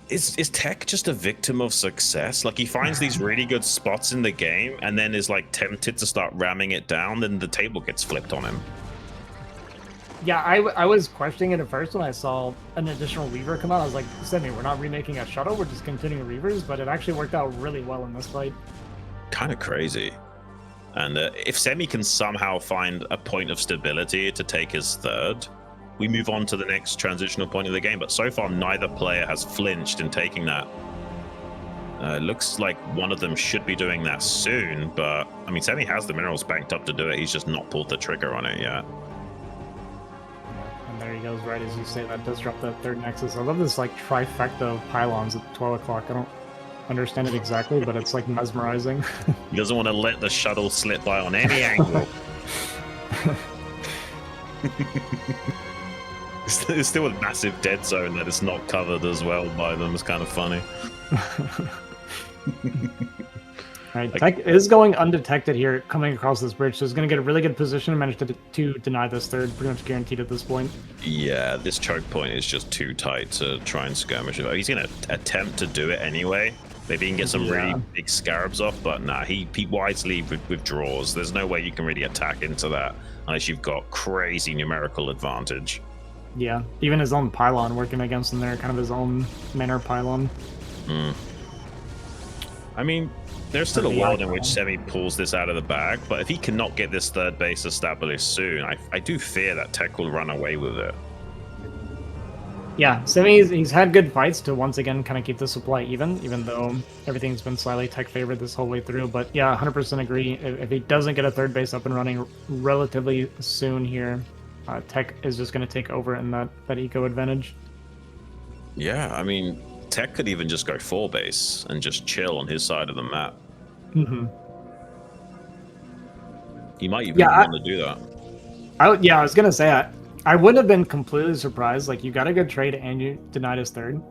Is Tech just a victim of success? Like, he finds these really good spots in the game and then is like tempted to start ramming it down, then the table gets flipped on him. Yeah, I was questioning it at first when I saw an additional Reaver come out. I was like, Semih, we're not remaking a shuttle, we're just continuing Reavers, but it actually worked out really well in this fight. Kind of crazy. And if Semih can somehow find a point of stability to take his third, we move on to the next transitional point of the game. But so far, neither player has flinched in taking that. It looks like one of them should be doing that soon, but I mean, Semih has the minerals banked up to do it. He's just not pulled the trigger on it yet. And there he goes right as you say that does drop that third nexus. I love this like trifecta of pylons at 12 o'clock. I don't understand it exactly, but it's like mesmerizing. He doesn't want to let the shuttle slip by on any angle. There's still a massive dead zone that is not covered as well by them. It's kind of funny. Alright, Tech is going undetected here, coming across this bridge, so he's going to get a really good position and manage to deny this third, pretty much guaranteed at this point. Yeah, this choke point is just too tight to try and skirmish it. He's going to attempt to do it anyway. Maybe he can get some really big scarabs off, but nah, he wisely withdraws. There's no way you can really attack into that unless you've got crazy numerical advantage. Yeah, even his own pylon working against him there, kind of his own manor pylon. I mean, there's still a world in which Semih pulls this out of the bag, but if he cannot get this third base established soon, I do fear that Tech will run away with it. Yeah, Semih, he's had good fights to once again kind of keep the supply even though everything's been slightly Tech favored this whole way through. But yeah, 100% agree. If he doesn't get a third base up and running relatively soon here, Tech is just going to take over in that eco advantage. Yeah, I mean, Tech could even just go 4 base and just chill on his side of the map. He might even want to do that. I was going to say, I wouldn't have been completely surprised. Like, you got a good trade and you denied his third.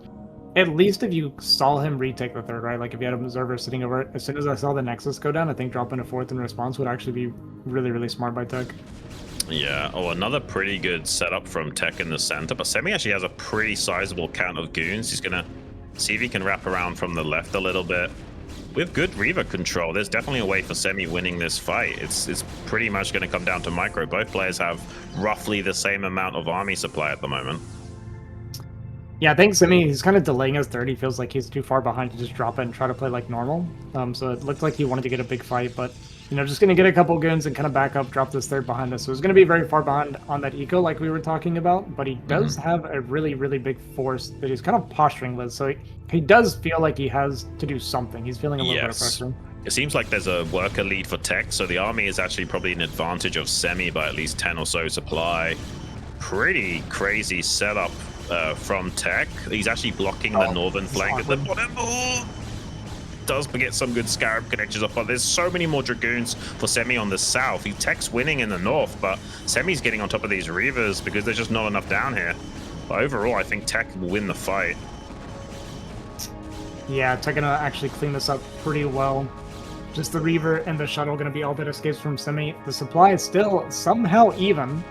At least if you saw him retake the third, right? Like, if you had an observer sitting over it, as soon as I saw the Nexus go down, I think dropping a fourth in response would actually be really, really smart by Tech. Yeah, another pretty good setup from Tech in the center, but Semih actually has a pretty sizable count of goons. He's going to see if he can wrap around from the left a little bit. With good Reaver control, there's definitely a way for Semih winning this fight. It's pretty much going to come down to micro. Both players have roughly the same amount of army supply at the moment. Yeah, I think Semih, he's kind of delaying his third. He feels like he's too far behind to just drop it and try to play like normal. So it looked like he wanted to get a big fight, but just going to get a couple goons and kind of back up, drop this third behind us. So it's going to be very far behind on that eco like we were talking about, but he does have a really, really big force that he's kind of posturing with. So he does feel like he has to do something. He's feeling a little bit of pressure. It seems like there's a worker lead for Tech, so the army is actually probably an advantage of Semih by at least 10 or so supply. Pretty crazy setup from Tech. He's actually blocking the northern flank at the bottom. Does get some good Scarab connections off, but there's so many more Dragoons for Semih on the south. Tech's winning in the north, but Semih's getting on top of these Reavers because there's just not enough down here. But overall, I think Tech will win the fight. Yeah, Tech gonna actually clean this up pretty well. Just the Reaver and the shuttle gonna be all that escapes from Semih. The supply is still somehow even.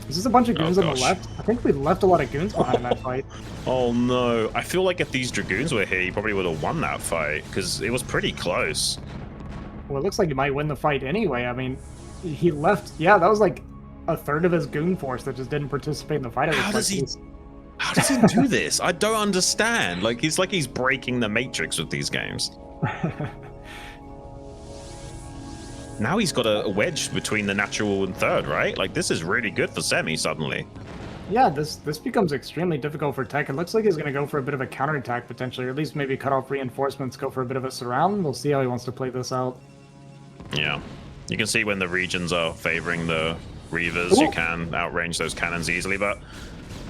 Is this a bunch of goons on the left? I think we left a lot of goons behind that fight. Oh no, I feel like if these Dragoons were here, he probably would have won that fight, because it was pretty close. Well, it looks like he might win the fight anyway. I mean, he left, that was like a third of his goon force that just didn't participate in the fight. How does he do this? I don't understand. Like he's breaking the matrix with these games. Now he's got a wedge between the natural and third, right? Like, this is really good for Semih suddenly. Yeah, this becomes extremely difficult for Tech. It looks like he's going to go for a bit of a counterattack potentially, or at least maybe cut off reinforcements, go for a bit of a surround. We'll see how he wants to play this out. Yeah. You can see when the regions are favoring the Reavers, you can outrange those cannons easily, but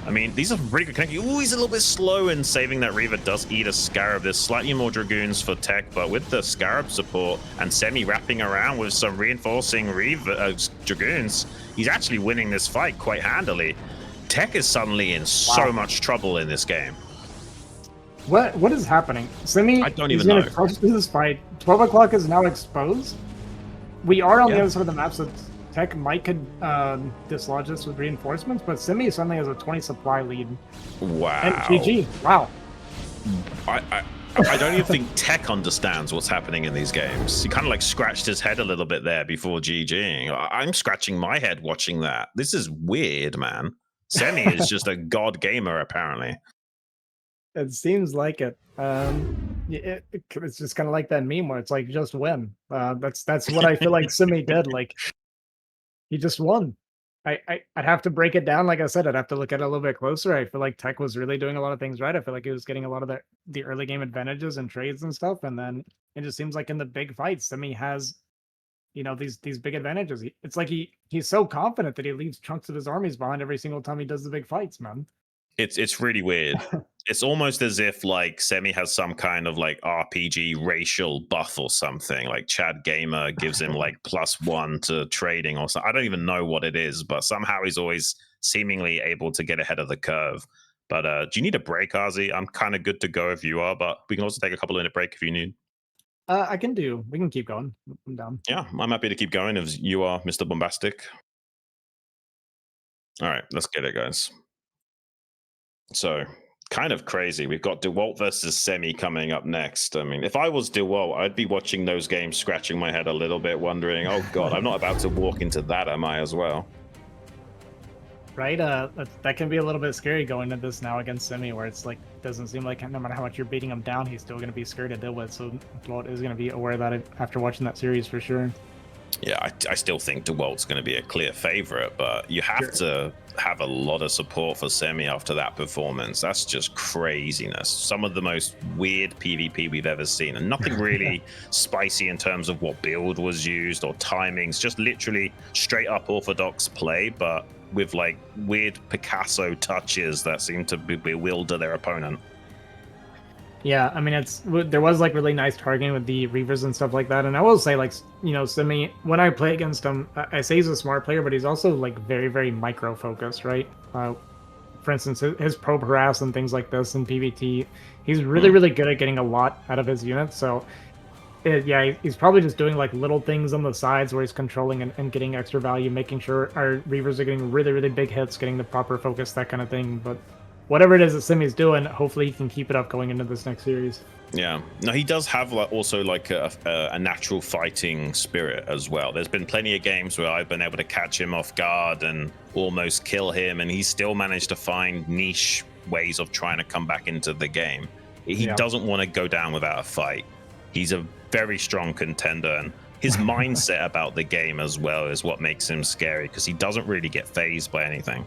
I mean, these are pretty good connections. Ooh, he's a little bit slow in saving that Reaver does eat a Scarab. There's slightly more Dragoons for Tech, but with the Scarab support and Semih wrapping around with some reinforcing Dragoons, he's actually winning this fight quite handily. Tech is suddenly in so much trouble in this game. What is happening? Semih, I don't even know. know. He's going to crush through this fight. 12 o'clock is now exposed. We are on the other side of the map, so Tech might could dislodge this with reinforcements, but Semih suddenly has a 20 supply lead. Wow. And GG. Wow. I don't even think Tech understands what's happening in these games. He kind of like scratched his head a little bit there before GGing. I'm scratching my head watching that. This is weird, man. Semih is just a god gamer, apparently. It seems like it. It's just kind of like that meme where it's like, just win. That's what I feel like Semih did. Like, he just won. I'd have to break it down. Like I said, I'd have to look at it a little bit closer. I feel like Tech was really doing a lot of things right. I feel like he was getting a lot of the early game advantages and trades and stuff. And then it just seems like in the big fights, Semih has you know, these big advantages. It's like he's so confident that he leaves chunks of his armies behind every single time he does the big fights, man. It's really weird. It's almost as if like Semih has some kind of like RPG racial buff or something. Like Chad Gamer gives him like +1 to trading or something. I don't even know what it is, but somehow he's always seemingly able to get ahead of the curve. But do you need a break, Ozzy? I'm kind of good to go if you are, but we can also take a couple minute break if you need. We can keep going. I'm down. Yeah, I'm happy to keep going if you are, Mr. Bombastic. All right, let's get it, guys. So, kind of crazy. We've got Dewalt versus Semih coming up next. I mean, if I was Dewalt, I'd be watching those games, scratching my head a little bit, wondering, oh god, I'm not about to walk into that, am I, as well? Right? That can be a little bit scary going into this now against Semih, where it's like, doesn't seem like no matter how much you're beating him down, he's still going to be scary to deal with. So Dewalt is going to be aware of that after watching that series for sure. Yeah, I still think Dewalt's going to be a clear favorite, but you have to have a lot of support for Semih after that performance. That's just craziness. Some of the most weird PvP we've ever seen, and nothing really spicy in terms of what build was used or timings, just literally straight up orthodox play, but with like weird Picasso touches that seem to bewilder their opponent. Yeah, I mean, there was like really nice targeting with the Reavers and stuff like that. And I will say, like, you know, Semih, when I play against him, I say he's a smart player, but he's also like very, very micro focused, right? For instance, his probe harass and things like this in PvT, he's really, really good at getting a lot out of his units. So, yeah, he's probably just doing like little things on the sides where he's controlling and getting extra value, making sure our Reavers are getting really, really big hits, getting the proper focus, that kind of thing. But whatever it is that Semih's doing, hopefully he can keep it up going into this next series. Yeah, no, he does have like also like a natural fighting spirit as well. There's been plenty of games where I've been able to catch him off guard and almost kill him, and he's still managed to find niche ways of trying to come back into the game. He doesn't want to go down without a fight. He's a very strong contender, and his mindset about the game as well is what makes him scary, because he doesn't really get phased by anything.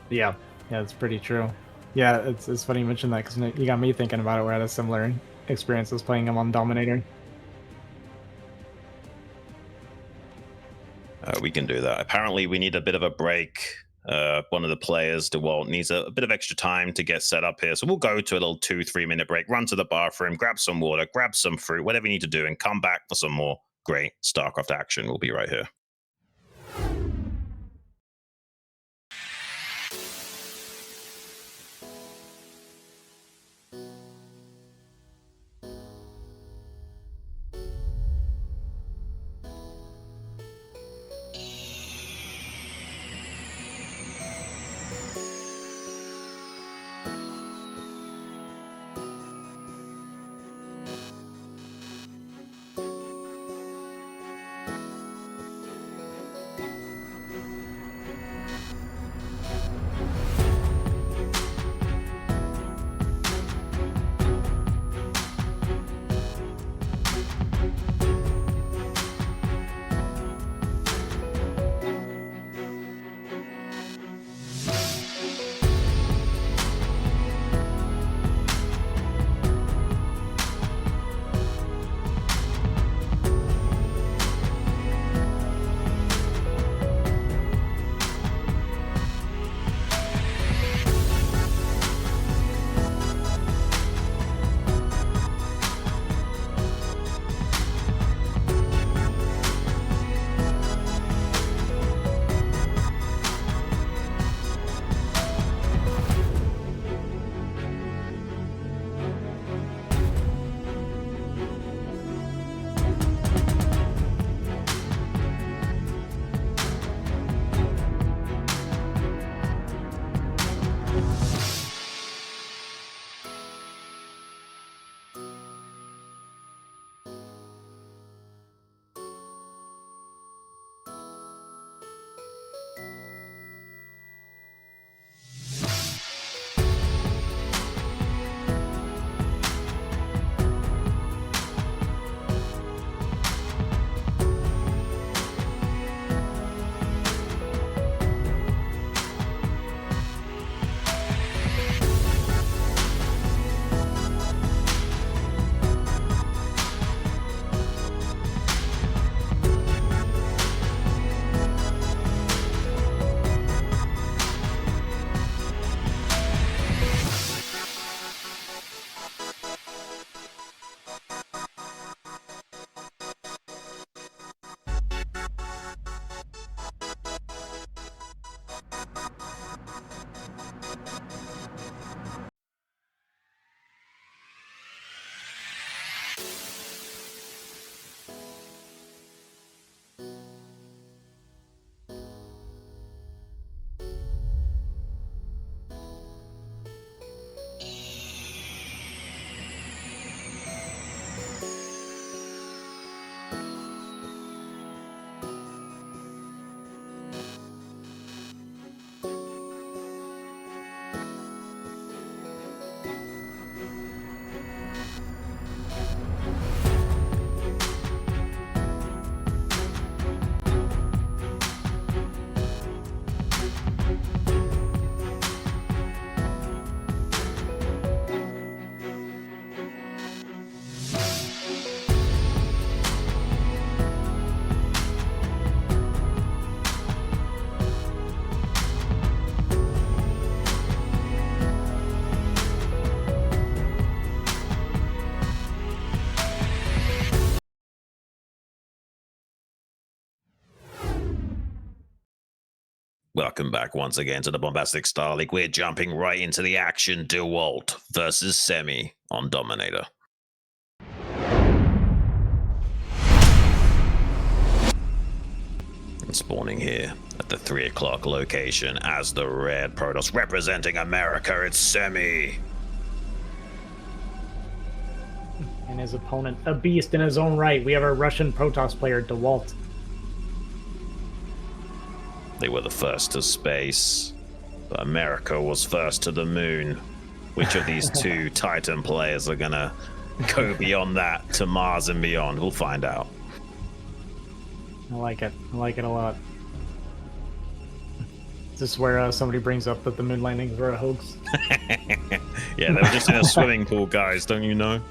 Yeah, it's pretty true. Yeah, it's funny you mentioned that, because you got me thinking about it. We had a similar experience as playing him on Dominator. We can do that. Apparently, we need a bit of a break. One of the players, Dewalt, needs a bit of extra time to get set up here. So we'll go to a little 2-3 minute break, run to the bathroom, grab some water, grab some fruit, whatever you need to do, and come back for some more great StarCraft action. We'll be right here. Welcome back once again to the Bombastic StarLeague. We're jumping right into the action. Dewalt versus Semih on Dominator. And spawning here at the 3 o'clock location as the red Protoss representing America, it's Semih. And his opponent, a beast in his own right. We have a Russian Protoss player, Dewalt. They were the first to space, but America was first to the moon. Which of these two Titan players are gonna go beyond that to Mars and beyond? We'll find out. I like it. I like it a lot. Is this where somebody brings up that the moon landings were a hoax? Yeah, they were just in a swimming pool, guys, don't you know?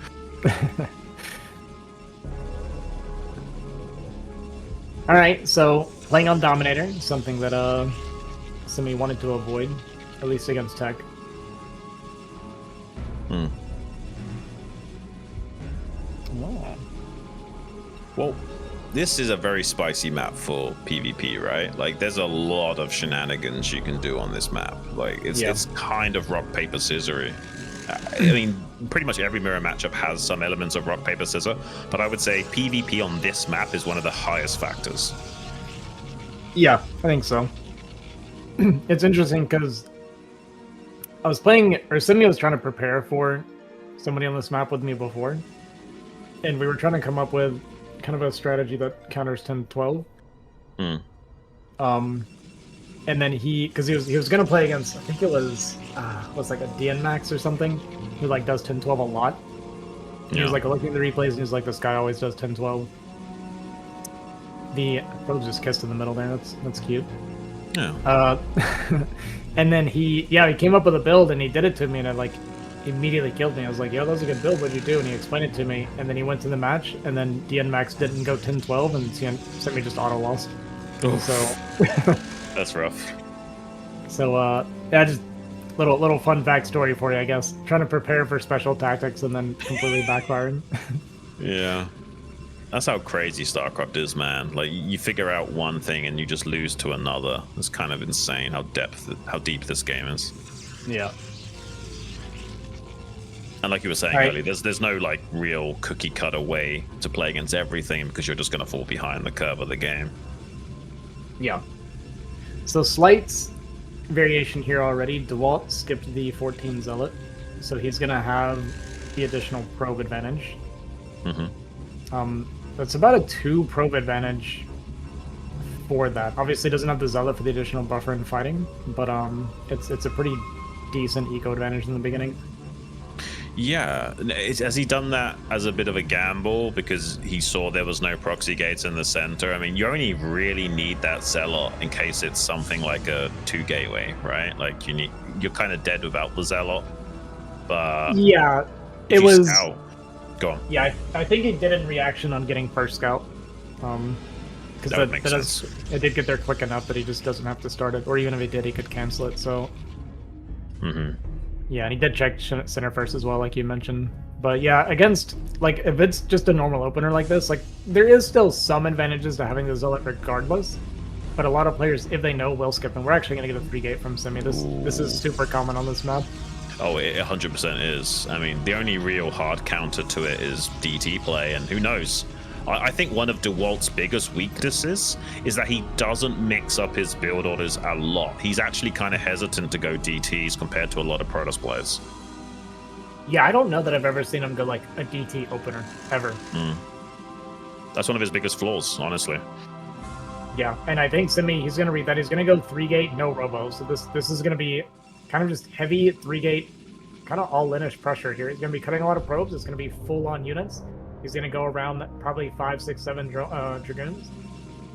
Alright, so playing on Dominator, something that Semih wanted to avoid, at least against Tech. Hmm. Oh. Well, this is a very spicy map for PvP, right? Like, there's a lot of shenanigans you can do on this map. Like, it's kind of rock, paper, scissory. I mean, pretty much every mirror matchup has some elements of rock, paper, scissor, but I would say PvP on this map is one of the highest factors. Yeah, I think so. It's interesting because I was playing, or Semih was trying to prepare for somebody on this map with me before, and we were trying to come up with kind of a strategy that counters 10-12. And then because he was gonna play against, I think it was like a DN Max or something, who like does 10-12 a lot. And he was like looking at the replays and he was like, this guy always does 10-12. The probably just kissed in the middle there. That's cute. Yeah. And then he came up with a build and he did it to me and it like immediately killed me. I was like, yo, that was a good build. What'd you do? And he explained it to me. And then he went to the match and then DN Max didn't go 10-12 and Semih just auto lost. So that's rough. So yeah, just little fun fact story for you, I guess. Trying to prepare for special tactics and then completely backfiring. Yeah. That's how crazy StarCraft is, man. Like, you figure out one thing and you just lose to another. It's kind of insane how deep this game is. Yeah. And like you were saying earlier, there's no like real cookie cutter way to play against everything because you're just gonna fall behind the curve of the game. Yeah. So slight variation here already. Dewalt skipped the 14 Zealot, so he's gonna have the additional probe advantage. That's about a 2 probe advantage for that. Obviously doesn't have the Zealot for the additional buffer in fighting, but it's a pretty decent eco advantage in the beginning. Yeah, has he done that as a bit of a gamble because he saw there was no proxy gates in the center? I mean, you only really need that Zealot in case it's something like a 2 gateway, right? Like you're kind of dead without the Zealot. But yeah, it was. Scout, go on. Yeah, I think he did in reaction on getting first scout. Because it did get there quick enough that he just doesn't have to start it, or even if he did, he could cancel it. So. Yeah, and he did check center first as well, like you mentioned. But yeah, against, like, if it's just a normal opener like this, like, there is still some advantages to having the Zealot regardless. But a lot of players, if they know, will skip, and we're actually going to get a 3 gate from Semih. This is super common on this map. Oh, it 100% is. I mean, the only real hard counter to it is DT play, and who knows? I think one of Dewalt's biggest weaknesses is that he doesn't mix up his build orders a lot. He's actually kind of hesitant to go DTs compared to a lot of Protoss players. Yeah, I don't know that I've ever seen him go like a DT opener, ever. That's one of his biggest flaws, honestly. Yeah, and I think Semih, he's going to read that. He's going to go 3-gate, no robo. So this is going to be kind of just heavy 3-gate, kind of all-in-ish pressure here. He's going to be cutting a lot of probes. It's going to be full-on units. He's going to go around probably 5, 6, 7 Dragoons.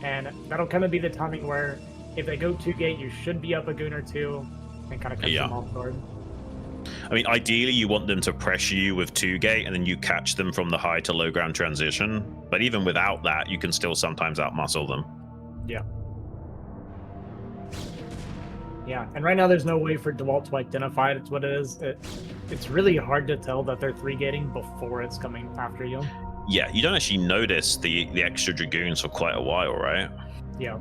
And that'll kind of be the timing where if they go 2-gate, you should be up a goon or two and kind of catch them off guard. I mean, ideally, you want them to pressure you with 2-gate, and then you catch them from the high to low ground transition. But even without that, you can still sometimes outmuscle them. Yeah. Yeah, and right now there's no way for Dewalt to identify it. It's what it is. It's really hard to tell that they're 3-gating before it's coming after you. Yeah, you don't actually notice the extra Dragoons for quite a while, right? Yeah.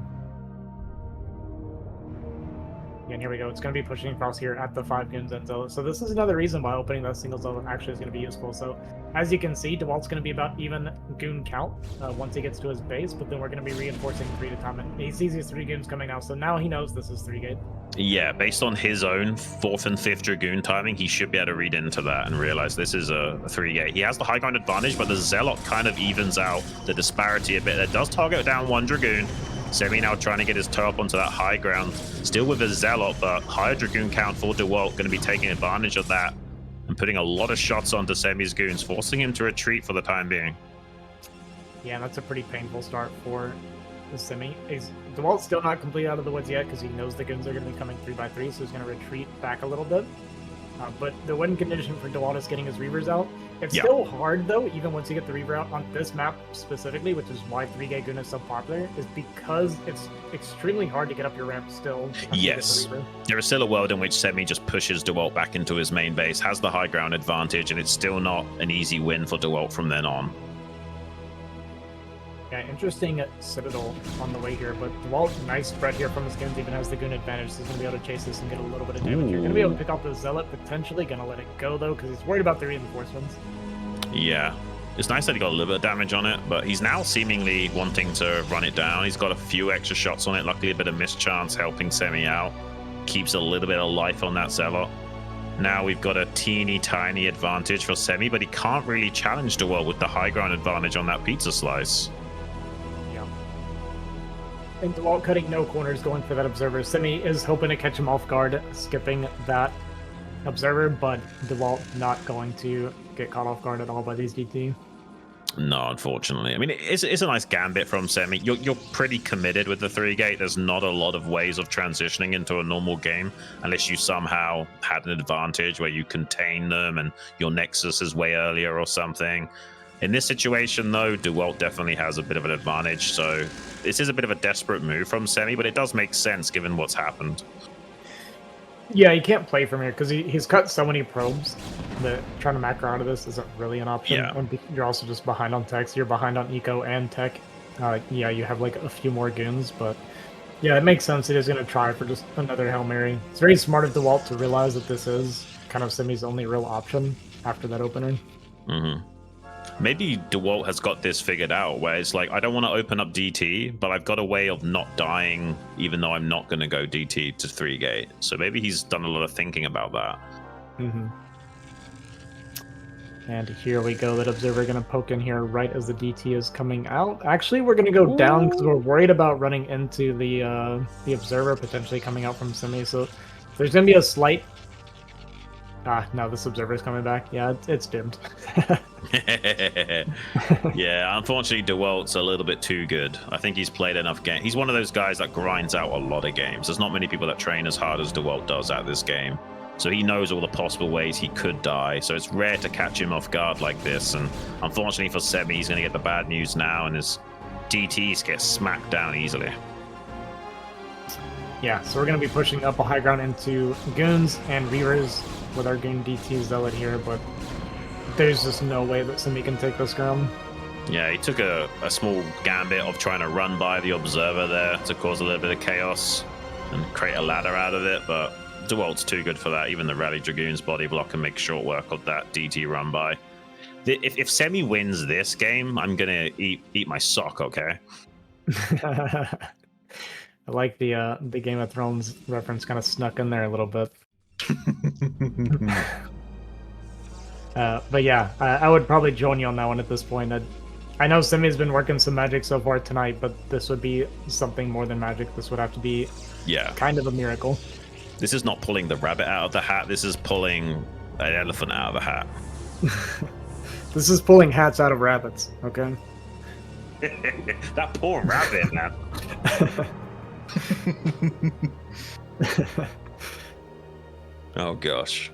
Yeah, and here we go. It's going to be pushing across here at the 5 goons and Zealot. So this is another reason why opening that single Zealot actually is going to be useful. So as you can see, Dewalt's going to be about even goon count once he gets to his base, but then we're going to be reinforcing 3 at a time. And he sees these 3 goons coming out, so now he knows this is 3-gate. Yeah, based on his own 4th and 5th Dragoon timing, he should be able to read into that and realize this is a 3-gate. He has the high ground advantage, but the Zealot kind of evens out the disparity a bit. It does target down 1 Dragoon. Semih now trying to get his toe up onto that high ground. Still with a Zealot, but higher Dragoon count for Dewalt, going to be taking advantage of that and putting a lot of shots onto Semih's goons, forcing him to retreat for the time being. Yeah, that's a pretty painful start for the Semih. Dewalt's still not completely out of the woods yet because he knows the goons are going to be coming 3x3, so he's going to retreat back a little bit. But the win condition for Dewalt is getting his Reavers out. It's still hard, though, even once you get the Reaver out on this map specifically, which is why 3-gate goon is so popular, is because it's extremely hard to get up your ramp still. Yes. There is still a world in which Semih just pushes Dewalt back into his main base, has the high ground advantage, and it's still not an easy win for Dewalt from then on. Yeah, interesting Citadel on the way here, but Dewalt, nice spread here from his goons, even has the goon advantage, so he's going to be able to chase this and get a little bit of damage. You're going to be able to pick off the Zealot, potentially going to let it go, though, because he's worried about the reinforcements. Yeah, it's nice that he got a little bit of damage on it, but he's now seemingly wanting to run it down. He's got a few extra shots on it, luckily a bit of mischance helping Semih out. Keeps a little bit of life on that Zealot. Now we've got a teeny tiny advantage for Semih, but he can't really challenge Dewalt with the high ground advantage on that pizza slice. And Dewalt cutting no corners, going for that Observer. Semih is hoping to catch him off guard, skipping that Observer, but Dewalt not going to get caught off guard at all by these DT. No, unfortunately. I mean, it's a nice gambit from Semih. You're pretty committed with the 3-gate. There's not a lot of ways of transitioning into a normal game unless you somehow had an advantage where you contain them and your Nexus is way earlier or something. In this situation, though, Dewalt definitely has a bit of an advantage, so this is a bit of a desperate move from Semih, but it does make sense given what's happened. Yeah, he can't play from here because he's cut so many probes that trying to macro out of this isn't really an option. Yeah. You're also just behind on techs. You're behind on eco and tech. Yeah, you have like a few more goons, but yeah, it makes sense. He is going to try for just another Hail Mary. It's very smart of Dewalt to realize that this is kind of Semih's only real option after that opener. Mm-hmm. Maybe Dewalt has got this figured out, where it's like, I don't want to open up DT, but I've got a way of not dying, even though I'm not going to go DT to 3-gate. So maybe he's done a lot of thinking about that. Mm-hmm. And here we go. That Observer going to poke in here right as the DT is coming out. Actually, we're going to go down because we're worried about running into the Observer potentially coming out from Semih. So there's going to be a slight... no, this Observer is coming back. Yeah, it's dimmed. Yeah, unfortunately, Dewalt's a little bit too good. I think he's played enough games. He's one of those guys that grinds out a lot of games. There's not many people that train as hard as Dewalt does at this game. So he knows all the possible ways he could die. So it's rare to catch him off guard like this. And unfortunately for Semih, he's going to get the bad news now, and his DTs get smacked down easily. Yeah, so we're going to be pushing up a high ground into Goons and Reavers with our Goon DT Zealot here, but there's just no way that Semih can take this ground. Yeah, he took a small gambit of trying to run by the Observer there to cause a little bit of chaos and create a ladder out of it, but Dewalt's too good for that. Even the Rally Dragoon's body block can make short work of that DT run by. If Semih wins this game, I'm gonna eat my sock. Okay. I like the Game of Thrones reference kind of snuck in there a little bit. But yeah, I would probably join you on that one at this point. I know Semih's been working some magic so far tonight, but this would be something more than magic. This would have to be kind of a miracle. This is not pulling the rabbit out of the hat. This is pulling an elephant out of the hat. This is pulling hats out of rabbits, okay? That poor rabbit, man. Oh, gosh.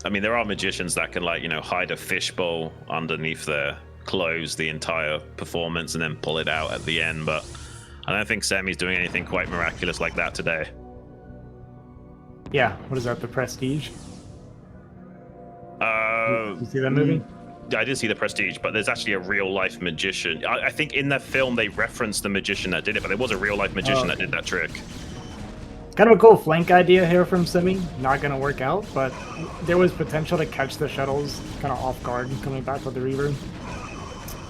I mean, there are magicians that can, like, you know, hide a fishbowl underneath their clothes the entire performance and then pull it out at the end, but I don't think Semih's doing anything quite miraculous like that today. Yeah, what is that, the Prestige? You see that movie? I did see the Prestige, but there's actually a real-life magician. I think in the film they referenced the magician that did it, but there was a real-life magician that did that trick. Kind of a cool flank idea here from Semih. Not going to work out, but there was potential to catch the shuttles kind of off guard coming back with the Reaver.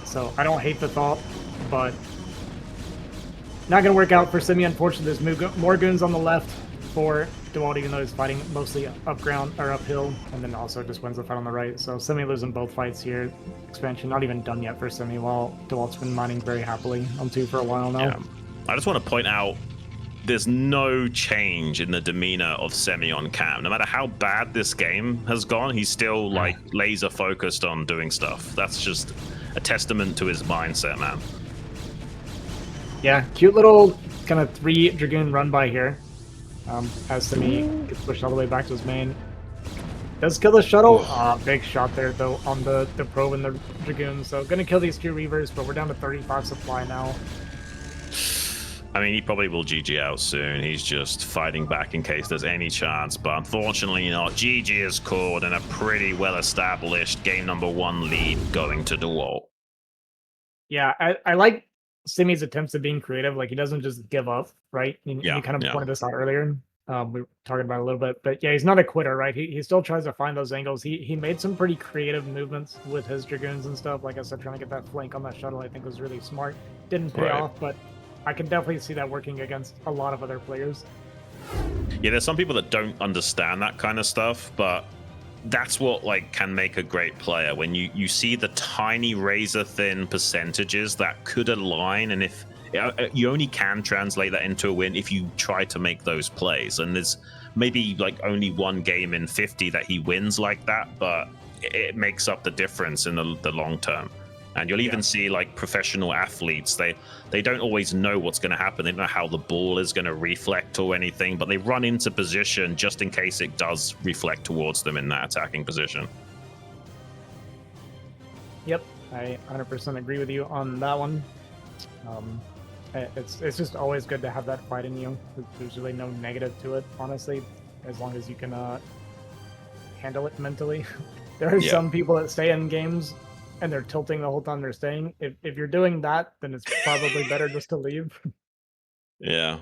So I don't hate the thought, but not going to work out for Semih. Unfortunately, there's more goons on the left for Dewalt, even though he's fighting mostly uphill, and then also just wins the fight on the right. So Semih losing both fights here. Expansion not even done yet for Semih, while Dewalt's been mining very happily on 2 for a while now. Yeah. I just want to point out there's no change in the demeanor of Semih on cam. No matter how bad this game has gone, he's still like laser focused on doing stuff. That's just a testament to his mindset, man. Yeah, cute little kind of 3 Dragoon run by here. As Semih gets pushed all the way back to his main. Does kill the shuttle. Big shot there though on the probe and the Dragoon. So gonna kill these 2 Reavers, but we're down to 35 supply now. I mean, he probably will GG out soon. He's just fighting back in case there's any chance, but unfortunately not. GG is called and a pretty well-established game number 1 lead going to Dewalt. Yeah, I like Semih's attempts at being creative. Like, he doesn't just give up, right? You kind of pointed this out earlier. We were talking about it a little bit, but yeah, he's not a quitter, right? He still tries to find those angles. He made some pretty creative movements with his Dragoons and stuff. Like I said, trying to get that flank on that shuttle, I think was really smart. Didn't pay off, but I can definitely see that working against a lot of other players. Yeah, there's some people that don't understand that kind of stuff, but that's what like can make a great player. When you see the tiny razor thin percentages that could align, and if you only can translate that into a win if you try to make those plays. And there's maybe like only 1 game in 50 that he wins like that, but it makes up the difference in the long term. And you'll even see like professional athletes, they don't always know what's going to happen. They don't know how the ball is going to reflect or anything, but they run into position just in case it does reflect towards them in that attacking position. Yep, I 100% agree with you on that one. It's just always good to have that fight in you. There's really no negative to it, honestly, as long as you can handle it mentally. There are some people that stay in games and they're tilting the whole time they're staying. If you're doing that, then it's probably better just to leave. Yeah.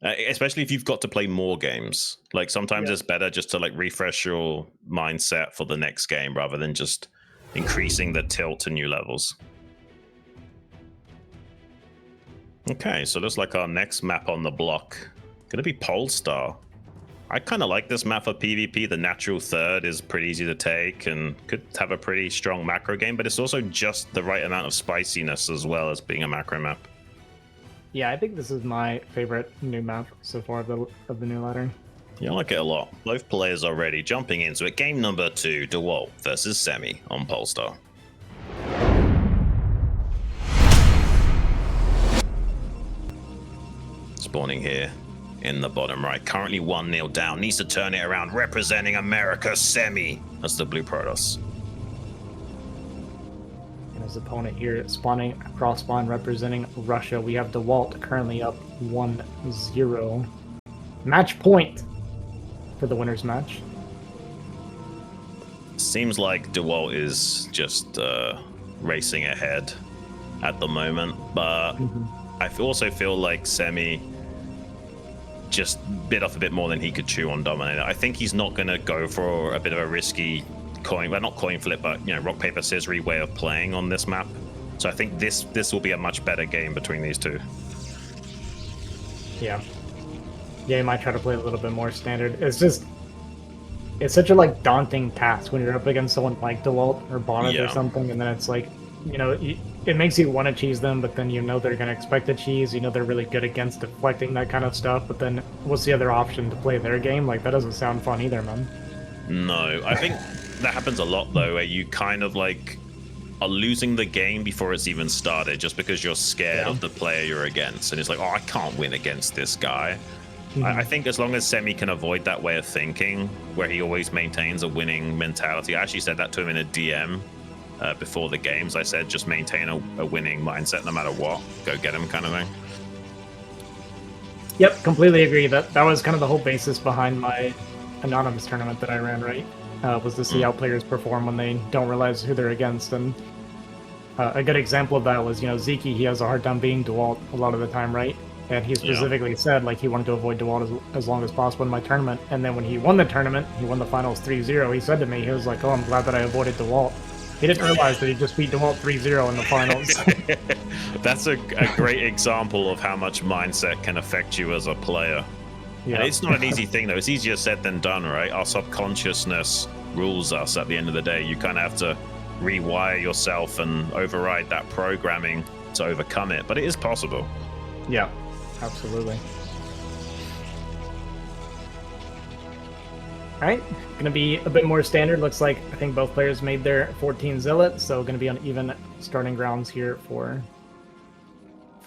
Especially if you've got to play more games. Like sometimes it's better just to like refresh your mindset for the next game rather than just increasing the tilt to new levels. Okay, so looks like our next map on the block gonna be Polestar. I kind of like this map for PvP. The natural third is pretty easy to take and could have a pretty strong macro game, but it's also just the right amount of spiciness as well as being a macro map. Yeah, I think this is my favorite new map so far of the new ladder. Yeah, I like it a lot. Both players are ready. Jumping into it, game number 2, Dewalt versus Semih on Polestar. Spawning here in the bottom right, currently 1-0 down, needs to turn it around, representing America, Semih. That's the blue Protoss. And his opponent here spawning cross spawn representing Russia. We have Dewalt currently up 1-0. Match point for the winner's match. Seems like Dewalt is just racing ahead at the moment, but I also feel like Semih just bit off a bit more than he could chew on Dominator. I think he's not going to go for a bit of a risky not coin flip, but rock paper scissors way of playing on this map. So I think this will be a much better game between these two. Yeah, he might try to play a little bit more standard. It's such a like daunting task when you're up against someone like Dewalt or Bonnet or something, and then it's like, it makes you want to cheese them, but then they're going to expect to cheese. They're really good against deflecting that kind of stuff. But then what's the other option to play their game? Like, that doesn't sound fun either, man. No, I think that happens a lot though, where you kind of like are losing the game before it's even started, just because you're scared of the player you're against, and it's like, oh, I can't win against this guy. I think as long as Semih can avoid that way of thinking, where he always maintains a winning mentality. I actually said that to him in a DM. Before the games, I said just maintain a winning mindset no matter what. Go get him, kind of thing. Yep, completely agree. That was kind of the whole basis behind my anonymous tournament that I ran, right? Was to see how players perform when they don't realize who they're against. And a good example of that was, Ziki, he has a hard time beating Dewalt a lot of the time, right? And he specifically said, like, he wanted to avoid Dewalt as long as possible in my tournament. And then when he won the tournament, he won the finals 3-0, he said to me, he was like, oh, I'm glad that I avoided Dewalt. He didn't realize that he just beat Dewalt 3-0 in the finals. That's a great example of how much mindset can affect you as a player. Yeah. And it's not an easy thing, though. It's easier said than done, right? Our subconsciousness rules us at the end of the day. You kind of have to rewire yourself and override that programming to overcome it. But it is possible. Yeah, absolutely. All right, going to be a bit more standard. Looks like I think both players made their 14 Zealots, so going to be on even starting grounds here for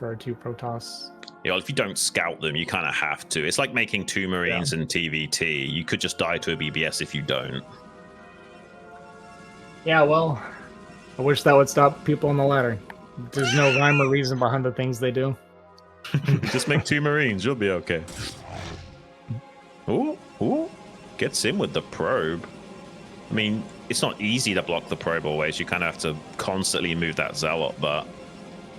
our two Protoss. Yeah, if you don't scout them, you kind of have to. It's like making 2 Marines in TVT. You could just die to a BBS if you don't. Yeah, well, I wish that would stop people on the ladder. There's no rhyme or reason behind the things they do. Just make 2 Marines, you'll be okay. Ooh. Gets in with the probe. I mean, it's not easy to block the probe always. You kind of have to constantly move that Zealot, but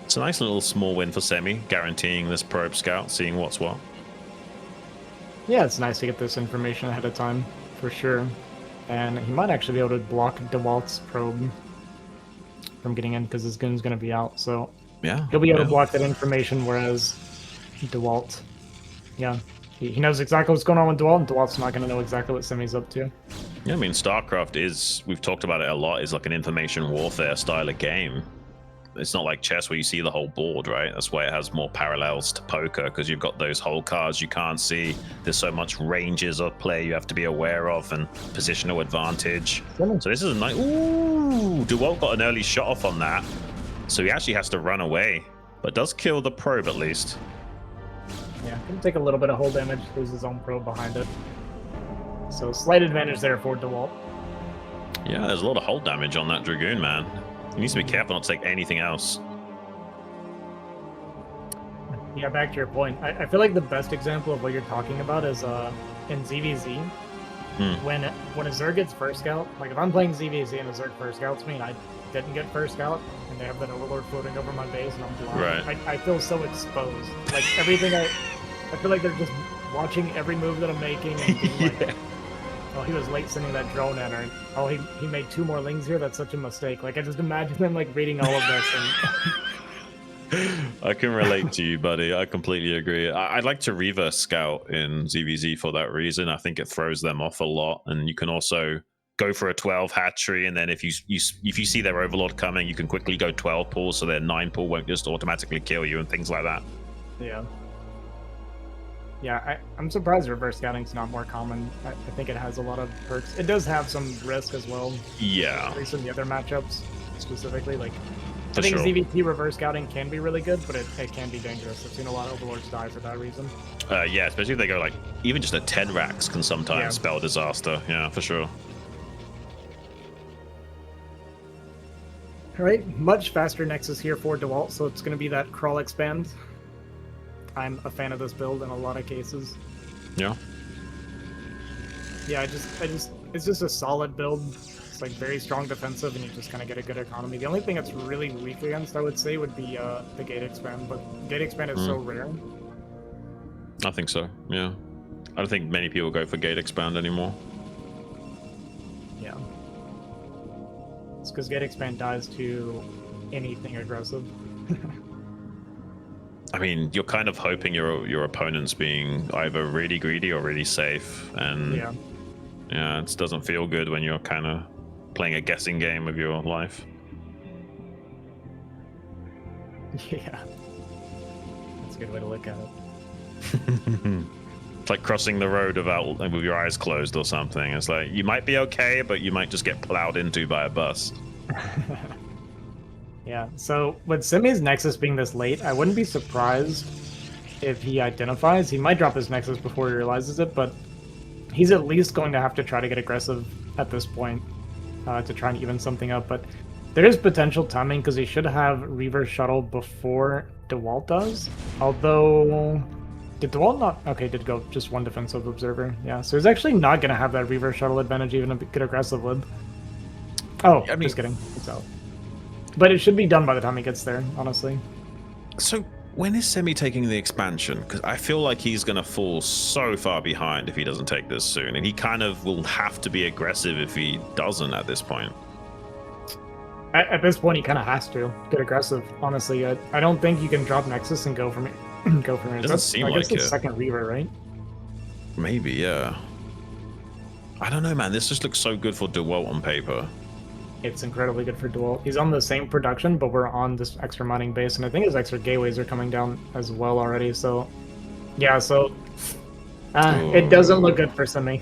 it's a nice little small win for Semih, guaranteeing this probe scout, seeing what's what. Yeah, it's nice to get this information ahead of time, for sure. And he might actually be able to block Dewalt's probe from getting in, because his gun's going to be out, so yeah, he'll be able to block that information, whereas Dewalt, he knows exactly what's going on with Dewalt, and Dewalt's not going to know exactly what Semih's up to. Yeah, I mean, StarCraft is, we've talked about it a lot, is like an information warfare style of game. It's not like chess where you see the whole board, right? That's why it has more parallels to poker, because you've got those whole cards you can't see. There's so much ranges of play you have to be aware of, and positional advantage. So this is a nice... Ooh! Dewalt got an early shot off on that. So he actually has to run away, but does kill the probe at least. Yeah, can take a little bit of hull damage, lose his own probe behind it. So slight advantage there for Dewalt. Yeah, there's a lot of hull damage on that Dragoon, man. He needs to be careful not to take anything else. Yeah, back to your point. I feel like the best example of what you're talking about is in ZVZ. When a Zerg gets first scout, like if I'm playing ZVZ and a Zerg first scouts me and I didn't get first scout, and they have that Overlord floating over my base and I'm blind, right. I feel so exposed. Like everything I feel like they're just watching every move that I'm making and being like, oh, he was late sending that drone at her. Oh, he made 2 more lings here? That's such a mistake. Like, I just imagine them, like, reading all of this. And... I can relate to you, buddy. I completely agree. I'd like to reverse scout in ZVZ for that reason. I think it throws them off a lot. And you can also go for a 12 hatchery, and then if you see their Overlord coming, you can quickly go 12 pull, so their 9 pull won't just automatically kill you and things like that. Yeah, I'm surprised reverse scouting's not more common. I think it has a lot of perks. It does have some risk as well. Yeah. At least in the other matchups, specifically. Like, For I think sure. ZVT reverse scouting can be really good, but it can be dangerous. I've seen a lot of Overlords die for that reason. Yeah, especially if they go like, even just a 10 racks can sometimes spell disaster. Yeah, for sure. All right, much faster Nexus here for Dewalt, so it's going to be that crawl expand. I'm a fan of this build in a lot of cases. Yeah. Yeah, it's just a solid build. It's like very strong defensive, and you just kind of get a good economy. The only thing that's really weak against, I would say, would be the gate expand, but gate expand is so rare. I think so. Yeah, I don't think many people go for gate expand anymore. Yeah. It's because gate expand dies to anything aggressive. I mean, you're kind of hoping your opponent's being either really greedy or really safe, and yeah, it doesn't feel good when you're kind of playing a guessing game with your life. Yeah, that's a good way to look at it. It's like crossing the road with your eyes closed or something. It's like you might be okay, but you might just get plowed into by a bus. Yeah, so with Semih's Nexus being this late, I wouldn't be surprised if he identifies. He might drop his Nexus before he realizes it, but he's at least going to have to try to get aggressive at this point to try and even something up. But there is potential timing because he should have Reaver Shuttle before Dewalt does. Although, did Dewalt not? Okay, did go just one defensive observer. Yeah, so he's actually not going to have that Reaver Shuttle advantage even a good aggressive lib. Oh, I mean, just kidding. It's out. But it should be done by the time he gets there, honestly. So when is Semih taking the expansion? Because I feel like he's going to fall so far behind if he doesn't take this soon. And he kind of will have to be aggressive if he doesn't at this point. At this point, he kind of has to get aggressive, honestly. I don't think you can drop Nexus and go from it. Go from it. It doesn't seem I guess like it's it. second Reaver, right? Maybe, yeah. I don't know, man. This just looks so good for Dewalt on paper. It's incredibly good for Dewalt. He's on the same production, but we're on this extra mining base, and I think his extra gateways are coming down as well already. So, yeah, it doesn't look good for Semih.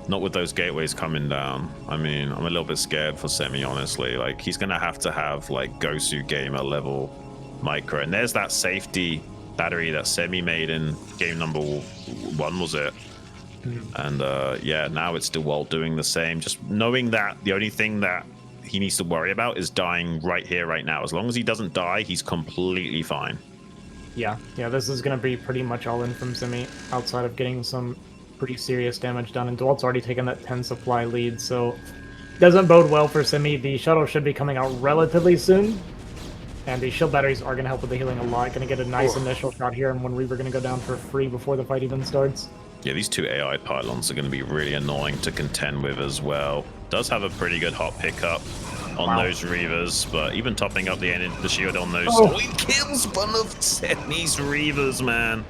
Not with those gateways coming down. I mean, I'm a little bit scared for Semih, honestly. Like, he's going to have like Gosu gamer level micro. And there's that safety battery that Semih made in game number 1, was it? And yeah, now it's Dewalt doing the same. Just knowing that the only thing that he needs to worry about is dying right here, right now. As long as he doesn't die, he's completely fine. Yeah, this is going to be pretty much all in from Semih, outside of getting some pretty serious damage done. And Dewalt's already taken that 10 supply lead, so doesn't bode well for Semih. The shuttle should be coming out relatively soon, and the shield batteries are going to help with the healing a lot. Going to get a nice initial shot here, and one Reaver going to go down for free before the fight even starts. Yeah, these 2 AI pylons are going to be really annoying to contend with as well. Does have a pretty good hot pickup on those Reavers, but even topping up the shield on those... Oh, he kills one of Semih's Reavers, man.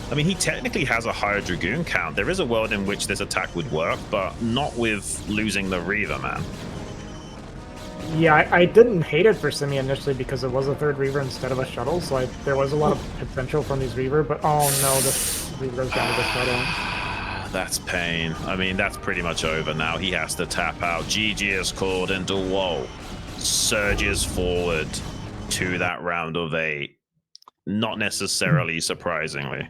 I mean, he technically has a higher Dragoon count. There is a world in which this attack would work, but not with losing the Reaver, man. Yeah, I didn't hate it for Semih initially because it was a 3rd Reaver instead of a shuttle, so there was a lot of potential from these Reaver, but oh no, this Reaver goes down to the shuttle. That's pain. I mean, that's pretty much over now. He has to tap out. GG is called, and Dewalt surges forward to that round of 8. Not necessarily surprisingly.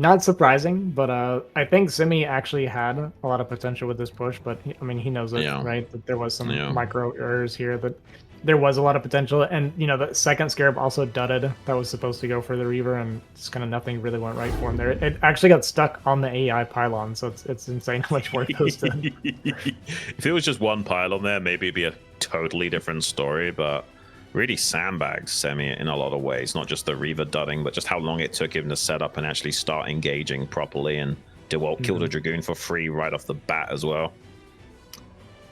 Not surprising, but I think Semih actually had a lot of potential with this push, but I mean, he knows it, right? That there was some micro errors here, that there was a lot of potential, and you know, the second Scarab also dudded. That was supposed to go for the Reaver, and just kind of nothing really went right for him there. It actually got stuck on the AI pylon, so it's insane how much work goes to it. If it was just one pylon there, maybe it'd be a totally different story, but really sandbagged Semih in a lot of ways. Not just the Reaver dudding, but just how long it took him to set up and actually start engaging properly. And Dewalt killed a Dragoon for free right off the bat as well.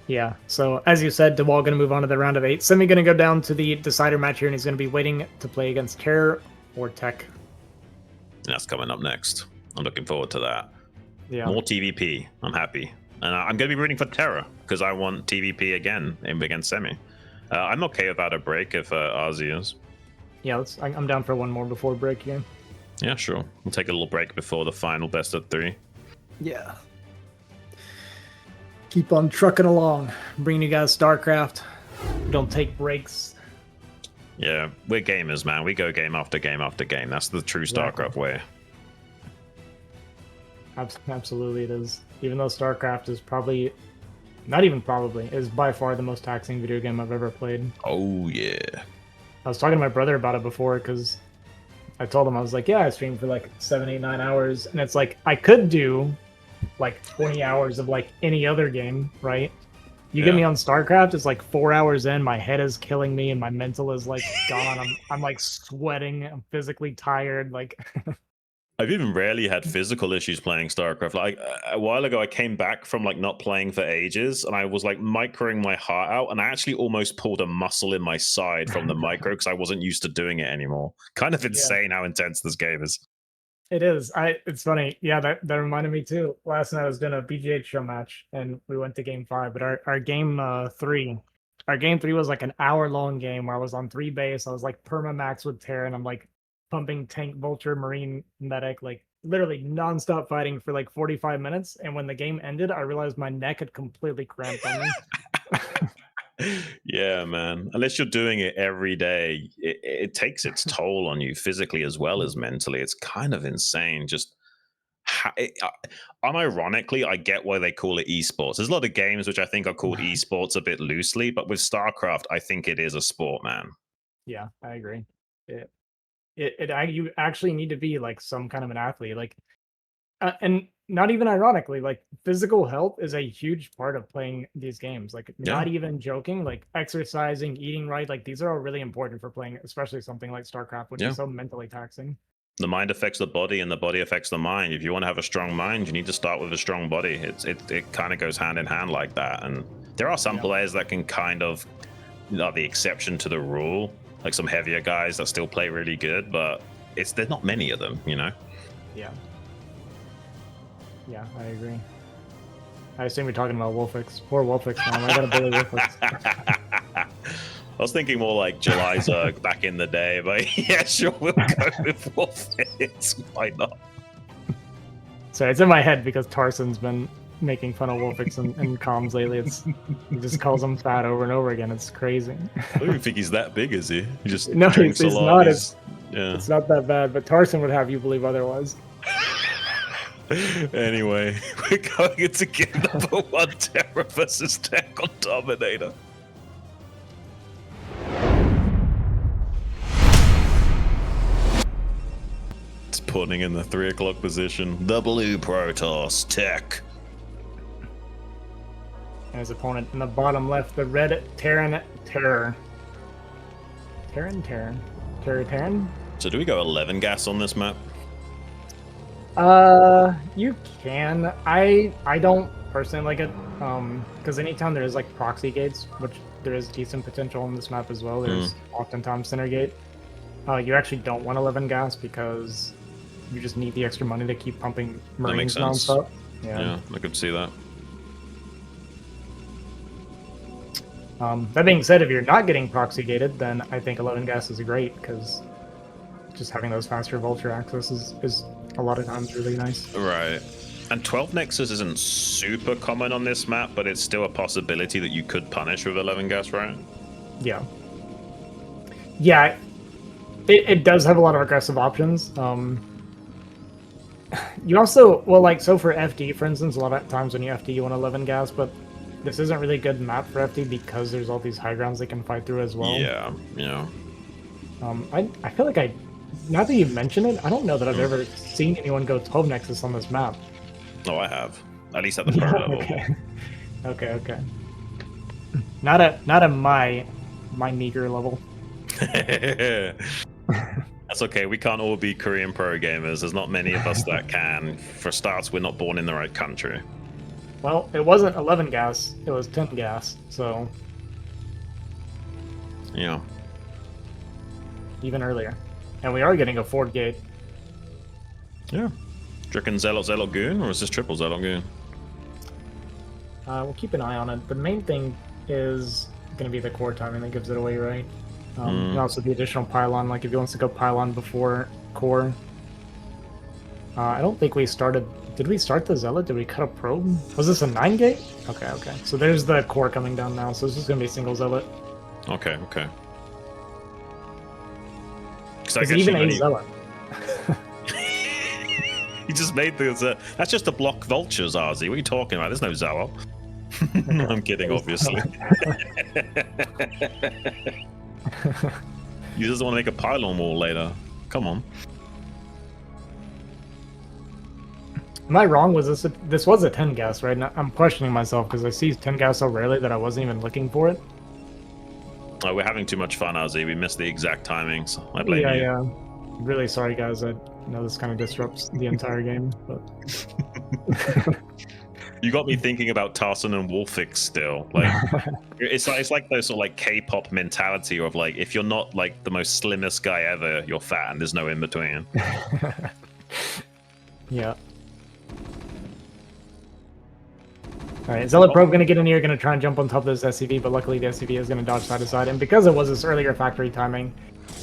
Yeah, so as you said, Dewalt going to move on to the round of 8. Semih going to go down to the decider match here, and he's going to be waiting to play against TerrOr or Tech. And that's coming up next. I'm looking forward to that. Yeah. More TVP. I'm happy. And I'm going to be rooting for TerrOr because I want TVP again against Semih. I'm okay about a break if Ozzy is. Yeah, I'm down for one more before break here. Yeah, sure. We'll take a little break before the final best of 3. Yeah. Keep on trucking along. Bringing you guys StarCraft. Don't take breaks. Yeah, we're gamers, man. We go game after game after game. That's the true StarCraft way. Absolutely it is. Even though StarCraft is probably... Not even probably, is by far the most taxing video game I've ever played. Oh, yeah. I was talking to my brother about it before, because I told him, I was like, yeah, I streamed for like 7, 8, 9 hours. And it's like, I could do like 20 hours of like any other game, right? You get me on StarCraft, it's like 4 hours in, my head is killing me and my mental is like gone. I'm like sweating, I'm physically tired, like I've even rarely had physical issues playing StarCraft. Like a while ago, I came back from like not playing for ages, and I was like microing my heart out, and I actually almost pulled a muscle in my side from the micro because I wasn't used to doing it anymore. Kind of insane how intense this game is. It is. It's funny. Yeah, that reminded me too. Last night I was doing a BGH show match, and we went to game 5. But our game 3, our game 3 was like an hour-long game where I was on 3 base. I was like perma-max with Terran. I'm like pumping tank, vulture, marine, medic, like literally non-stop fighting for like 45 minutes. And when the game ended, I realized my neck had completely cramped on me. Yeah, man. Unless you're doing it every day, it takes its toll on you physically as well as mentally. It's kind of insane. Just unironically, I get why they call it esports. There's a lot of games which I think are called esports a bit loosely, but with StarCraft, I think it is a sport, man. Yeah, I agree. You actually need to be like some kind of an athlete, like, and not even ironically, like physical health is a huge part of playing these games. Like, not even joking, like exercising, eating right, like these are all really important for playing, especially something like StarCraft, which is so mentally taxing. The mind affects the body, and the body affects the mind. If you want to have a strong mind, you need to start with a strong body. It kind of goes hand in hand like that. And there are some players that can kind of are the exception to the rule. Like some heavier guys that still play really good, but there's not many of them, you know? Yeah. Yeah, I agree. I assume you're talking about Wolfix. Poor Wolfix, man. I gotta bully Wolfix. I was thinking more like July Zerg back in the day, but yeah, sure, we'll go with Wolfix. Why not? Sorry, it's in my head because Tarson's been making fun of Wolfix in comms lately. He just calls him fat over and over again. It's crazy. I don't even think he's that big, is he? He just no, drinks he's a lot. Not. It's not that bad, but Tarson would have you believe otherwise. Anyway, we're going into game number 1, Terra versus Tech on Dominator. It's putting in the 3 o'clock position. The blue Protoss, Tech. And his opponent in the bottom left, the red Terran Terror. Terran? So do we go 11 gas on this map? You can. I don't personally like it, because anytime there's like proxy gates, which there is decent potential on this map as well, there's oftentimes center gate. You actually don't want 11 gas because you just need the extra money to keep pumping Marines nonstop. Yeah, I could see that. That being said, if you're not getting proxy gated, then I think 11 gas is great because just having those faster vulture access is a lot of times really nice. Right. And 12 Nexus isn't super common on this map, but it's still a possibility that you could punish with 11 gas, right? Yeah. Yeah, it does have a lot of aggressive options. You also, well, like, so for FD, for instance, a lot of times when you FD, you want 11 gas, but this isn't really a good map for FD because there's all these high grounds they can fight through as well. Yeah, yeah. I feel like now that you mention it, I don't know that I've ever seen anyone go 12 Nexus on this map. Oh, I have. At least at the pro level. Okay. Not at my meager level. That's okay. We can't all be Korean pro gamers. There's not many of us that can. For starts, we're not born in the right country. Well, it wasn't 11 gas. It was 10 gas, so... Yeah. Even earlier. And we are getting a Ford gate. Yeah. Dricken Zealot Goon, or is this triple Zealot Goon? We'll keep an eye on it. The main thing is going to be the core timing that gives it away, right? And also the additional pylon, like if he wants to go pylon before core. I don't think we started... Did we start the Zealot? Did we cut a probe? Was this a 9 gate? Okay. So there's the core coming down now, so this is going to be a single Zealot. Okay. Is it even a Zealot? You just made the... That's just a block vultures, Arzi. What are you talking about? There's no Zealot. I'm kidding, obviously. You just want to make a pylon wall later. Come on. Am I wrong? Was this was a 10 gas, right? I'm questioning myself because I see 10 gas so rarely that I wasn't even looking for it. Oh, we're having too much fun, RZ. We missed the exact timings. I blame you. Yeah. Really sorry, guys. I know this kind of disrupts the entire game, but You got me thinking about Tarson and Wolfix still. Like, it's like those sort of like K-pop mentality of like, if you're not like the most slimmest guy ever, you're fat, and there's no in between. Yeah. Alright, Zealot Probe gonna get in here, gonna try and jump on top of this SCV, but luckily the SCV is gonna dodge side to side, and because it was this earlier factory timing,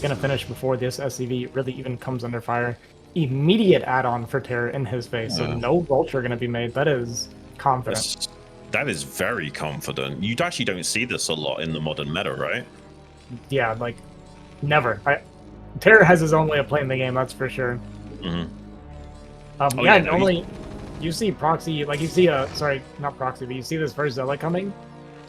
gonna finish before this SCV really even comes under fire. Immediate add-on for Terror in his face, so no Vulture gonna be made. That is confident. That is very confident. You actually don't see this a lot in the modern meta, right? Yeah, like, never. Terror has his own way of playing the game, that's for sure. Mm-hmm. Normally you see proxy, like you see sorry, not proxy, but you see this first Zealot coming.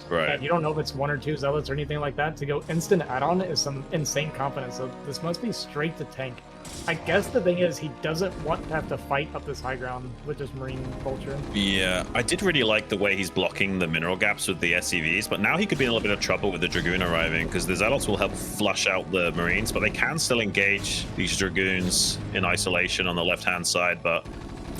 Right. And you don't know if it's 1 or 2 Zealots or anything like that. To go instant add-on is some insane confidence, so this must be straight to tank. I guess the thing is he doesn't want to have to fight up this high ground with this Marine Vulture. Yeah, I did really like the way he's blocking the mineral gaps with the SCVs, but now he could be in a little bit of trouble with the Dragoon arriving, because the Zealots will help flush out the Marines, but they can still engage these Dragoons in isolation on the left-hand side, but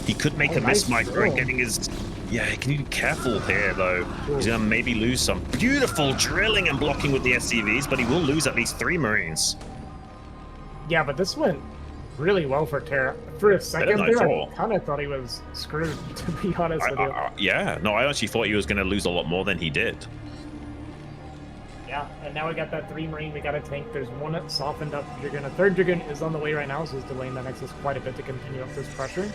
he could make a miss micro and getting his... Yeah, he can be careful here, though. He's going to maybe lose some beautiful drilling and blocking with the SCVs, but he will lose at least 3 Marines. Yeah, but this went really well for Terra. For a second there, I kind of thought he was screwed, to be honest with you. Yeah, no, I actually thought he was going to lose a lot more than he did. Yeah, and now we got that 3 Marine, we got a tank. There's one that softened up Dragoon. A third Dragoon is on the way right now, so he's delaying that Nexus quite a bit to continue up this pressure.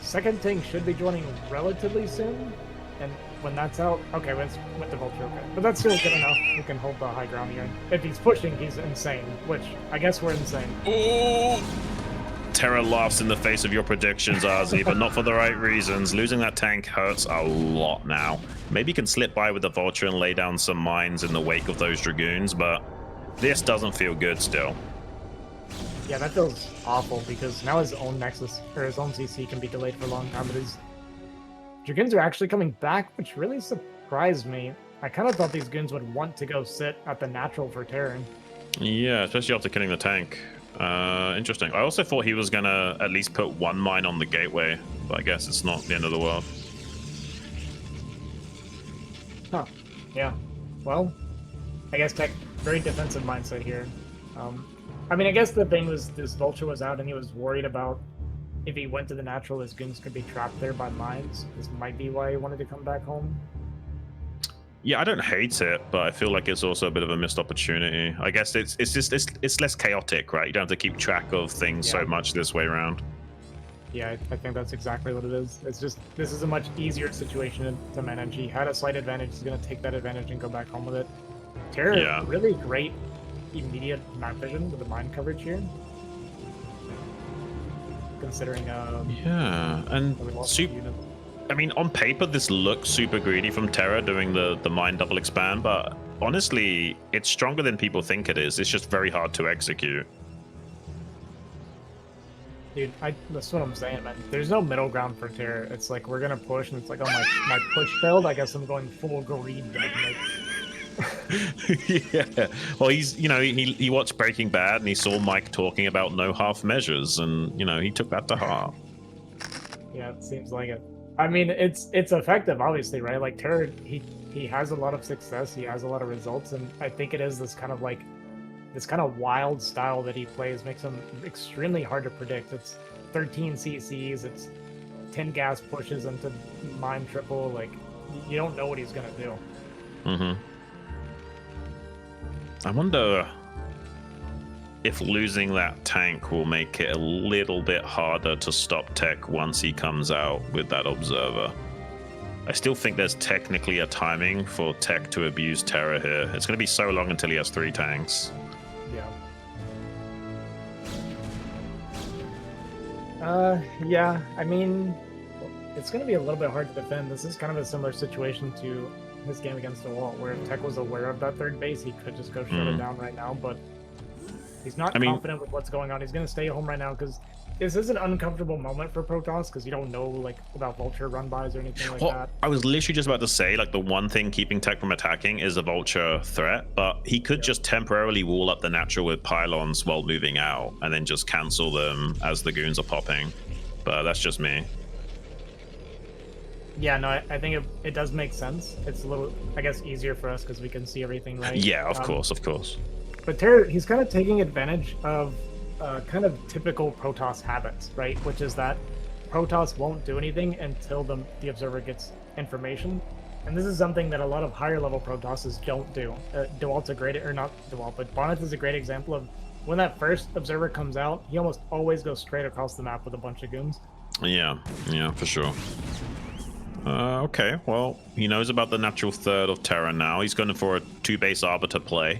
Second tank should be joining relatively soon, and when that's out, okay, with the Vulture, okay. But that's still good enough. We can hold the high ground here. If he's pushing, he's insane, which I guess we're insane. Oh! Terra laughs in the face of your predictions, RZ, but not for the right reasons. Losing that tank hurts a lot now. Maybe he can slip by with the Vulture and lay down some mines in the wake of those Dragoons, but this doesn't feel good still. Yeah, that feels awful, because now his own Nexus, or his own CC can be delayed for a long time, but his Dragoons are actually coming back, which really surprised me. I kind of thought these goons would want to go sit at the natural for Terran. Yeah, especially after killing the tank. Interesting. I also thought he was going to at least put 1 mine on the gateway, but I guess it's not the end of the world. Huh. Yeah. Well, I guess Tech, very defensive mindset here. I mean, I guess the thing was this Vulture was out and he was worried about if he went to the natural, his goons could be trapped there by mines. This might be why he wanted to come back home. Yeah, I don't hate it, but I feel like it's also a bit of a missed opportunity. I guess it's less chaotic, right? You don't have to keep track of things so much this way around. Yeah, I think that's exactly what it is. It's just, this is a much easier situation to manage. He had a slight advantage. He's going to take that advantage and go back home with it. Terra, really great immediate map vision with the mine coverage here. Considering, and I mean, on paper, this looks super greedy from Terra doing the mine double expand, but honestly, it's stronger than people think it is. It's just very hard to execute. Dude, that's what I'm saying, man. There's no middle ground for Terra. It's like, we're gonna push, and it's like, oh, my push failed. I guess I'm going full greed. Yeah. Well, he's, you know, he watched Breaking Bad, and he saw Mike talking about no half measures, and, you know, he took that to heart. Yeah, it seems like it. I mean, it's effective, obviously, right? Like, Terra, he has a lot of success. He has a lot of results, and I think it is this kind of, like, this kind of wild style that he plays makes him extremely hard to predict. It's 13 CCs, it's 10 gas pushes into mine triple. Like, you don't know what he's gonna do. Mm-hmm. I wonder if losing that tank will make it a little bit harder to stop Tech once he comes out with that observer. I still think there's technically a timing for Tech to abuse Terra here. It's going to be so long until he has 3 tanks. Yeah, I mean, it's going to be a little bit hard to defend. This is kind of a similar situation to his game against Dewalt, where if Tech was aware of that third base, he could just go shut it down right now, but He's not confident with what's going on. He's going to stay home right now because this is an uncomfortable moment for Protoss because you don't know like about Vulture run bys or anything like that. I was literally just about to say, like, the one thing keeping Tech from attacking is a Vulture threat, but he could just temporarily wall up the natural with pylons while moving out and then just cancel them as the goons are popping. But that's just me. Yeah, no, I think it does make sense. It's a little, I guess, easier for us because we can see everything, right? Yeah, of course. But TerrOr, he's kind of taking advantage of kind of typical Protoss habits, right? Which is that Protoss won't do anything until the observer gets information. And this is something that a lot of higher level Protosses don't do. Dewalt's a great, or not Dewalt, but Bonnet is a great example of when that first observer comes out, he almost always goes straight across the map with a bunch of goons. Yeah, for sure. Okay, well, he knows about the natural third of Terran now. He's going for a 2-base Arbiter play.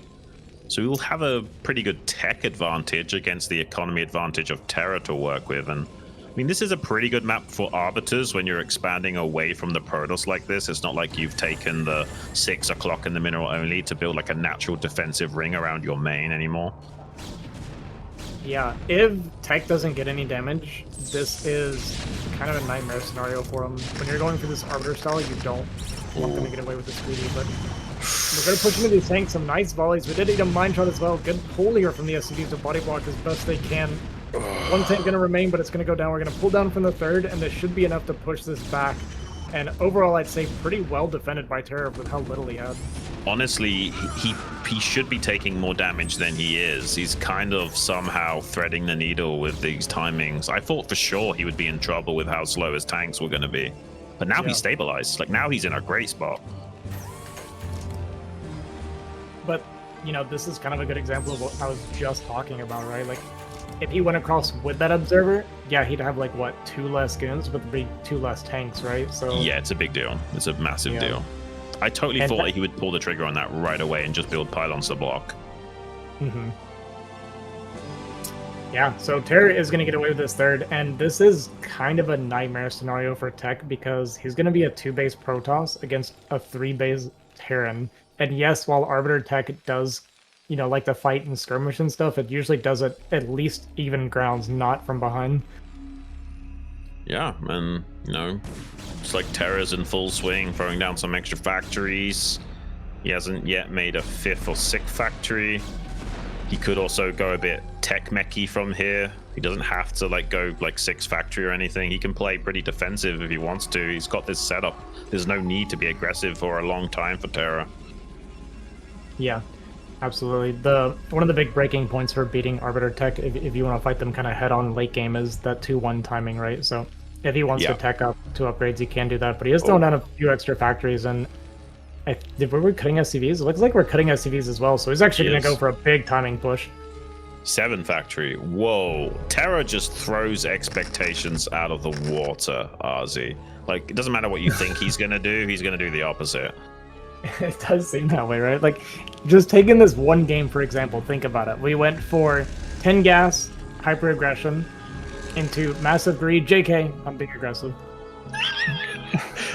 So he will have a pretty good tech advantage against the economy advantage of Terra to work with. And I mean, this is a pretty good map for Arbiters when you're expanding away from the Protoss like this. It's not like you've taken the 6 o'clock in the mineral only to build like a natural defensive ring around your main anymore. Yeah, if Tech doesn't get any damage, this is kind of a nightmare scenario for him. When you're going for this Arbiter style, you don't want them to get away with the Sweetie, but we're going to push into these tanks, some nice volleys. We did eat a Mine Shot as well. Good pull here from the SCVs to body block as best they can. One tank going to remain, but it's going to go down. We're going to pull down from the third, and this should be enough to push this back. And overall, I'd say pretty well defended by TerrOr with how little he had. Honestly, he should be taking more damage than he is. He's kind of somehow threading the needle with these timings. I thought for sure he would be in trouble with how slow his tanks were going to be. But now he's stabilized. Like, now he's in a great spot. But, you know, this is kind of a good example of what I was just talking about, right? Like, if he went across with that observer, yeah, he'd have, like, what, 2 less goons, but there'd be 2 less tanks, right? So yeah, it's a big deal. It's a massive deal. I totally thought that he would pull the trigger on that right away and just build pylons to block. Yeah, so TerrOr is going to get away with this third, and this is kind of a nightmare scenario for Tech because he's going to be a 2-base Protoss against a 3-base Terran. And yes, while Arbiter Tech does, you know, like the fight and skirmish and stuff, it usually does it at least even grounds, not from behind. Yeah, and, you know, it's like Terra's in full swing, throwing down some extra factories. He hasn't yet made a 5th or 6th factory. He could also go a bit tech mechy from here. He doesn't have to like go like 6th factory or anything. He can play pretty defensive if he wants to. He's got this setup. There's no need to be aggressive for a long time for Terra. Yeah, absolutely. One of the big breaking points for beating Arbiter Tech, if you want to fight them kind of head on late game, is that 2-1 timing, right? So if he wants to tech up 2 upgrades, he can do that. But he is throwing down a few extra factories, and were we cutting SCVs? It looks like we're cutting SCVs as well, so he's actually going to go for a big timing push. 7 factory. Whoa. Terra just throws expectations out of the water, RZ. Like, it doesn't matter what you think he's going to do, he's going to do the opposite. It does seem that way, right? Like, just taking this one game, for example, think about it. We went for 10 gas, hyper aggression, into massive greed. JK, I'm being aggressive.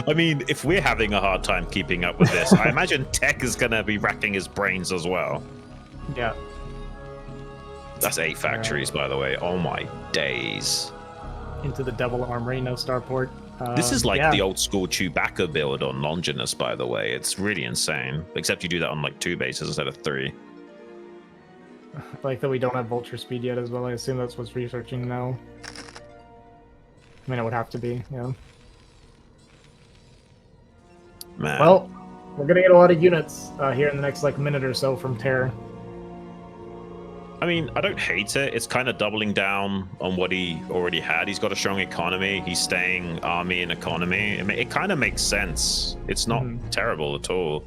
I mean, if we're having a hard time keeping up with this, I imagine Tech is going to be racking his brains as well. Yeah. That's 8 factories, by the way. Oh my days. Into the Devil Armory, no starport. This is like the old school Chewbacca build on Longinus, by the way. It's really insane. Except you do that on like 2 bases instead of 3. I like that we don't have Vulture speed yet as well. I assume that's what's researching now. I mean, it would have to be, yeah. Man. Well, we're gonna get a lot of units here in the next like minute or so from TerrOr. I mean, I don't hate it. It's kind of doubling down on what he already had. He's got a strong economy. He's staying army and economy. I mean, it kind of makes sense. It's not terrible at all.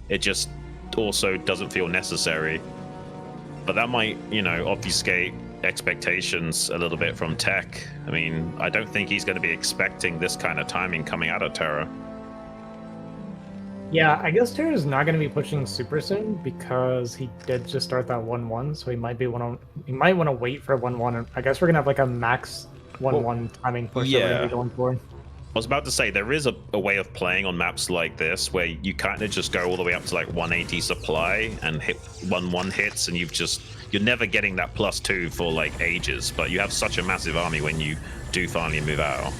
It just also doesn't feel necessary. But that might, you know, obfuscate expectations a little bit from Tech. I mean, I don't think he's going to be expecting this kind of timing coming out of Terra. Yeah, I guess TerrOr is not going to be pushing super soon because he did just start that 1-1, so he might want to wait for 1-1. I guess we're gonna have like a max 1-1 timing push that we're gonna be going for. was about to say, there is a way of playing on maps like this where you kind of just go all the way up to like 180 supply and hit 1-1 hits, and you're never getting that +2 for like ages, but you have such a massive army when you do finally move out.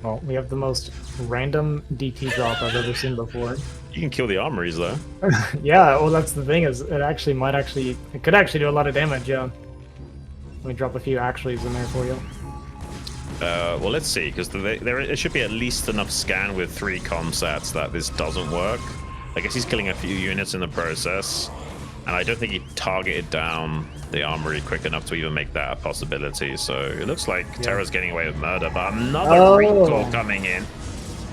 Well, we have the most random DT drop I've ever seen before. You can kill the armories though. Yeah, well that's the thing, is it could actually do a lot of damage, yeah. Let me drop a few actuallys in there for you. Well, let's see, because there should be at least enough scan with 3 comsats that this doesn't work. I guess he's killing a few units in the process, and I don't think he targeted down the armory quick enough to even make that a possibility. So it looks like Terra's getting away with murder, but another recall coming in.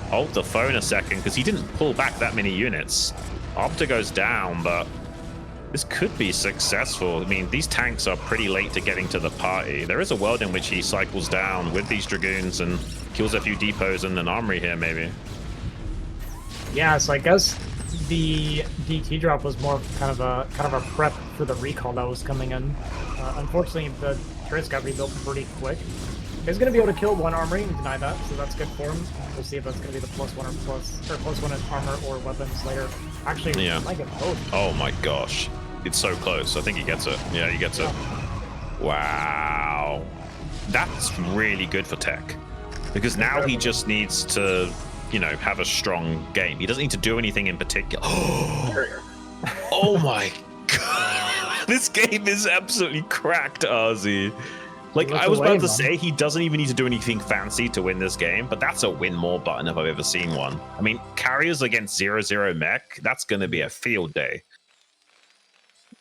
Hold the phone a second, because he didn't pull back that many units. Opta goes down, but this could be successful. I mean, these tanks are pretty late to getting to the party. There is a world in which he cycles down with these Dragoons and kills a few depots and an armory here, maybe. Yeah, so I guess the DT drop was more kind of a prep for the recall that was coming in. Unfortunately, the turrets got rebuilt pretty quick. He's going to be able to kill 1 armory and deny that, so that's good for him. We'll see if that's going to be the +1 or +1 in armor or weapons later. Actually, yeah. might get both. Oh my gosh. It's so close. I think he gets it. Yeah, he gets it. Wow. That's really good for Tech. Because now he just needs to, you know, have a strong game. He doesn't need to do anything in particular. Oh my god. This game is absolutely cracked, Ozzy. Like, I was about to say, he doesn't even need to do anything fancy to win this game, but that's a win more button if I've ever seen one. I mean, carriers against 0-0 mech, that's going to be a field day.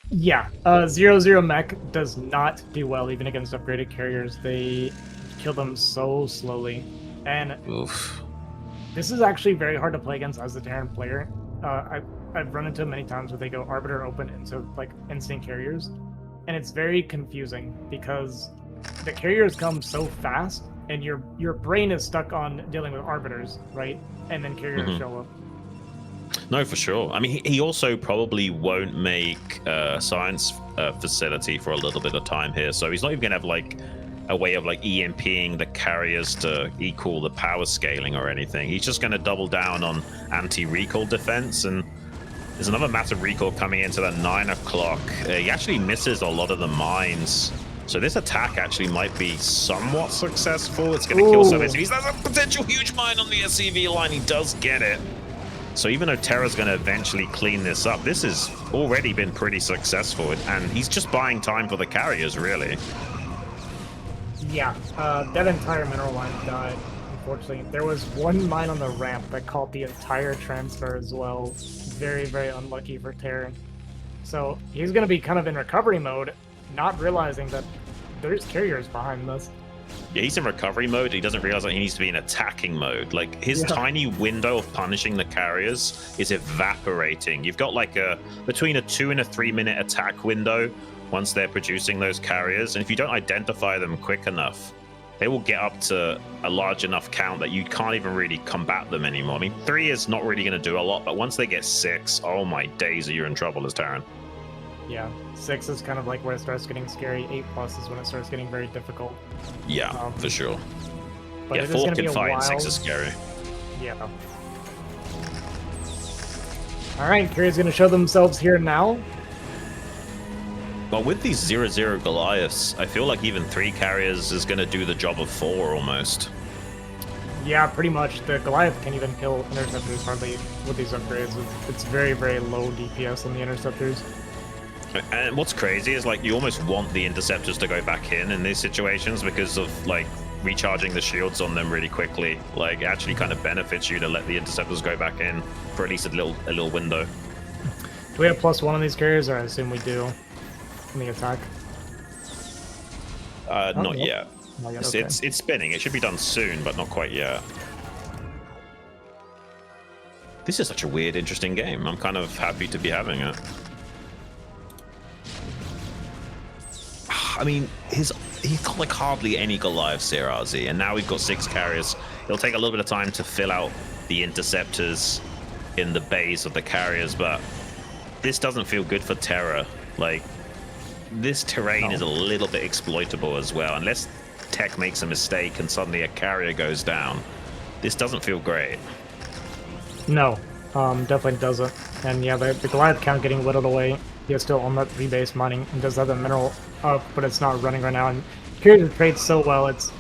Yeah, 0-0 mech does not do well even against upgraded carriers. They kill them so slowly. And oof. This is actually very hard to play against as a Terran player. I've run into many times where they go Arbiter open into like instant carriers, and it's very confusing because the carriers come so fast, and your brain is stuck on dealing with arbiters, right? And then carriers show up. No, for sure. I mean, he also probably won't make a science facility for a little bit of time here, so he's not even gonna have like a way of like EMPing the carriers to equal the power scaling or anything. He's just gonna double down on anti-recall defense, and there's another massive recall coming into that 9 o'clock. He actually misses a lot of the mines. So this attack actually might be somewhat successful. It's going to kill some SCVs. There's a potential huge mine on the SCV line. He does get it. So even though Terra's going to eventually clean this up, this has already been pretty successful. And he's just buying time for the carriers, really. Yeah, that entire mineral line died, unfortunately. There was 1 mine on the ramp that caught the entire transfer as well. Very, very unlucky for Terran. So he's going to be kind of in recovery mode, not realizing that there's carriers behind this. Yeah, he's in recovery mode. He doesn't realize that he needs to be in attacking mode. Like, his tiny window of punishing the carriers is evaporating. You've got like between a 2 and a 3 minute attack window once they're producing those carriers. And if you don't identify them quick enough, they will get up to a large enough count that you can't even really combat them anymore. I mean, 3 is not really going to do a lot, but once they get 6, oh my days, you're in trouble as Terran. Yeah, 6 is kind of like where it starts getting scary. 8+ is when it starts getting very difficult. Yeah, for sure. But yeah, 4 can fight, 6 is scary. Yeah. All right, carriers going to show themselves here now. Well, with these 0-0 Goliaths, I feel like even 3 carriers is going to do the job of 4 almost. Yeah, pretty much. The Goliath can't even kill interceptors hardly with these upgrades. It's very, very low DPS on the interceptors. And what's crazy is, like, you almost want the interceptors to go back in these situations because of, like, recharging the shields on them really quickly. Like, it actually kind of benefits you to let the interceptors go back in for at least a little window. Do we have +1 on these carriers, or I assume we do in the attack? Not yet. Not yet, Okay. okay. It's spinning. It should be done soon, but not quite yet. This is such a weird, interesting game. I'm kind of happy to be having it. I mean, he's got like hardly any Goliaths here, RZ, and now we've got 6 carriers. It'll take a little bit of time to fill out the interceptors in the bays of the carriers, but this doesn't feel good for Terra. Like, this terrain is a little bit exploitable as well, unless Tech makes a mistake and suddenly a carrier goes down. This doesn't feel great. No, definitely doesn't. And yeah, the Goliath count getting whittled away. He is still on that 3-base mining and does have the mineral up, but it's not running right now. And Period trades so well. It's,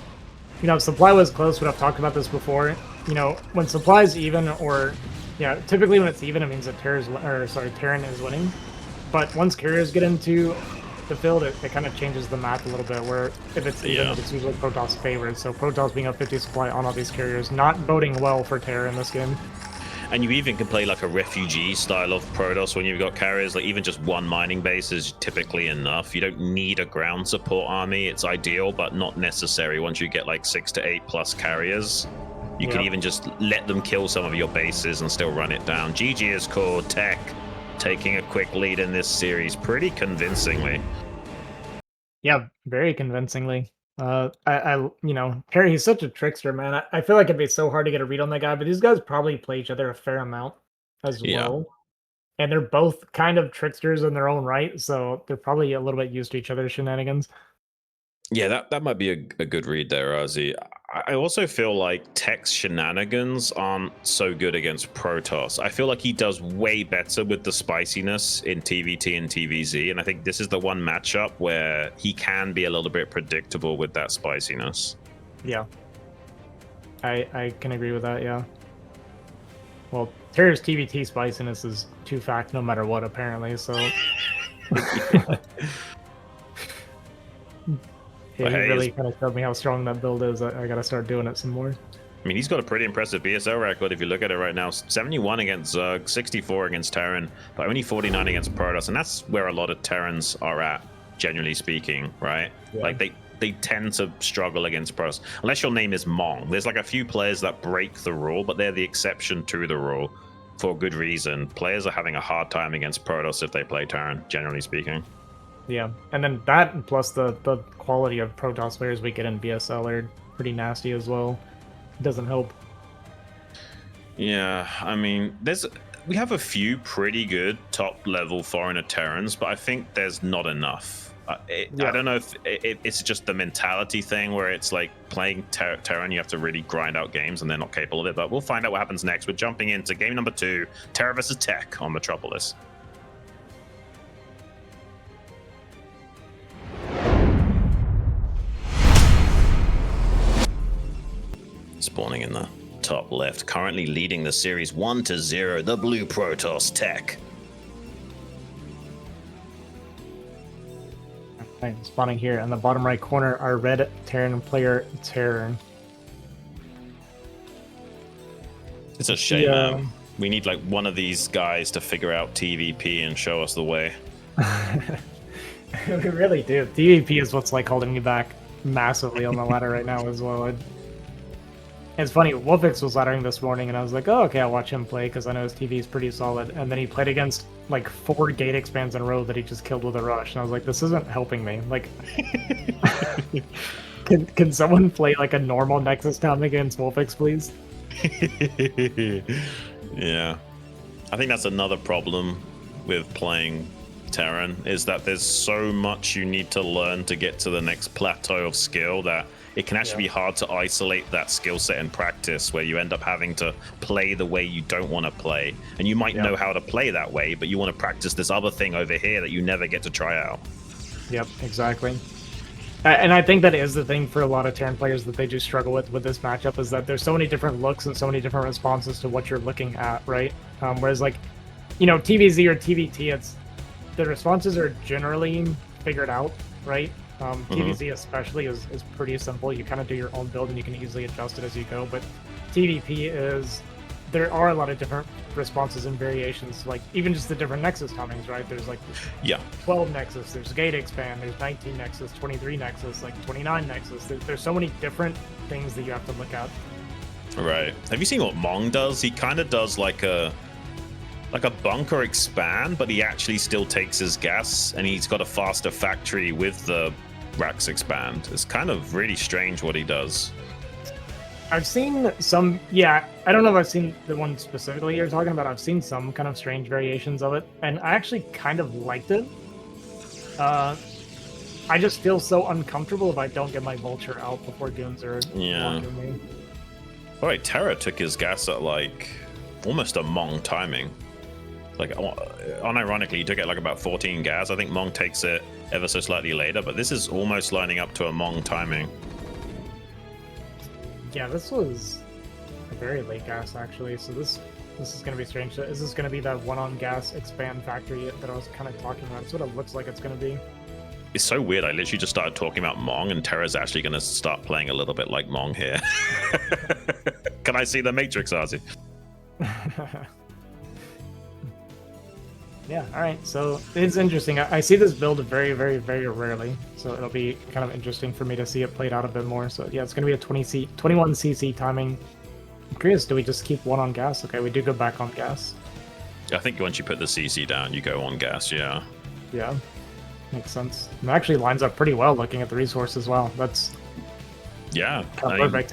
you know, if supply was close, would have talked about this before. You know, when supply is even, or yeah, typically when it's even, it means that Terran is winning. But once carriers get into the field, it kind of changes the map a little bit, where if it's even, it's usually Protoss favored. So Protoss being up 50 supply on all these carriers, not boding well for Terra in this game. And you even can play like a refugee style of Protoss when you've got carriers. Like even just one mining base is typically enough. You don't need a ground support army. It's ideal, but not necessary once you get like 6 to 8 plus carriers. You can even just let them kill some of your bases and still run it down. GG is cool. Tech taking a quick lead in this series pretty convincingly. Yeah, very convincingly. You know, Perry, he's such a trickster, man. I feel like it'd be so hard to get a read on that guy, but these guys probably play each other a fair amount as well. And they're both kind of tricksters in their own right, so they're probably a little bit used to each other's shenanigans. Yeah, that might be a good read there, Ozzy. I also feel like Tech's shenanigans aren't so good against Protoss. I feel like he does way better with the spiciness in TVT and TVZ, and I think this is the one matchup where he can be a little bit predictable with that spiciness. Yeah. I can agree with that, yeah. Well, Terra's TVT spiciness is 2 fact no matter what, apparently, so... Yeah, he really kind of showed me how strong that build is. I gotta start doing it some more. I mean, he's got a pretty impressive BSL record if you look at it right now. 71 against Zerg, 64 against Terran, but only 49 against Protoss, and that's where a lot of Terrans are at, generally speaking, right? Yeah. Like, they tend to struggle against Protoss, unless your name is Mong. There's like a few players that break the rule, but they're the exception to the rule for good reason. Players are having a hard time against Protoss if they play Terran, generally speaking. Yeah, and then that plus the quality of Protoss players we get in BSL are pretty nasty as well. It doesn't help. Yeah, I mean, we have a few pretty good top-level foreigner Terrans, but I think there's not enough. I don't know if it's just the mentality thing where it's like playing Terran, you have to really grind out games, and they're not capable of it, but we'll find out what happens next. We're jumping into game number 2, Terra versus Tech on Metropolis. Spawning in the top left, currently leading the series 1-0, the blue Protoss Tech. Right, spawning here in the bottom right corner, our red Terran player, Terran. It's a shame, man. We need like one of these guys to figure out TVP and show us the way. We really do. TVP is what's like holding me back massively on the ladder right now as well. It's funny, Wolfix was laddering this morning, and I was like, oh, okay, I'll watch him play, because I know his TV is pretty solid. And then he played against, like, 4 gate expands in a row that he just killed with a rush. And I was like, this isn't helping me. Like, can someone play, like, a normal Nexus time against Wolfix, please? Yeah. I think that's another problem with playing Terran, is that there's so much you need to learn to get to the next plateau of skill that it can actually be hard to isolate that skill set in practice, where you end up having to play the way you don't want to play. And you might know how to play that way, but you want to practice this other thing over here that you never get to try out. Yep, exactly. And I think that is the thing for a lot of Terran players that they do struggle with this matchup, is that there's so many different looks and so many different responses to what you're looking at, right? Whereas, like, you know, TVZ or TVT, the responses are generally figured out, right? TVZ especially is pretty simple. You kind of do your own build and you can easily adjust it as you go. But TVP there are a lot of different responses and variations, like even just the different Nexus timings, right? There's like 12 Nexus, there's Gate Expand, there's 19 Nexus, 23 Nexus, like 29 Nexus. There's so many different things that you have to look at. Right. Have you seen what Mong does? He kind of does like a bunker expand, but he actually still takes his gas, and he's got a faster factory with the Rax expand. It's kind of really strange what he does. I've seen some, I don't know if I've seen the one specifically you're talking about. I've seen some kind of strange variations of it, and I actually kind of liked it. I just feel so uncomfortable if I don't get my vulture out before goons are blocking me. All right, Terra took his gas at like almost a Mong timing. Like, unironically, he took it like about 14 gas. I think Mong takes it ever so slightly later, but this is almost lining up to a Mong timing. Yeah, this was a very late gas actually. So this is going to be strange. Is this going to be that one-on-gas expand factory that I was kind of talking about? It's what it looks like it's going to be. It's so weird. I literally just started talking about Mong, and Terra's actually going to start playing a little bit like Mong here. Can I see the Matrix, Ozzy? Yeah, alright, so it's interesting. I see this build very, very, very rarely, so it'll be kind of interesting for me to see it played out a bit more. So yeah, it's going to be a 21 CC timing. I'm curious, do we just keep one on gas? Okay, we do go back on gas. I think once you put the CC down, you go on gas, yeah. Yeah, makes sense. And it actually lines up pretty well looking at the resource as well. That's yeah, perfect.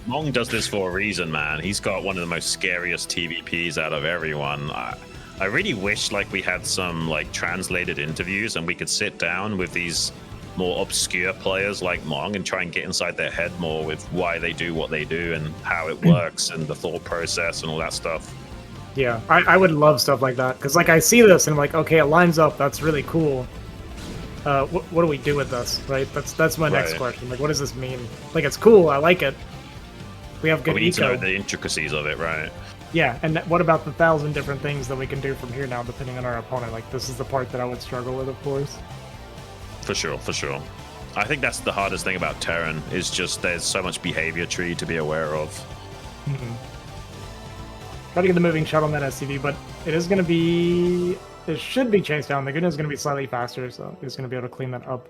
Mong does this for a reason, man. He's got one of the most scariest TVPs out of everyone. I really wish like we had some like translated interviews and we could sit down with these more obscure players like Mong and try and get inside their head more with why they do what they do and how it works and the thought process and all that stuff. Yeah, I would love stuff like that because like I see this and I'm like, okay, it lines up. That's really cool. What do we do with this? Right. That's my next question. Like, what does this mean? Like, it's cool. I like it. We have good. But we need to know the intricacies of it, right? Yeah, and what about the 1,000 different things that we can do from here now, depending on our opponent? Like, this is the part that I would struggle with, of course. For sure, for sure. I think that's the hardest thing about Terran, is just there's so much behavior tree to be aware of. Try to get the moving shot on that SCV, but it is going to be... It should be chased down. The Dragoon is going to be slightly faster, so he's going to be able to clean that up.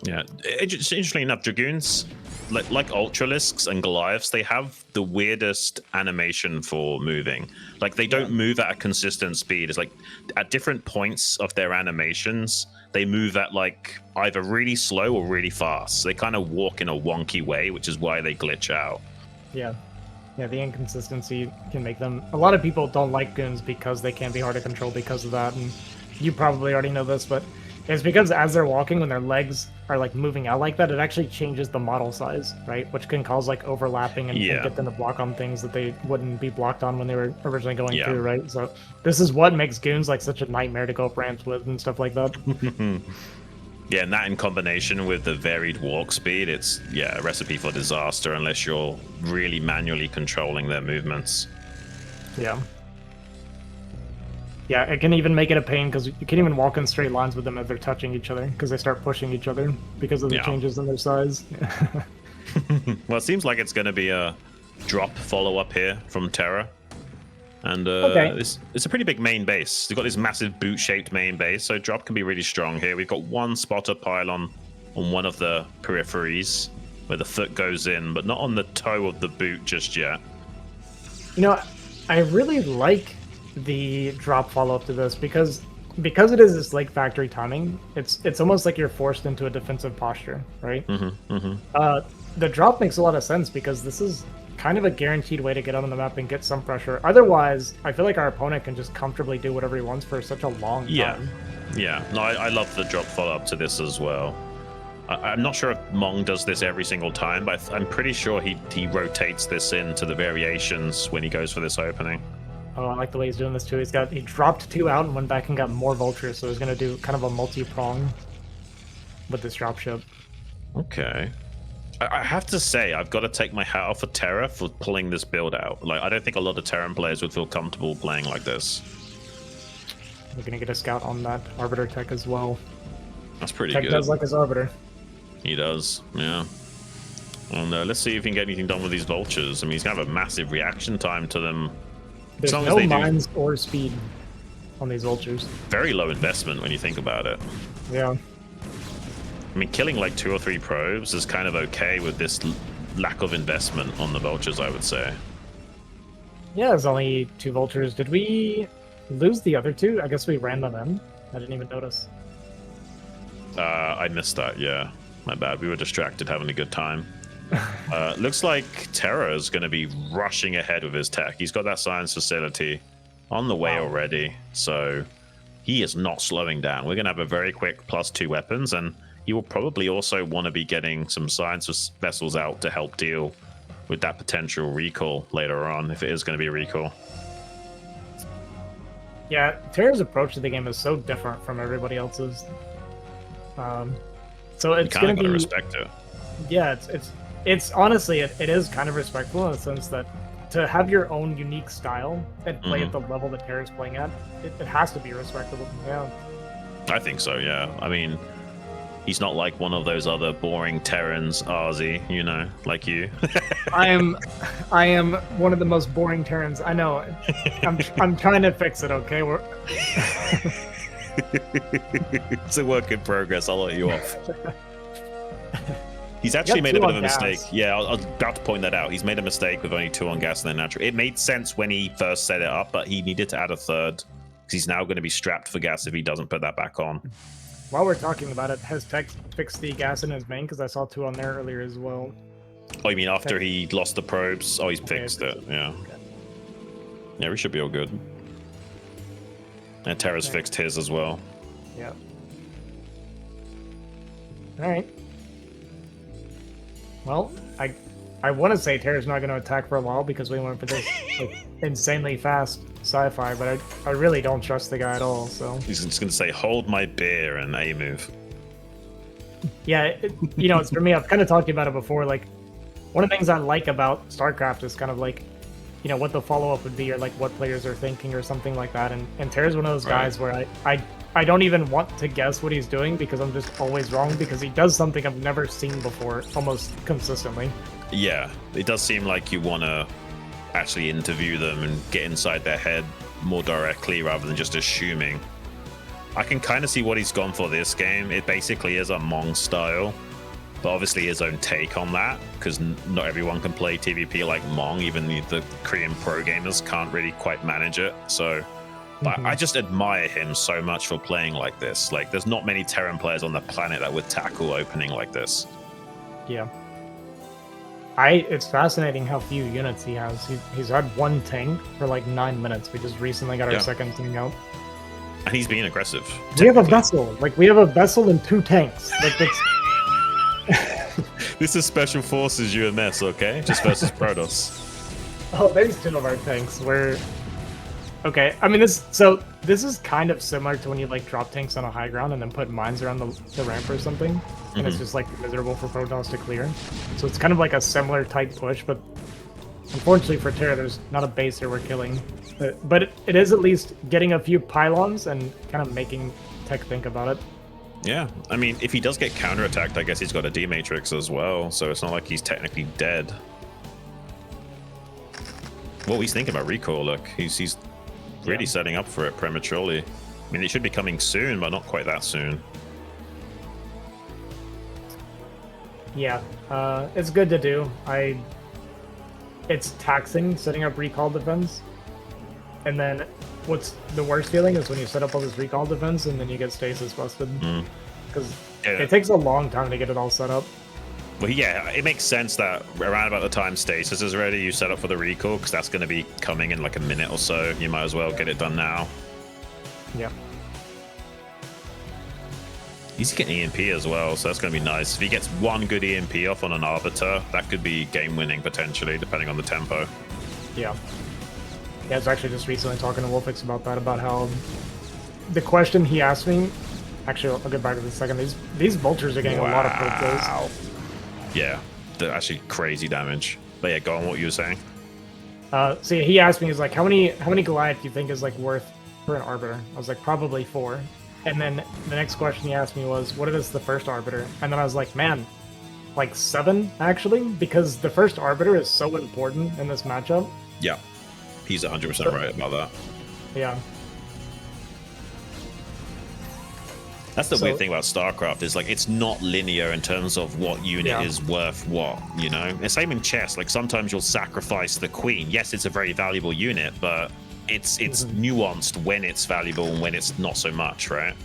Yeah, interestingly enough, Dragoons, like Ultralisks and Goliaths, they have the weirdest animation for moving. Like, they don't move at a consistent speed. It's like, at different points of their animations, they move at, like, either really slow or really fast. They kind of walk in a wonky way, which is why they glitch out. Yeah. Yeah, the inconsistency can make them... A lot of people don't like goons because they can be hard to control because of that, and you probably already know this, but it's because as they're walking, when their legs are like moving out like that, it actually changes the model size, right? Which can cause like overlapping and get them to block on things that they wouldn't be blocked on when they were originally going through, right? So this is what makes goons like such a nightmare to go up ramps with and stuff like that. Yeah, and that in combination with the varied walk speed, it's a recipe for disaster unless you're really manually controlling their movements. Yeah. Yeah, it can even make it a pain because you can't even walk in straight lines with them if they're touching each other because they start pushing each other because of the changes in their size. Well, it seems like it's going to be a drop follow-up here from Terra. And it's a pretty big main base. We've got this massive boot-shaped main base, so drop can be really strong here. We've got one spotter pylon on one of the peripheries where the foot goes in, but not on the toe of the boot just yet. You know, I really like the drop follow-up to this because it is this lake factory timing. It's almost like you're forced into a defensive posture, right? The drop makes a lot of sense because this is kind of a guaranteed way to get out on the map and get some pressure. Otherwise, I feel like our opponent can just comfortably do whatever he wants for such a long time. Yeah. No, I love the drop follow-up to this as well. I'm not sure if Mong does this every single time, but I'm pretty sure he rotates this into the variations when he goes for this opening. Oh, I like the way he's doing this too. He dropped 2 out and went back and got more vultures, so he's going to do kind of a multi-prong with this dropship. Okay. I have to say, I've got to take my hat off for Terra for pulling this build out. Like, I don't think a lot of Terran players would feel comfortable playing like this. We're going to get a scout on that Arbiter tech as well. That's pretty Tech good. does like his Arbiter. He does, yeah. And let's see if he can get anything done with these vultures. I mean, he's going to have a massive reaction time to them. There's no mines or speed on these vultures. Very low investment when you think about it. Yeah. I mean, killing like 2 or 3 probes is kind of okay with this lack of investment on the vultures, I would say. Yeah, there's only 2 vultures. Did we lose the other 2? I guess we ran them in. I didn't even notice. I missed that, yeah. My bad. We were distracted having a good time. Looks like Terra is going to be rushing ahead with his tech. He's got that science facility on the way already, so he is not slowing down. We're going to have a very quick +2 weapons, and he will probably also want to be getting some science vessels out to help deal with that potential recall later on, if it is going to be a recall. Yeah, TerrOr's approach to the game is so different from everybody else's. So it's going to be respect it. Yeah, it's honestly it is kind of respectful in the sense that to have your own unique style and play at the level that TerrOr's playing at, it has to be respectable. Yeah, I think so. Yeah, I mean, he's not like one of those other boring Terrans, Arzi, you know, like you. I am one of the most boring Terrans. I know. I'm trying to fix it. Okay, it's a work in progress. I'll let you off. He's actually made a bit of a mistake. Yeah, I was about to point that out. He's made a mistake with only 2 on gas and then natural. It made sense when he first set it up, but he needed to add a 3rd because he's now going to be strapped for gas if he doesn't put that back on. While we're talking about it, has Tech fixed the gas in his main? Because I saw 2 on there earlier as well. Oh, you mean after he lost the probes? Oh, he's fixed it. Yeah. Yeah, we should be all good. And Terra's fixed his as well. Yeah. All right. Well, I want to say Terra's not going to attack for a while because we went for this like, insanely fast sci-fi, but I really don't trust the guy at all. So he's just going to say, "Hold my beer" and A move. Yeah, you know, it's for me. I've kind of talked about it before. Like, one of the things I like about StarCraft is kind of like, you know, what the follow-up would be, or like what players are thinking, or something like that. And Terra's one of those guys where I don't even want to guess what he's doing because I'm just always wrong because he does something I've never seen before, almost consistently. Yeah, it does seem like you want to actually interview them and get inside their head more directly rather than just assuming. I can kind of see what he's gone for this game. It basically is a Mong style, but obviously his own take on that, because not everyone can play TVP like Mong. Even the Korean pro gamers can't really quite manage it. So I just admire him so much for playing like this. Like, there's not many Terran players on the planet that would tackle opening like this. Yeah. It's fascinating how few units he has. He's had 1 tank for like 9 minutes. We just recently got our 2nd tank out. And he's being aggressive. We have a vessel. Like, we have a vessel and 2 tanks. Like, that's... This is Special Forces UMS, okay? Just versus Protoss. Oh, there's 2 of our tanks. Okay, I mean, this is kind of similar to when you like drop tanks on a high ground and then put mines around the ramp or something, and it's just like miserable for Protoss to clear. So it's kind of like a similar type push, but unfortunately for Terra, there's not a base here we're killing. But it is at least getting a few pylons and kind of making Tech think about it. Yeah, I mean, if he does get counterattacked, I guess he's got a D matrix as well, so it's not like he's technically dead. Well, he's thinking about recall. Look, he's really setting up for it prematurely. I mean, it should be coming soon, but not quite that soon. Yeah, it's good to do. It's taxing setting up recall defense, and then what's the worst feeling is when you set up all this recall defense and then you get stasis busted, because it takes a long time to get it all set up. Well, yeah, it makes sense that around about the time stasis is ready, you set up for the recall, because that's going to be coming in like a minute or so. You might as well get it done now. Yeah. He's getting EMP as well, so that's going to be nice. If he gets 1 good EMP off on an Arbiter, that could be game-winning, potentially, depending on the tempo. Yeah. Yeah, I was actually just recently talking to Wolfix about that, about how the question he asked me... Actually, I'll get back to this in a second. These vultures are getting a lot of pro kills. Yeah, they're actually crazy damage. But yeah, go on what you were saying. So he asked me, he's like, how many Goliath do you think is like worth for an Arbiter? I was like, probably 4. And then the next question he asked me was, what is the first Arbiter? And then I was like, man, like 7 actually, because the first Arbiter is so important in this matchup. Yeah, he's 100% right about that. Yeah. That's the weird thing about StarCraft, is like it's not linear in terms of what unit is worth what, you know? The same in chess, like sometimes you'll sacrifice the queen. Yes, it's a very valuable unit, but it's nuanced when it's valuable and when it's not so much, right?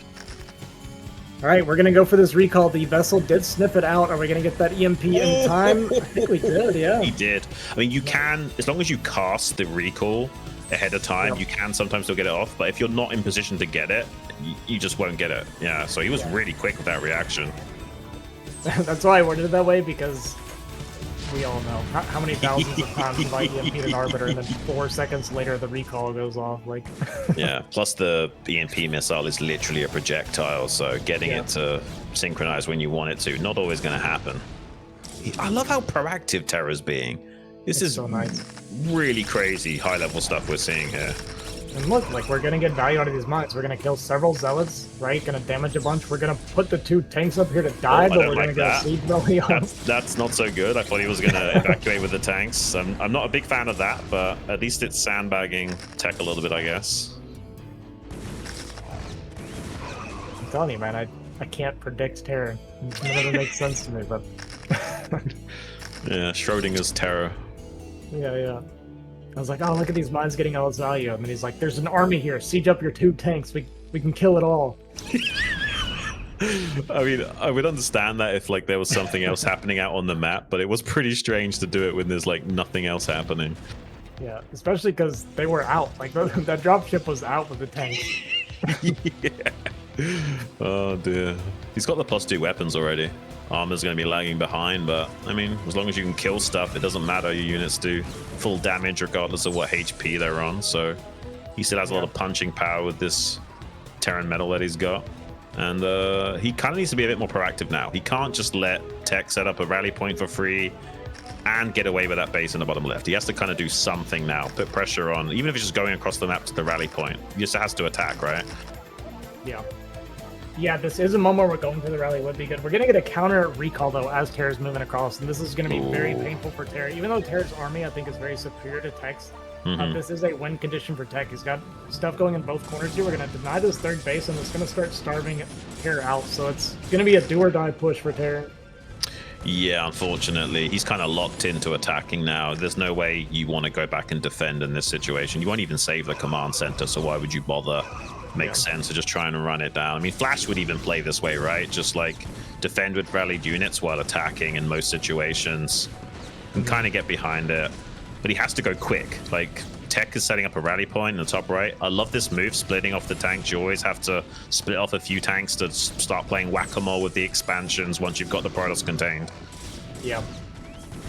All right, we're going to go for this recall. The vessel did sniff it out. Are we going to get that EMP in time? I think we did, yeah. He did. I mean, you can, as long as you cast the recall ahead of time, you can sometimes still get it off, but if you're not in position to get it, you just won't get it. Yeah, so he was really quick with that reaction. That's why I worded it that way, because we all know how many thousands of times have I EMP'd an Arbiter and then 4 seconds later the recall goes off. Like, yeah, plus the EMP missile is literally a projectile, so getting it to synchronize when you want it to, not always going to happen. I love how proactive Terra's being. This is so nice. Really crazy high-level stuff we're seeing here. And look, like, we're gonna get value out of these mines. We're gonna kill several zealots, right? Gonna damage a bunch. We're gonna put the 2 tanks up here to die, but we're gonna get a siege belly on. That's not so good. I thought he was gonna evacuate with the tanks. I'm not a big fan of that, but at least it's sandbagging tech a little bit, I guess. I'm telling you, man, I can't predict Terran. It never makes sense to me, but... yeah, Schrodinger's terror. Yeah. I was like, oh, look at these mines getting all its value. And he's like, there's an army here. Siege up your 2 tanks. We can kill it all. I mean, I would understand that if like there was something else happening out on the map, but it was pretty strange to do it when there's like nothing else happening. Yeah, especially because they were out. Like that dropship was out with the tanks. Yeah. Oh dear. He's got the +2 weapons already. Armor's going to be lagging behind, but I mean, as long as you can kill stuff, it doesn't matter. Your units do full damage regardless of what HP they're on. So he still has a lot of punching power with this Terran metal that he's got. And he kind of needs to be a bit more proactive now. He can't just let Tech set up a rally point for free and get away with that base in the bottom left. He has to kind of do something now, put pressure on, even if it's just going across the map to the rally point. He just has to attack, right? Yeah. Yeah, this is a moment where going to the rally would be good. We're going to get a counter recall, though, as Terra's moving across, and this is going to be very painful for Terra. Even though Terra's army, I think, is very superior to Tech's, this is a win condition for Tech. He's got stuff going in both corners here. We're going to deny this 3rd base, and it's going to start starving Terra out, so it's going to be a do-or-die push for Terra. Yeah, unfortunately. He's kind of locked into attacking now. There's no way you want to go back and defend in this situation. You won't even save the command center, so why would you bother? Makes sense to just try and run it down. I mean, Flash would even play this way, right? Just like defend with rallied units while attacking in most situations. And kind of get behind it. But he has to go quick. Like, Tech is setting up a rally point in the top right. I love this move, splitting off the tanks. You always have to split off a few tanks to start playing whack-a-mole with the expansions once you've got the Protoss contained. Yeah.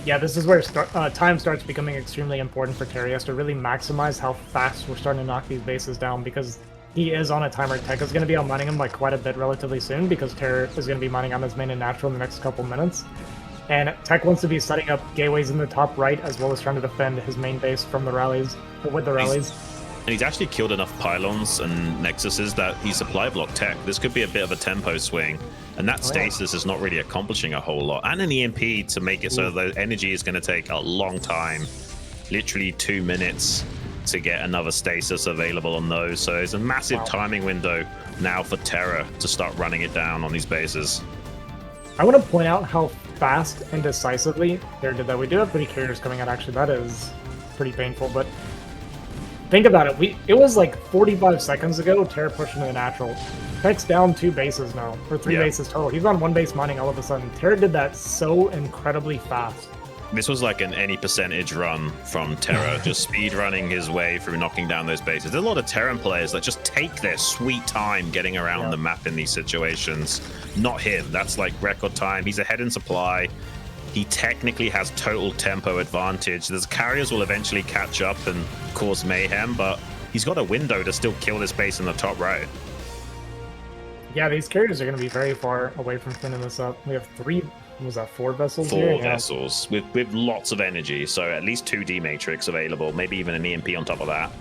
Yeah, this is where time starts becoming extremely important for Terra. He has to really maximize how fast we're starting to knock these bases down, because he is on a timer. Tech is going to be on mining him by quite a bit relatively soon, because Terra is going to be mining on his main and natural in the next couple minutes. And Tech wants to be setting up gateways in the top right, as well as trying to defend his main base from the rallies, or with the rallies. And he's actually killed enough pylons and nexuses that he supply blocked Tech. This could be a bit of a tempo swing, and that stasis is not really accomplishing a whole lot. And an EMP to make it so the energy is going to take a long time, literally 2 minutes to get another stasis available on those. So it's a massive timing window now for Terra to start running it down on these bases. I want to point out how fast and decisively Terra did that. We do have 3 carriers coming out, actually. That is pretty painful, but think about it. It was like 45 seconds ago, Terra pushed into the natural. Tech's down 2 bases now, or 3 bases total. He's on 1 base mining all of a sudden. Terra did that so incredibly fast. This was like an any percentage run from Terra, just speed running his way through knocking down those bases. There's a lot of Terran players that just take their sweet time getting around the map in these situations. Not him. That's like record time. He's ahead in supply. He technically has total tempo advantage. Those carriers will eventually catch up and cause mayhem, but he's got a window to still kill this base in the top right. Yeah, these carriers are going to be very far away from cleaning this up. We have 3... Was that 4 vessels? 4 vessels with lots of energy, so at least 2 D-Matrix available, maybe even an EMP on top of that.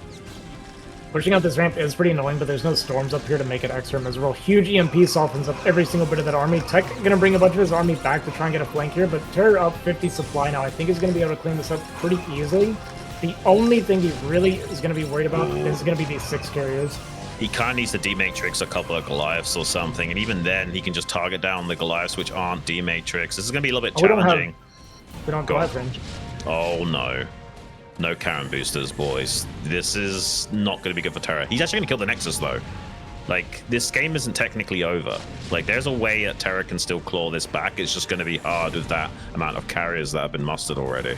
Pushing out this ramp is pretty annoying, but there's no storms up here to make it extra miserable. Huge EMP softens up every single bit of that army. Tech gonna bring a bunch of his army back to try and get a flank here, but Terra up 50 supply now. I think he's gonna be able to clean this up pretty easily. The only thing he really is gonna be worried about is gonna be these 6 carriers. He kind of needs to D-Matrix a couple of Goliaths or something, and even then, he can just target down the Goliaths which aren't D-Matrix. This is going to be a little bit challenging. We don't Goliath range. Oh, no. No Karen boosters, boys. This is not going to be good for Terra. He's actually going to kill the Nexus, though. Like, this game isn't technically over. Like, there's a way that Terra can still claw this back. It's just going to be hard with that amount of carriers that have been mustered already.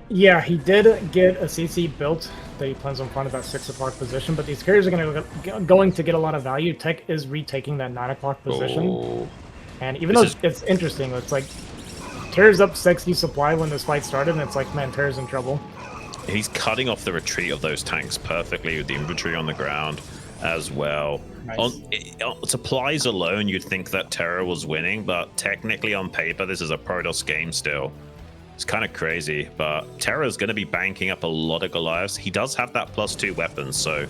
Yeah, he did get a CC built that he plans on front of that 6 o'clock position, but these carriers are going to get a lot of value. Tech is retaking that 9 o'clock position. Oh. And even though it's interesting, it's like Terra's up 60 supply when this fight started, and it's like, man, Terra's in trouble. He's cutting off the retreat of those tanks perfectly with the infantry on the ground as well. Nice. On supplies alone, you'd think that TerrOr was winning, but technically on paper, this is a Protoss game still. It's kind of crazy, but TerrOr is going to be banking up a lot of Goliaths. He does have that +2 weapons, so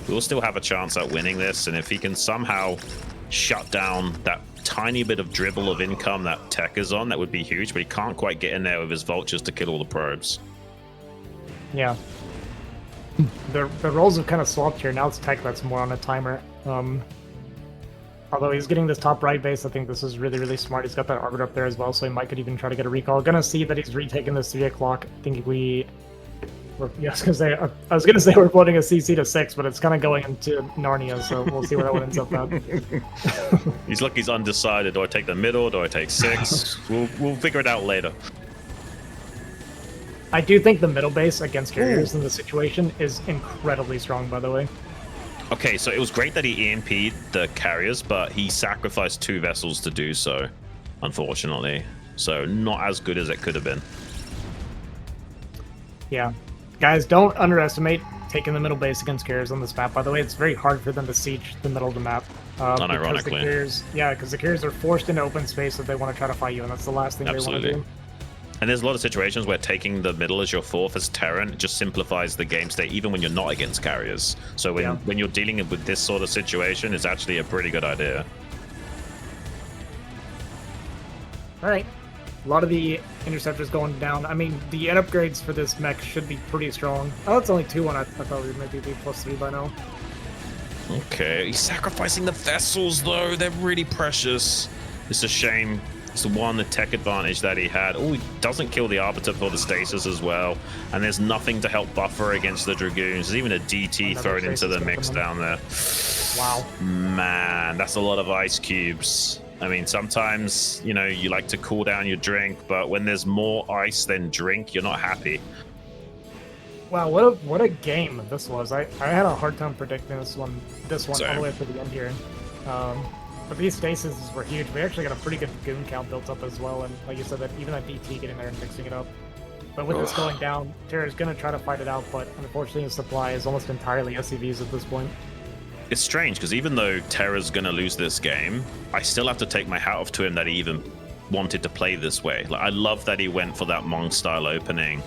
we'll still have a chance at winning this. And if he can somehow shut down that tiny bit of dribble of income that Tech is on, that would be huge, but he can't quite get in there with his vultures to kill all the probes. Yeah. The roles have kind of swapped here. Now it's Tech that's more on a timer. Although he's getting this top right base, I think this is really, really smart. He's got that arbiter up there as well, so he might could even try to get a recall. Gonna see that he's retaking this 3 o'clock. I think I was gonna say we're floating a CC to 6, but it's kind of going into Narnia, so we'll see where that one ends up at. He's like he's undecided. Do I take the middle? Do I take 6? We'll figure it out later. I do think the middle base against carriers in this situation is incredibly strong, by the way. Okay, so it was great that he EMP'd the carriers, but he sacrificed 2 vessels to do so, unfortunately. So not as good as it could have been. Yeah. Guys, don't underestimate taking the middle base against carriers on this map. By the way, it's very hard for them to siege the middle of the map. Unironically. Because the carriers are forced into open space if they want to try to fight you, and that's the last thing they want to do. And there's a lot of situations where taking the middle as your 4th as Terran just simplifies the game state, even when you're not against carriers. So when you're dealing with this sort of situation, it's actually a pretty good idea. All right. A lot of the interceptors going down. I mean, the end upgrades for this mech should be pretty strong. Oh, it's only 2-1. I thought we might be +3 by now. Okay, he's sacrificing the vessels, though. They're really precious. It's a shame. It's the tech advantage that he had. Oh, he doesn't kill the Arbiter for the stasis as well. And there's nothing to help buffer against the Dragoons. There's even a DT thrown into the mix down there. Wow. Man, that's a lot of ice cubes. I mean, sometimes, you know, you like to cool down your drink, but when there's more ice than drink, you're not happy. Wow, what a game this was. I had a hard time predicting this one Same. all the way up to the end here. But these stasis were huge. We actually got a pretty good goon count built up as well, and like you said, that even that DT getting there and fixing it up. But with this going down, Terra's going to try to fight it out, but unfortunately his supply is almost entirely SCVs at this point. It's strange, because even though Terra's going to lose this game, I still have to take my hat off to him that he even wanted to play this way. Like, I love that he went for that Monk-style opening,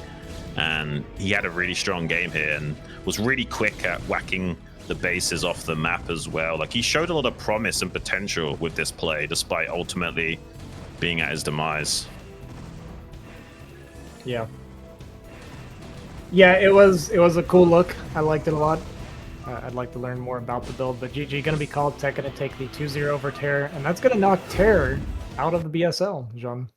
and he had a really strong game here, and was really quick at whacking the bases off the map as well. Like, he showed a lot of promise and potential with this play, despite ultimately being at his demise. Yeah. Yeah, it was a cool look. I liked it a lot. I'd like to learn more about the build, but GG going to be called. Tech going to take the 2-0 over TerrOr, and that's going to knock TerrOr out of the BSL, John.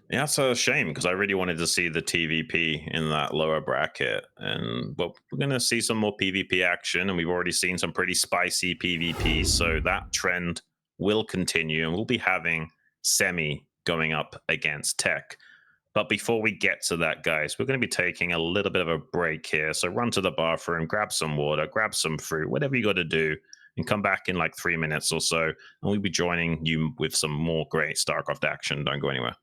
Yeah, it's a shame, because I really wanted to see the TVP in that lower bracket. And well, we're going to see some more PvP action, and we've already seen some pretty spicy PvP, so that trend will continue, and we'll be having Semih going up against Tech. But before we get to that, guys, we're going to be taking a little bit of a break here. So run to the bathroom, grab some water, grab some fruit, whatever you got to do, and come back in like 3 minutes or so. And we'll be joining you with some more great StarCraft action. Don't go anywhere.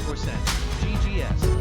24%. GGS.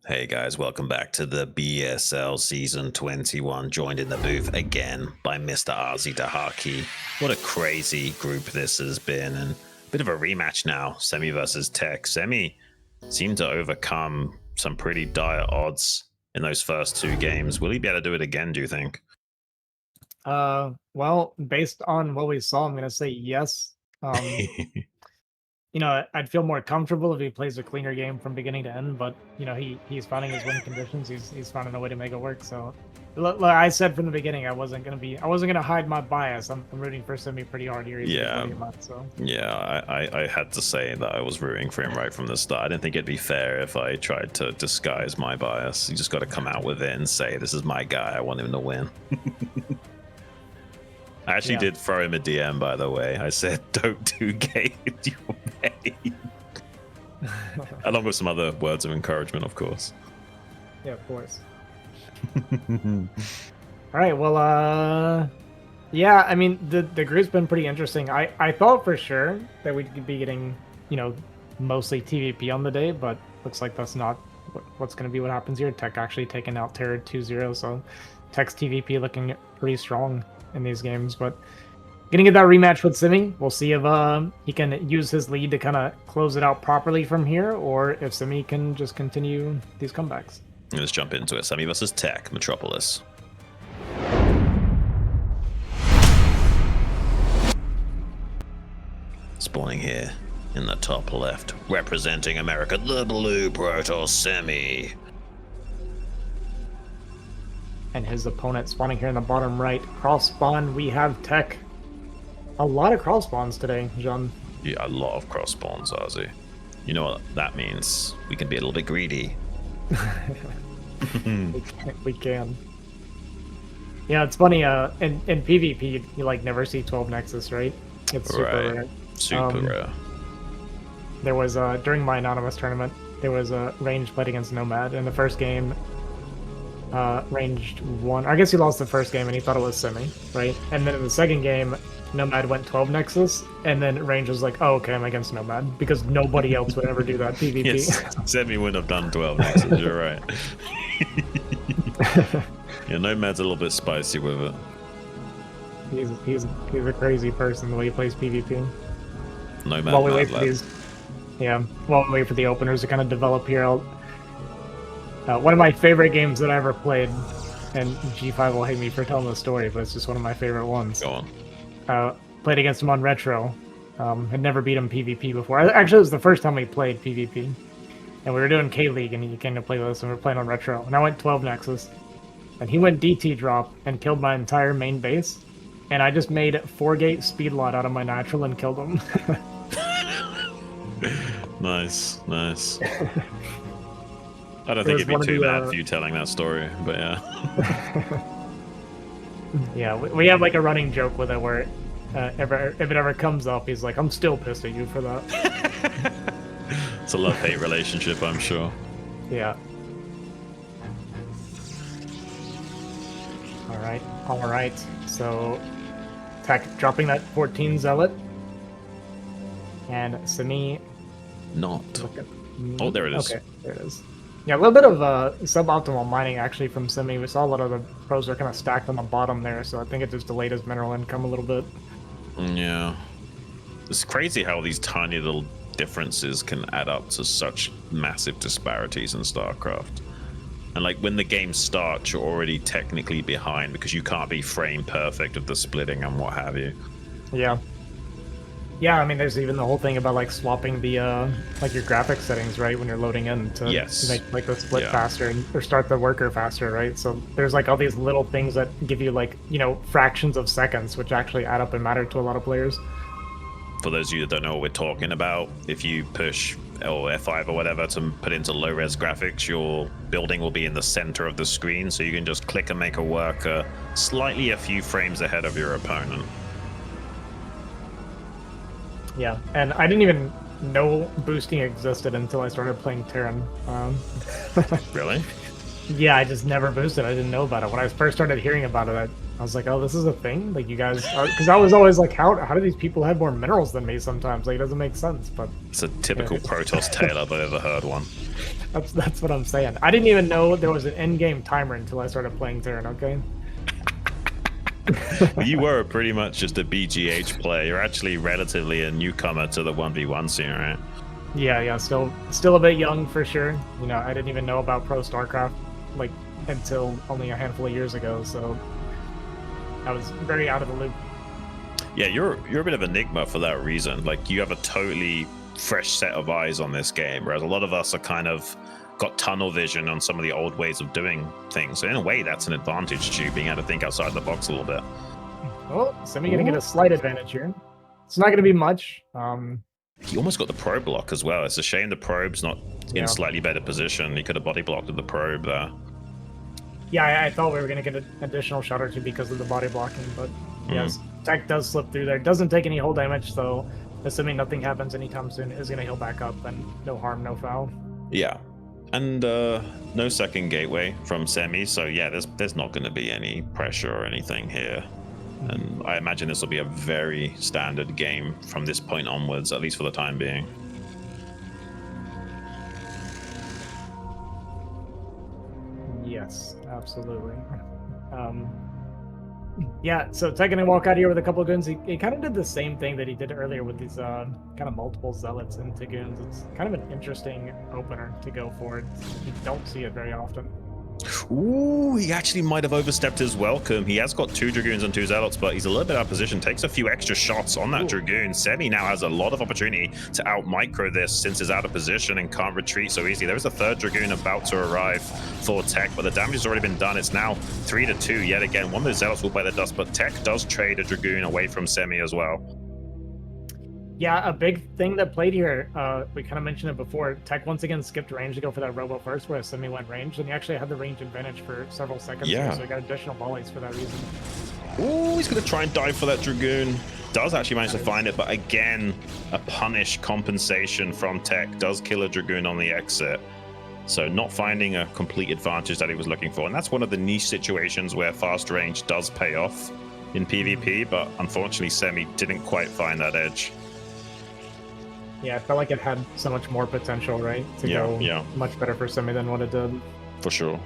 Hey guys, welcome back to the BSL Season 21, joined in the booth again by Mr. Arzi Dahaki. What a crazy group this has been, and a bit of a rematch now, Semih versus Tech. Semih seemed to overcome some pretty dire odds in those first two games. Will he be able to do it again, do you think? Well, based on what we saw, I'm going to say yes. You know, I'd feel more comfortable if he plays a cleaner game from beginning to end, but you know, he's finding his win conditions. He's finding a way to make it work. So, like I said from the beginning, I wasn't gonna hide my bias. I'm rooting for Semih pretty hard here. Yeah, I had to say that I was rooting for him right from the start. I didn't think it'd be fair if I tried to disguise my bias. You just got to come out with it and say, "This is my guy. I want him to win." I actually did throw him a DM, by the way. I said, "Don't do gay with your main." Along with some other words of encouragement, of course. Yeah, of course. All right, well, yeah, I mean, the group's been pretty interesting. I thought for sure that we'd be getting, you know, mostly TVP on the day, but looks like that's not what's going to be what happens here. Tech actually taking out TerrOr 2-0, so Tech's TVP looking pretty strong in these games, but gonna get that rematch with Semih. We'll see if he can use his lead to kind of close it out properly from here, or if Semih can just continue these comebacks. Let's jump into it. Semih versus Tech, Metropolis. Spawning here in the top left, representing America, the blue Protoss Semih. And his opponent spawning here in the bottom right. Cross spawn, we have Tech. A lot of cross spawns today, John. Yeah, a lot of cross spawns, Arzi. You know what that means? We can be a little bit greedy. we can. Yeah, it's funny. In PvP, you like never see 12 Nexus, right? It's super rare. Super rare. There was during my anonymous tournament, there was a Range played against Nomad in the first game. Ranged won. I guess he lost the first game and he thought it was Semih, right? And then in the second game, Nomad went 12 Nexus, and then Range was like, "Oh, okay, I'm against Nomad," because nobody else would ever do that PvP. Yes, Semih wouldn't have done 12 Nexus. You're right. Yeah, Nomad's a little bit spicy with it. He's a crazy person the way he plays PvP. Nomad. While we wait for these, while we wait for the openers to kind of develop here, One of my favorite games that I ever played, and G5 will hate me for telling the story, but it's just one of my favorite ones. Go on. Played against him on Retro. Had never beat him PvP before. Actually, it was the first time we played PvP. And we were doing K-League, and he came to play with us, and we were playing on Retro. And I went 12 Nexus. And he went DT drop and killed my entire main base. And I just made 4-gate speed lot out of my natural and killed him. Nice, nice. I don't think it'd be too bad for you telling that story, but yeah. Yeah, we have like a running joke with it where if it ever comes up, he's like, I'm still pissed at you for that. It's a love-hate relationship, I'm sure. Yeah. Alright. So, Tech dropping that 14 Zealot. And Semih... Not. Oh, there it is. Okay, there it is. Yeah, a little bit of suboptimal mining actually from Semih. We saw a lot of the pros are kind of stacked on the bottom there, so I think it just delayed his mineral income a little bit. Yeah. It's crazy how these tiny little differences can add up to such massive disparities in StarCraft. And like when the game starts, you're already technically behind because you can't be frame perfect with the splitting and what have you. Yeah. Yeah, I mean, there's even the whole thing about like swapping the like your graphics settings, right, when you're loading in to make like the split faster or start the worker faster, right? So there's like all these little things that give you like, you know, fractions of seconds, which actually add up and matter to a lot of players. For those of you that don't know what we're talking about, if you push F5 or whatever to put into low-res graphics, your building will be in the center of the screen, so you can just click and make a worker slightly a few frames ahead of your opponent. Yeah, and I didn't even know boosting existed until I started playing Terran. Really? Yeah, I just never boosted. I didn't know about it. When I first started hearing about it, I was like, oh, this is a thing? Like, you guys... Because I was always like, how do these people have more minerals than me sometimes? Like, it doesn't make sense, but... It's a typical Protoss tale if I've ever heard one. That's what I'm saying. I didn't even know there was an in-game timer until I started playing Terran, okay? You were pretty much just a BGH player. You're actually relatively a newcomer to the 1v1 scene, right? Yeah, still a bit young for sure. You know, I didn't even know about Pro StarCraft like until only a handful of years ago, so I was very out of the loop. Yeah, you're a bit of an enigma for that reason. Like, you have a totally fresh set of eyes on this game, whereas a lot of us are kind of got tunnel vision on some of the old ways of doing things. So in a way, that's an advantage to you, being able to think outside the box a little bit. Oh, Semih gonna get a slight advantage here. It's not gonna be much. He almost got the probe block as well. It's a shame the probe's not in slightly better position. He could have body blocked with the probe there. Yeah, I thought we were going to get an additional shot or two because of the body blocking, but yes, Tech does slip through there. Doesn't take any hull damage, so assuming nothing happens anytime soon, is going to heal back up, and no harm, no foul. Yeah, and no second gateway from Semih, so yeah, there's not going to be any pressure or anything here. And I imagine this will be a very standard game from this point onwards, at least for the time being. Yes, absolutely. Yeah, so Tech gonna walk out here with a couple of goons. He kind of did the same thing that he did earlier with these kind of multiple zealots into goons. It's kind of an interesting opener to go for. You don't see it very often. Ooh, he actually might have overstepped his welcome. He has got 2 Dragoons and 2 Zealots, but he's a little bit out of position. Takes a few extra shots on that Dragoon. Semih now has a lot of opportunity to out-micro this since he's out of position and can't retreat so easily. There is a 3rd Dragoon about to arrive for Tech, but the damage has already been done. It's now 3-2 yet again. One of those Zealots will bite the dust, but Tech does trade a Dragoon away from Semih as well. Yeah, a big thing that played here, we kind of mentioned it before, Tech once again skipped range to go for that robo first, whereas Semih went range, and he actually had the range advantage for several seconds, so he got additional volleys for that reason. Ooh, he's going to try and dive for that Dragoon. Does actually manage to find it, but again, a punish compensation from Tech. Does kill a Dragoon on the exit. So not finding a complete advantage that he was looking for, and that's one of the niche situations where fast range does pay off in PvP, but unfortunately Semih didn't quite find that edge. Yeah, I felt like it had so much more potential, right? To go much better for Semih than what it did. For sure.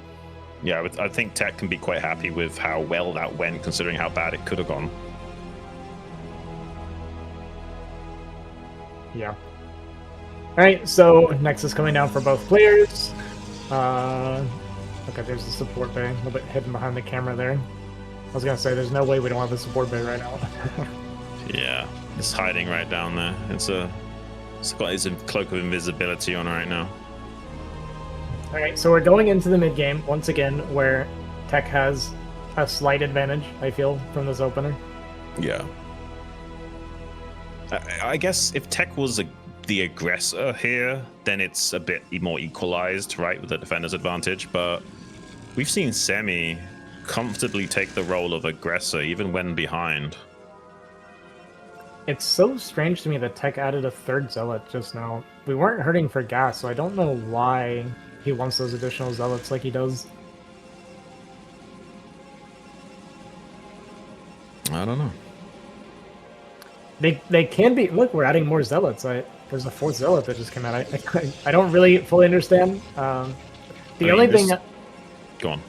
Yeah, I think Tech can be quite happy with how well that went, considering how bad it could have gone. Yeah. All right, so Nexus coming down for both players. Okay, there's the support bay, a little bit hidden behind the camera there. I was gonna say, there's no way we don't have a support bay right now. Yeah, it's hiding right down there. It's got its cloak of invisibility on right now. All right, so we're going into the mid game once again, where Tech has a slight advantage. I feel from this opener. Yeah. I guess if Tech was the aggressor here, then it's a bit more equalized, right, with the defender's advantage. But we've seen Semih comfortably take the role of aggressor even when behind. It's so strange to me that Tech added a third zealot just now. We weren't hurting for gas, so I don't know why he wants those additional zealots like he does. I don't know. They can be. Look, we're adding more zealots. There's a fourth zealot that just came out. I don't really fully understand. The only thing. Go on.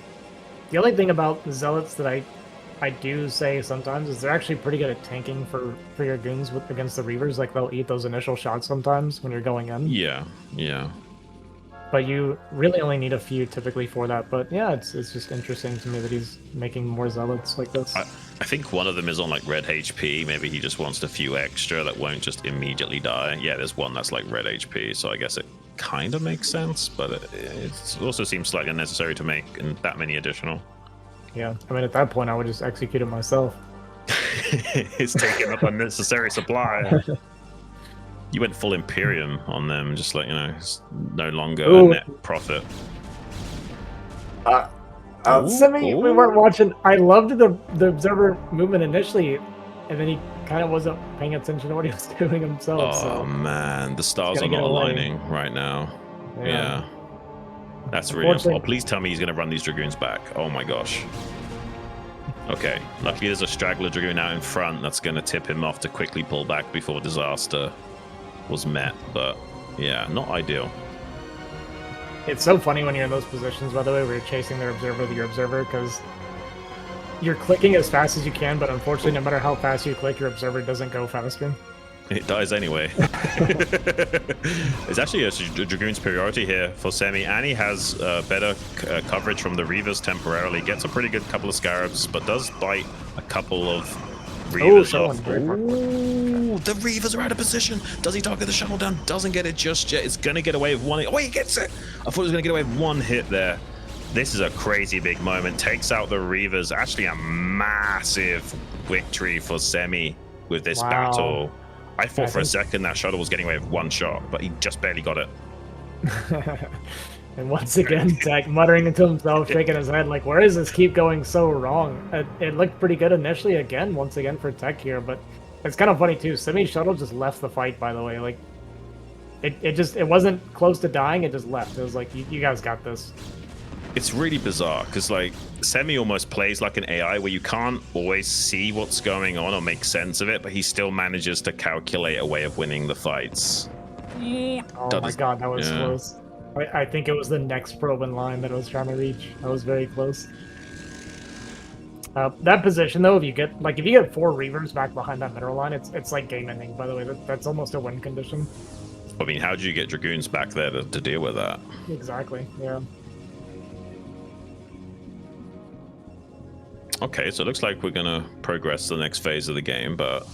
The only thing about the zealots that I do say sometimes is they're actually pretty good at tanking for your goons against the Reavers. Like, they'll eat those initial shots sometimes when you're going in. Yeah. But you really only need a few typically for that. But yeah, it's just interesting to me that he's making more zealots like this. I think one of them is on like red HP. Maybe he just wants a few extra that won't just immediately die. Yeah, there's one that's like red HP, so I guess it kind of makes sense, but it also seems slightly unnecessary to make that many additional. Yeah, I mean, at that point, I would just execute it myself. It's taking up unnecessary supply. You went full Imperium on them, just like, it's no longer a net profit. Semih, we weren't watching. I loved the observer movement initially, and then he kind of wasn't paying attention to what he was doing himself. Oh man, the stars are not aligning right now. Yeah. That's really unfortunate. Oh, please tell me he's going to run these Dragoons back. Oh my gosh. Okay, luckily there's a straggler Dragoon out in front that's going to tip him off to quickly pull back before disaster was met, but yeah, not ideal. It's so funny when you're in those positions, by the way, where you're chasing their observer with your observer, because you're clicking as fast as you can, but unfortunately, no matter how fast you click, your observer doesn't go faster. It dies anyway. It's actually a Dragoon superiority here for Semih, and he has better coverage from the Reavers temporarily. Gets a pretty good couple of Scarabs, but does bite a couple of Reavers off. Ooh, the Reavers are out of position. Does he target the shuttle down? Doesn't get it just yet. It's going to get away with one hit. Oh, he gets it! I thought he was going to get away with one hit there. This is a crazy big moment. Takes out the Reavers. Actually a massive victory for Semih with this battle. I thought for a second that shuttle was getting away with one shot, but he just barely got it. And once again, Tech muttering to himself, shaking his head, like, where does this keep going so wrong? It looked pretty good initially, once again for Tech here, but it's kind of funny too. Semih's shuttle just left the fight, by the way. Like, it wasn't close to dying, it just left. It was like, you guys got this. It's really bizarre, because like Semih almost plays like an AI where you can't always see what's going on or make sense of it, but he still manages to calculate a way of winning the fights. Oh my god, that was close. I think it was the next probe in line that I was trying to reach. That was very close. That position though, if you get 4 Reavers back behind that middle line, it's like game ending. By the way, that's almost a win condition. I mean, how do you get Dragoons back there to deal with that? Exactly. Yeah. Okay, so it looks like we're gonna progress to the next phase of the game, but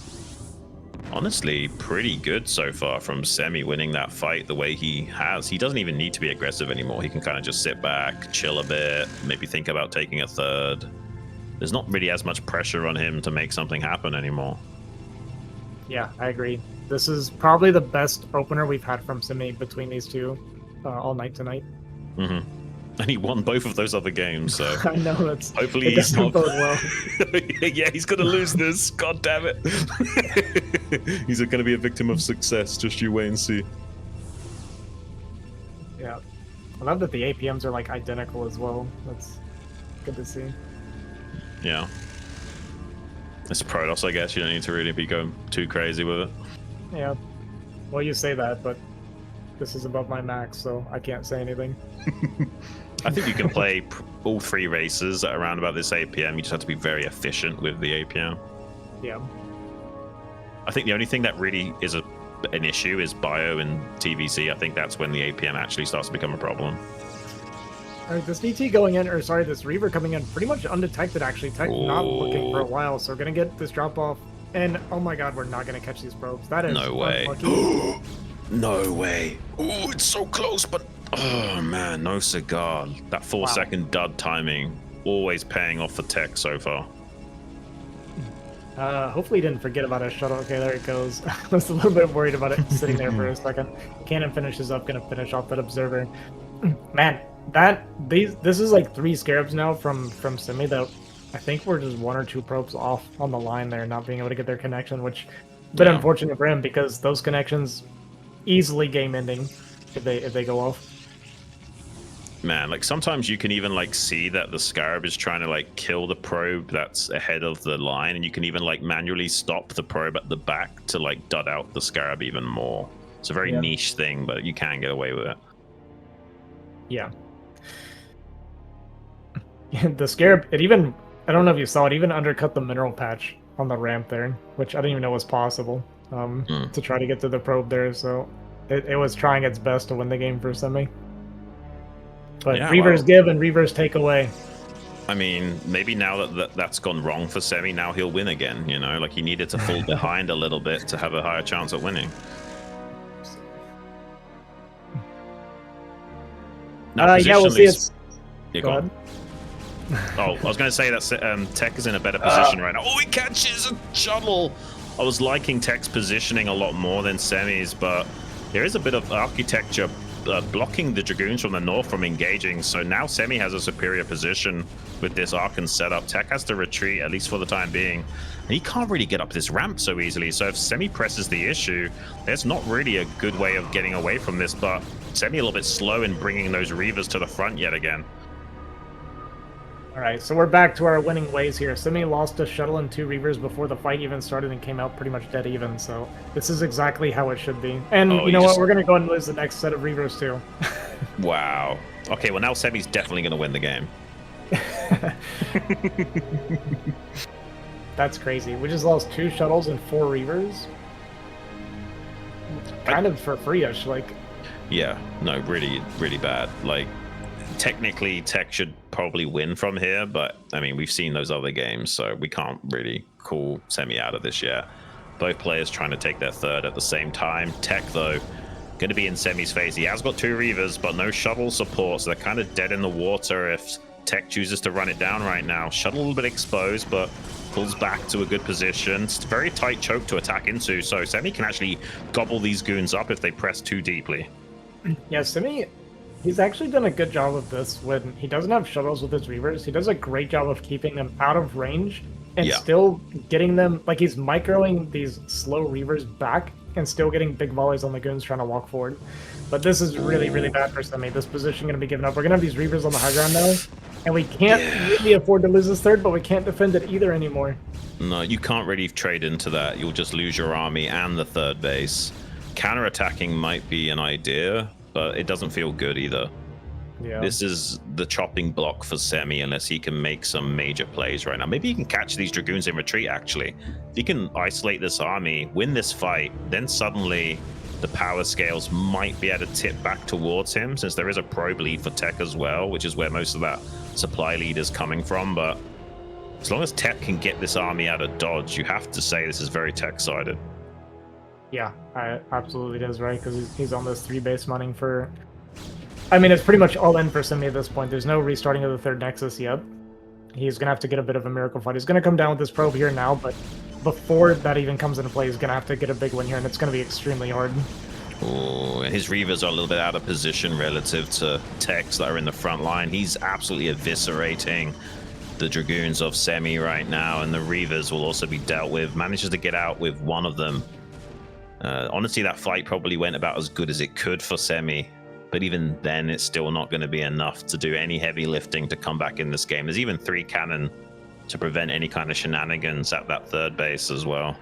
honestly, pretty good so far from Semih winning that fight the way he has. He doesn't even need to be aggressive anymore. He can kind of just sit back, chill a bit, maybe think about taking a third. There's not really as much pressure on him to make something happen anymore. Yeah, I agree. This is probably the best opener we've had from Semih between these two all night tonight. Mm-hmm. And he won both of those other games, so I know that's hopefully he's not bode well. Yeah, he's gonna lose this. God damn it. He's gonna be a victim of success. Just you wait and see. Yeah. I love that the APMs are like identical as well. That's good to see. Yeah. It's Protoss, I guess. You don't need to really be going too crazy with it. Yeah. Well, you say that, but this is above my max, so I can't say anything. I think you can play all 3 races at around about this APM. You just have to be very efficient with the APM. Yeah. I think the only thing that really is an issue is bio and TVC. I think that's when the APM actually starts to become a problem. Alright, this DT going in, or sorry, this Reaver coming in pretty much undetected actually. Tech not looking for a while, so we're gonna get this drop off. And oh my god, we're not gonna catch these probes. That is No way. unlucky. No way. Oh, it's so close, but oh man, no cigar. That 4-second dud timing always paying off for Tech so far. Hopefully he didn't forget about his shuttle. Okay, there it goes. I was a little bit worried about it sitting there for a second. Cannon finishes up, gonna finish off that observer. Man, this is like 3 scarabs now from Semih that I think we're just 1 or 2 probes off on the line there, not being able to get their connection, which a bit unfortunate for him because those connections easily game ending if they go off. Man, like sometimes you can even like see that the scarab is trying to like kill the probe that's ahead of the line, and you can even like manually stop the probe at the back to like dud out the scarab even more. It's a very niche thing, but you can get away with it. Yeah. The scarab, it even, I don't know if you saw it, even undercut the mineral patch on the ramp there, which I didn't even know was possible to try to get to the probe there. So it was trying its best to win the game for Semih. But Reavers give and Reavers take away. I mean, maybe now that's gone wrong for Semih, now he'll win again, you know? Like, he needed to fall behind a little bit to have a higher chance at winning. Now, yeah, we'll see. It's... Go on. Oh, I was going to say that Tech is in a better position right now. Oh, he catches a shuttle! I was liking Tech's positioning a lot more than Semih's, but there is a bit of architecture blocking the Dragoons from the north from engaging, so now Semih has a superior position with this Archon setup. Tech has to retreat, at least for the time being. And he can't really get up this ramp so easily, so if Semih presses the issue, there's not really a good way of getting away from this, but Semih a little bit slow in bringing those Reavers to the front yet again. Alright, so we're back to our winning ways here. Semih lost a shuttle and 2 Reavers before the fight even started and came out pretty much dead even, so this is exactly how it should be. And you know what, we're going to go and lose the next set of Reavers too. Wow. Okay, well now Semih's definitely going to win the game. That's crazy. We just lost 2 shuttles and 4 Reavers. Kind of for free-ish, like... Yeah, no, really, really bad. Like, technically, Tech should probably win from here, but I mean, we've seen those other games, so we can't really call Semih out of this yet. Both players trying to take their third at the same time. Tech, though, going to be in Semih's phase. He has got 2 Reavers, but no shuttle support, so they're kind of dead in the water if Tech chooses to run it down right now. Shuttle a little bit exposed, but pulls back to a good position. It's a very tight choke to attack into, so Semih can actually gobble these goons up if they press too deeply. Yeah, Semih... He's actually done a good job of this when he doesn't have shuttles with his Reavers. He does a great job of keeping them out of range and still getting them, like he's microing these slow Reavers back and still getting big volleys on the goons trying to walk forward. But this is really, really bad for Semih. This position going to be given up. We're going to have these Reavers on the high ground now, and we can't really afford to lose this third, but we can't defend it either anymore. No, you can't really trade into that. You'll just lose your army and the third base. Counterattacking might be an idea, but it doesn't feel good either. Yeah. This is the chopping block for Semih unless he can make some major plays right now. Maybe he can catch these Dragoons in retreat, actually. If he can isolate this army, win this fight, then suddenly the power scales might be able to tip back towards him, since there is a probe lead for Tech as well, which is where most of that supply lead is coming from. But as long as Tech can get this army out of dodge, you have to say this is very Tech-sided. Yeah, absolutely it is, right? Because he's on this 3 base mining for... I mean, it's pretty much all in for Semih at this point. There's no restarting of the 3rd Nexus yet. He's going to have to get a bit of a miracle fight. He's going to come down with this probe here now, but before that even comes into play, he's going to have to get a big win here, and it's going to be extremely hard. Oh, his Reavers are a little bit out of position relative to Techs that are in the front line. He's absolutely eviscerating the Dragoons of Semih right now, and the Reavers will also be dealt with. Manages to get out with one of them. Honestly, that fight probably went about as good as it could for Semih, but even then, it's still not going to be enough to do any heavy lifting to come back in this game. There's even 3 cannon to prevent any kind of shenanigans at that 3rd base as well.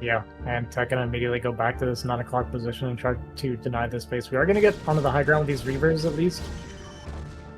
Yeah, and Tech can immediately go back to this 9 o'clock position and try to deny this base. We are going to get onto the high ground with these Reavers, at least.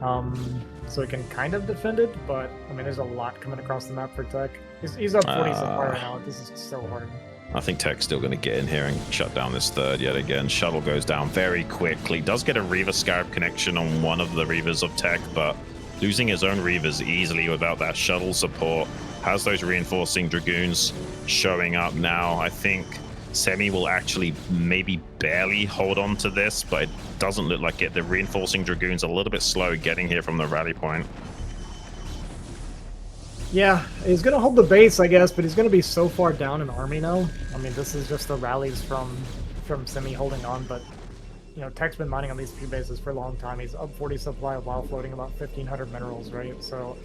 So we can kind of defend it, but, I mean, there's a lot coming across the map for Tech. He's up 40 so far right now. This is so hard. I think Tech's still going to get in here and shut down this third yet again. Shuttle goes down very quickly. Does get a Reaver Scarab connection on one of the Reavers of Tech, but losing his own Reavers easily without that shuttle support. Has those reinforcing Dragoons showing up now. I think Semih will actually maybe barely hold on to this, but it doesn't look like it. The reinforcing Dragoons are a little bit slow getting here from the rally point. Yeah, he's going to hold the base, I guess, but he's going to be so far down in army now. I mean, this is just the rallies from Semih holding on, but, you know, Tech's been mining on these 3 bases for a long time. He's up 40 supply while floating about 1,500 minerals, right? So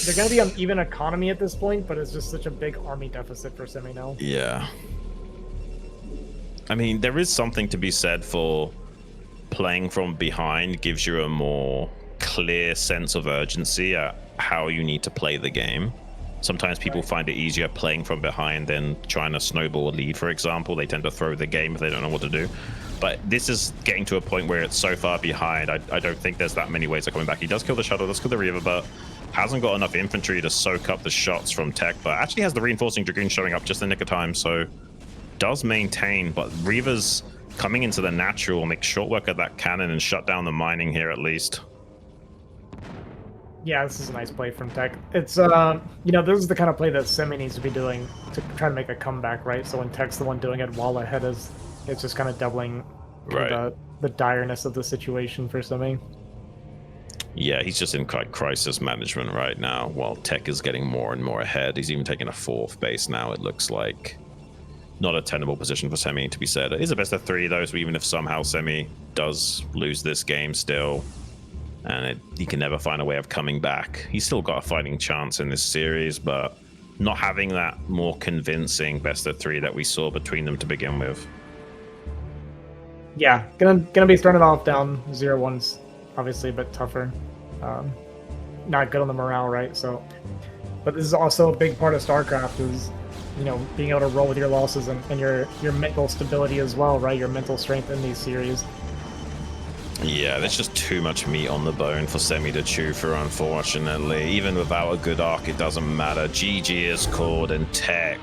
they're going to be on even economy at this point, but it's just such a big army deficit for Semih now. Yeah. I mean, there is something to be said for playing from behind gives you a more clear sense of urgency at how you need to play the game. Sometimes people find it easier playing from behind than trying to snowball a lead, for example. They tend to throw the game if they don't know what to do. But this is getting to a point where it's so far behind, I don't think there's that many ways of coming back. He does kill the shuttle, does kill the Reaver, but hasn't got enough infantry to soak up the shots from Tech, but actually has the reinforcing Dragoon showing up just in the nick of time, so does maintain, but Reavers coming into the natural, make short work of that cannon and shut down the mining here at least. Yeah, this is a nice play from Tech. It's, you know, this is the kind of play that Semih needs to be doing to try to make a comeback, right? So when Tech's the one doing it while ahead is, it's just kind of doubling Right. the direness of the situation for Semih. Yeah, he's just in crisis management right now, while Tech is getting more and more ahead. He's even taking a 4th base now, it looks like. Not a tenable position for Semih, to be said. It is a best of 3, though, so even if somehow Semih does lose this game still, and he can never find a way of coming back, he's still got a fighting chance in this series, but not having that more convincing best of 3 that we saw between them to begin with. Yeah, gonna be starting off down 0-1's obviously a bit tougher. Not good on the morale, right? So, but this is also a big part of StarCraft is, you know, being able to roll with your losses and your mental stability as well, right? Your mental strength in these series. Yeah, there's just too much meat on the bone for Semih to chew for, unfortunately. Even without a good arc, it doesn't matter. GG is called, and Tech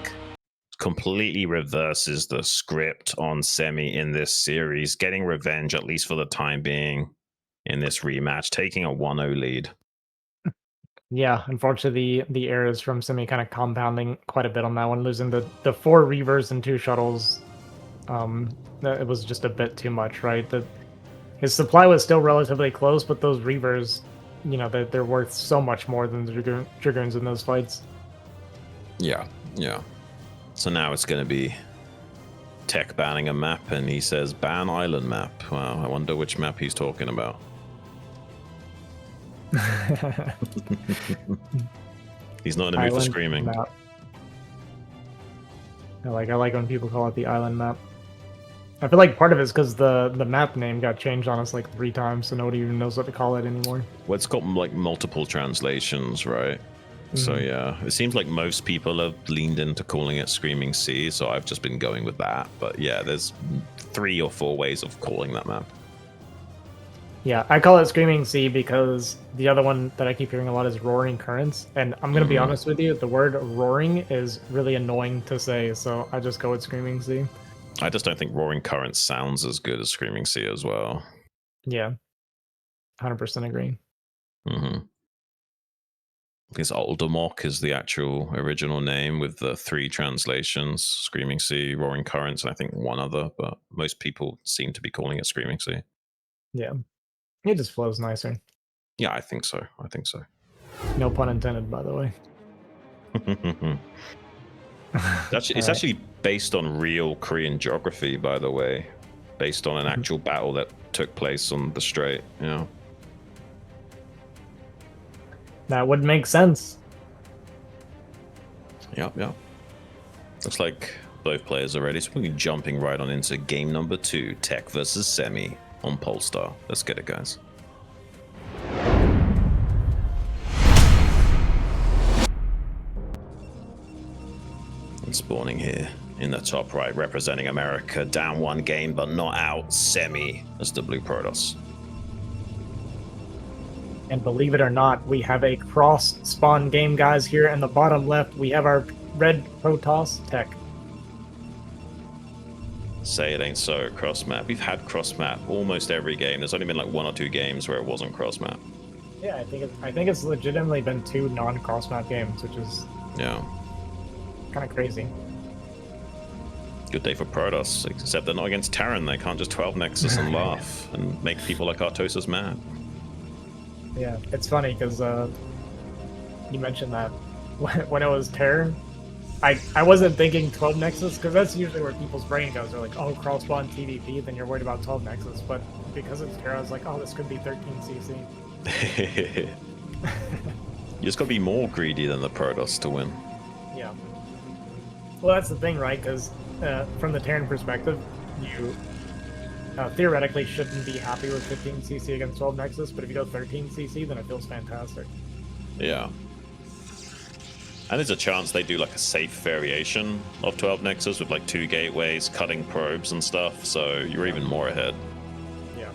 completely reverses the script on Semih in this series, getting revenge, at least for the time being, in this rematch, taking a 1-0 lead. Yeah, unfortunately, the errors from Semih kind of compounding quite a bit on that one, losing the 4 Reavers and 2 shuttles. It was just a bit too much, right? His supply was still relatively close, but those Reavers, you know, they're worth so much more than the Dragoons in those fights. Yeah. So now it's going to be Tech banning a map, and he says ban island map. Wow, I wonder which map he's talking about. He's not in the mood for Island screaming. map. I like when people call it the island map. I feel like part of it's because the map name got changed on us like 3 times, so nobody even knows what to call it anymore. Well, it's got like multiple translations, right? So yeah, it seems like most people have leaned into calling it Screaming Sea, so I've just been going with that. But yeah, there's 3 or 4 ways of calling that map. Yeah, I call it Screaming Sea because the other one that I keep hearing a lot is Roaring Currents, and I'm gonna be honest with you, the word roaring is really annoying to say, so I just go with Screaming Sea. I just don't think Roaring Currents sounds as good as Screaming Sea as well. Yeah, 100% agree. Because Aldermock is the actual original name with the 3 translations: Screaming Sea, Roaring Currents, and I think one other, but most people seem to be calling it Screaming Sea. Yeah, it just flows nicer. Yeah, I think so. No pun intended, by the way. It's actually based on real Korean geography, by the way, based on an actual battle that took place on the Strait. You know, That would make sense. Yep. Looks like both players are ready, so we're jumping right on into game number 2, Tech versus Semih on Polestar. Let's get it, guys. And spawning here in the top right, representing America, down 1 game but not out, Semih as the blue Protoss. And believe it or not, we have a cross-spawn game, guys. Here in the bottom left, we have our red Protoss Tech. Say it ain't so cross map. We've had cross map almost every game. There's only been like 1 or 2 games where it wasn't cross map. Yeah, I think it's legitimately been 2 non-cross map games, which is Yeah. kind of crazy. Good day for Protoss, except they're not against Terran. They can't just 12 Nexus and laugh and make people like Artosis mad. Yeah, it's funny because you mentioned that when it was Terran, I wasn't thinking 12 Nexus because that's usually where people's brain goes. They're like, oh, cross spawn TVP, then you're worried about 12 Nexus. But because it's Terran, I was like, oh, this could be 13 CC. You just got to be more greedy than the Protoss to win. Yeah. Well, that's the thing, right? Because from the Terran perspective, you theoretically shouldn't be happy with 15 CC against 12 Nexus, but if you go 13 CC, then it feels fantastic. Yeah. And there's a chance they do like a safe variation of 12 Nexus with like 2 gateways, cutting probes and stuff, so you're even more ahead. Yeah.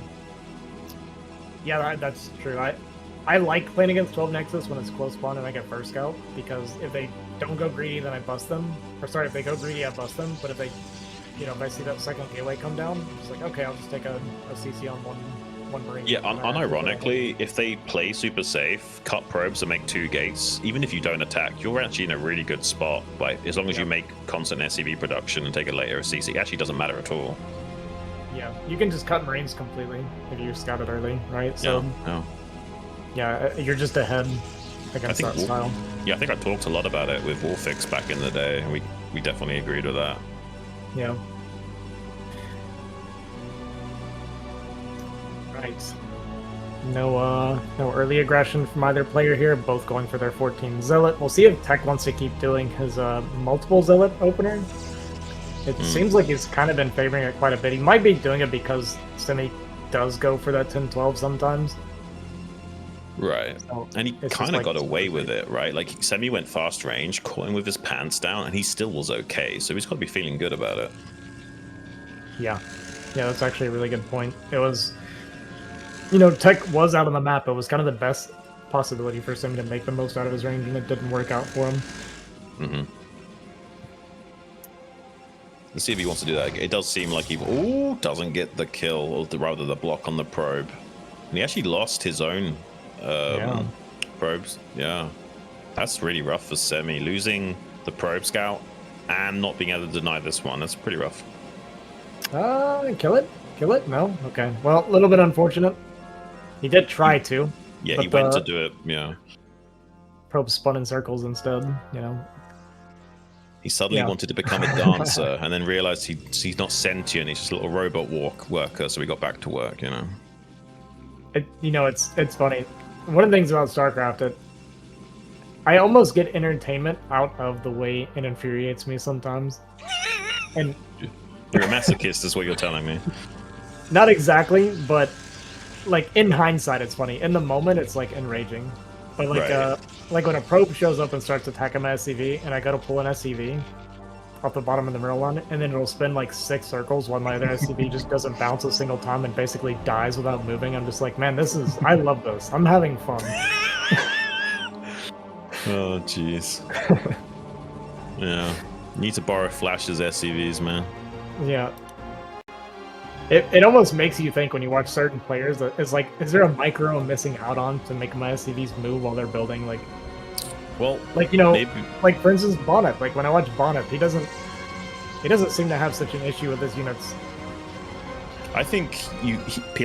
Yeah, that's true. I like playing against 12 Nexus when it's close spawn and I get first scout, because if they don't go greedy, then I bust them. Or sorry, if they go greedy, I bust them, but if they, if I see that second gateway come down, it's like, okay, I'll just take a CC on one Marine. Yeah, unironically, if they play super safe, cut probes and make 2 gates, even if you don't attack, you're actually in a really good spot. Like, as long as you make constant SCV production and take a later CC, it actually doesn't matter at all. Yeah, you can just cut Marines completely if you scout it early, right? So, yeah, you're just ahead against that style. Yeah, I think I talked a lot about it with Warfix back in the day, and we definitely agreed with that. Yeah. Right. No early aggression from either player here, both going for their 14 Zealot. We'll see if Tech wants to keep doing his multiple Zealot opener. It seems like he's kind of been favoring it quite a bit. He might be doing it because Semih does go for that 10-12 sometimes. Right. So and he kind of got away with it, right? Like, Semih went fast range, caught him with his pants down, and he still was okay, so he's got to be feeling good about it. Yeah. Yeah, that's actually a really good point. It was... Tech was out on the map. It was kind of the best possibility for Semih to make the most out of his range, and it didn't work out for him. Mm-hmm. Let's see if he wants to do that. It does seem like he doesn't get the kill, or rather the block on the probe. And he actually lost his own probes. Yeah. That's really rough for Semih. Losing the probe scout and not being able to deny this one. That's pretty rough. Kill it? Kill it? No? Okay. Well, a little bit unfortunate. He did try to. Yeah, he went to do it, yeah. Probe spun in circles instead, He suddenly wanted to become a dancer and then realized he's not sentient, he's just a little robot worker, so he got back to work, It's funny. One of the things about StarCraft, I almost get entertainment out of the way it infuriates me sometimes. And you're a masochist is what you're telling me. Not exactly, but like in hindsight it's funny. In the moment it's like enraging. But like when a probe shows up and starts attacking my SCV and I go to pull an SCV off the bottom of the middle on it, and then it'll spin like 6 circles while my other SCV just doesn't bounce a single time and basically dies without moving. I'm just like, man, I love this. I'm having fun. Oh jeez. Yeah. You need to borrow Flash's SCVs, man. Yeah. It almost makes you think when you watch certain players that it's like, is there a micro I'm missing out on to make my SCVs move while they're building? Like, maybe. Like for instance, Bonnet. Like when I watch Bonnet, he doesn't seem to have such an issue with his units. I think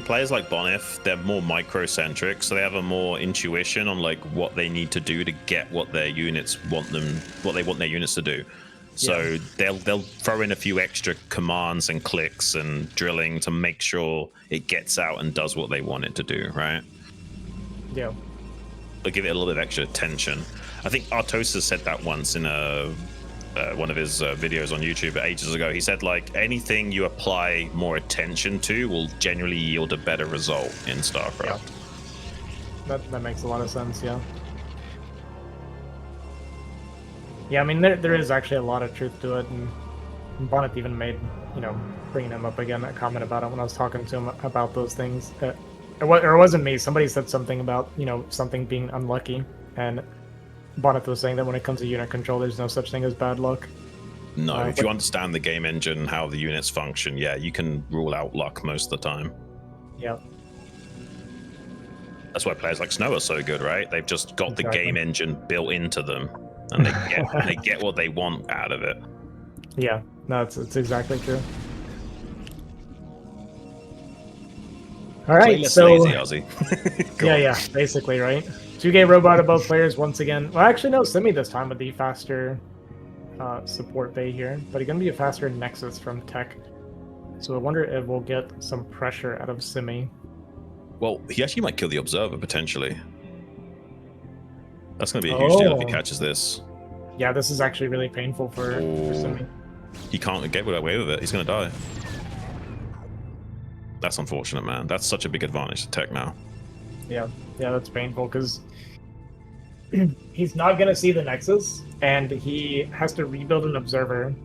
players like Bonnet, they're more microcentric, so they have a more intuition on like what they need to do to get what their units what they want their units to do. So they'll throw in a few extra commands and clicks and drilling to make sure it gets out and does what they want it to do, right? Yeah. They'll give it a little bit of extra attention. I think Artosis said that once in one of his videos on YouTube ages ago. He said, like, anything you apply more attention to will generally yield a better result in StarCraft. Yeah. That makes a lot of sense, yeah. Yeah, I mean, there is actually a lot of truth to it, and Bonnet even made, bringing him up again, a comment about it when I was talking to him about those things. Or it wasn't me, somebody said something about, something being unlucky, and Bonnet was saying that when it comes to unit control, there's no such thing as bad luck. No, if but- you understand the game engine and how the units function, yeah, you can rule out luck most of the time. Yeah. That's why players like Snow are so good, right? They've just got the Exactly. game engine built into them, and they get what they want out of it. Yeah. No, it's exactly true. All Play right, less so lazy, Ozzy. Go on. yeah, basically, right? 2K robot of both players once again. Well, actually, no, Semih this time with the faster support bay here, but he's gonna be a faster Nexus from Tech. So I wonder if we'll get some pressure out of Semih. Well, he actually might kill the Observer potentially. That's going to be a huge deal if he Oh. catches this. Yeah, this is actually really painful for Semih. He can't get away with it. He's going to die. That's unfortunate, man. That's such a big advantage to Tech now. Yeah, that's painful because he's not gonna see the Nexus, and he has to rebuild an Observer.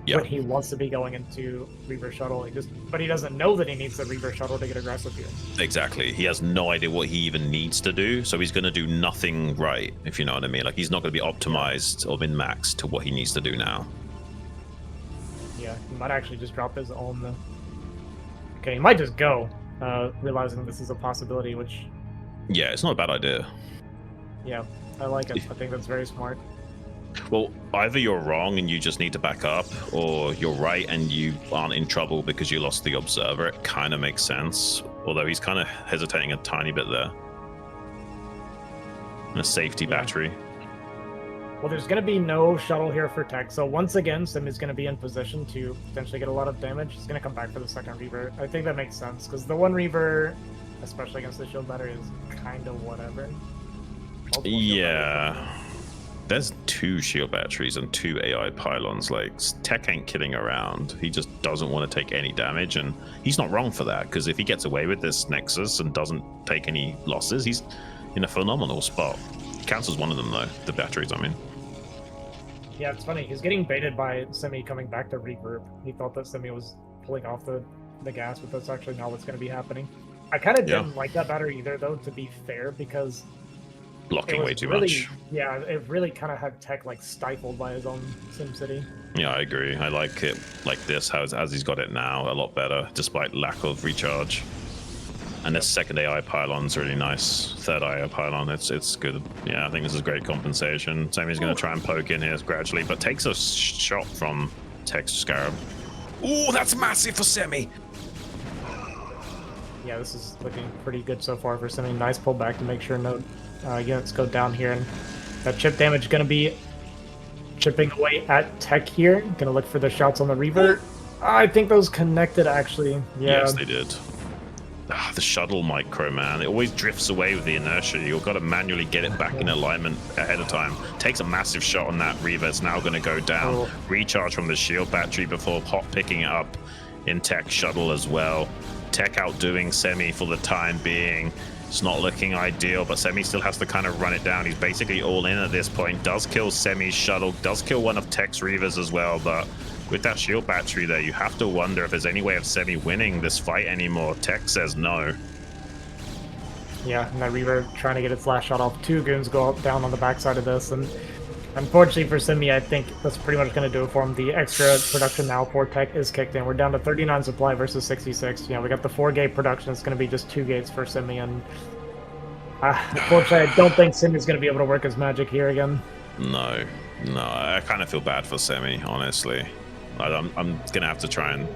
Yeah. But he wants to be going into Reaver Shuttle. But he doesn't know that he needs the Reaver Shuttle to get aggressive here. Exactly. He has no idea what he even needs to do, so he's going to do nothing right, if you know what I mean. Like, he's not going to be optimized or min-maxed to what he needs to do now. Yeah, he might actually just drop his own. Okay, he might just go, realizing this is a possibility, which, Yeah, it's not a bad idea. yeah, I like it. I think that's very smart. Well, either you're wrong and you just need to back up, or you're right and you aren't in trouble because you lost the Observer. It kind of makes sense, although he's kind of hesitating a tiny bit there. And a safety battery. Well, there's going to be no shuttle here for Tech, so once again, Semih's going to be in position to potentially get a lot of damage. He's going to come back for the second Reaver. I think that makes sense, because the one Reaver, especially against the shield battery, is kind of whatever. Multiple shield Yeah. There's 2 shield batteries and 2 AI pylons. Like, Tech ain't kidding around. He just doesn't want to take any damage, and he's not wrong for that, because if he gets away with this Nexus and doesn't take any losses, he's in a phenomenal spot. Counts as one of them, though, the batteries, I mean. Yeah, it's funny. He's getting baited by Semih coming back to regroup. He thought that Semih was pulling off the gas, but that's actually not what's going to be happening. I kind of didn't like that battery either, though, to be fair, because Blocking way too really, much. Yeah, it really kind of had Tech like stifled by his own SimCity. Yeah, I agree. I like it like this, as he's got it now, a lot better, despite lack of recharge. And this second AI pylon's really nice. Third AI pylon, it's good. Yeah, I think this is great compensation. Semih's going to try and poke in here gradually, but takes a shot from Tech's Scarab. Ooh, that's massive for Semih! Yeah, this is looking pretty good so far for Semih. Nice pullback to make sure no units go down here. And that chip damage is going to be chipping away at Tech here. Going to look for the shots on the Reaver. I think those connected, actually. Yeah. Yes, they did. The shuttle micro, man. It always drifts away with the inertia. You've got to manually get it back in alignment ahead of time. Takes a massive shot on that Reaver. It's now going to go down. Oh. Recharge from the shield battery before hot picking it up in Tech shuttle as well. Tech outdoing Semih for the time being. It's not looking ideal, but Semih still has to kind of run it down. He's basically all in at this point. Does kill Semih's shuttle. Does kill one of Tech's Reavers as well, but with that shield battery there, you have to wonder if there's any way of Semih winning this fight anymore. Tech says no. Yeah, and that Reaver trying to get its last shot off. 2 goons go down on the backside of this, and unfortunately for Semih, I think that's pretty much going to do it for him. The extra production now for Tech is kicked in. We're down to 39 supply versus 66. You know, we got the 4-gate production. It's going to be just 2 gates for Semih, and unfortunately, I don't think Semih's going to be able to work his magic here again. No, I kind of feel bad for Semih, honestly. I'm going to have to try and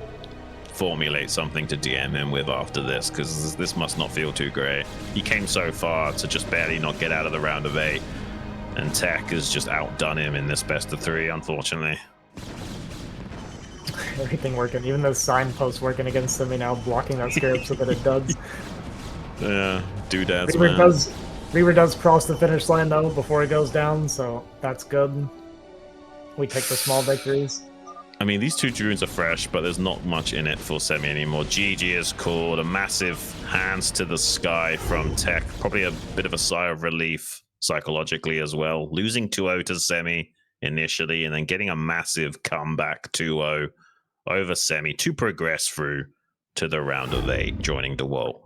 formulate something to DM him with after this, because this must not feel too great. He came so far to just barely not get out of the round of 8, and Tech has just outdone him in this best of 3, unfortunately. Everything working, even the signpost working against Semih now, blocking that scarab so that it does. Yeah, doodads, man. Reaver does cross the finish line though before it goes down, so that's good. We take the small victories. I mean, these 2 Druids are fresh, but there's not much in it for Semih anymore. GG is called. A massive hands to the sky from Tech. Probably a bit of a sigh of relief psychologically as well. Losing 2-0 to Semih initially, and then getting a massive comeback 2-0 over Semih to progress through to the round of 8, joining Dewalt.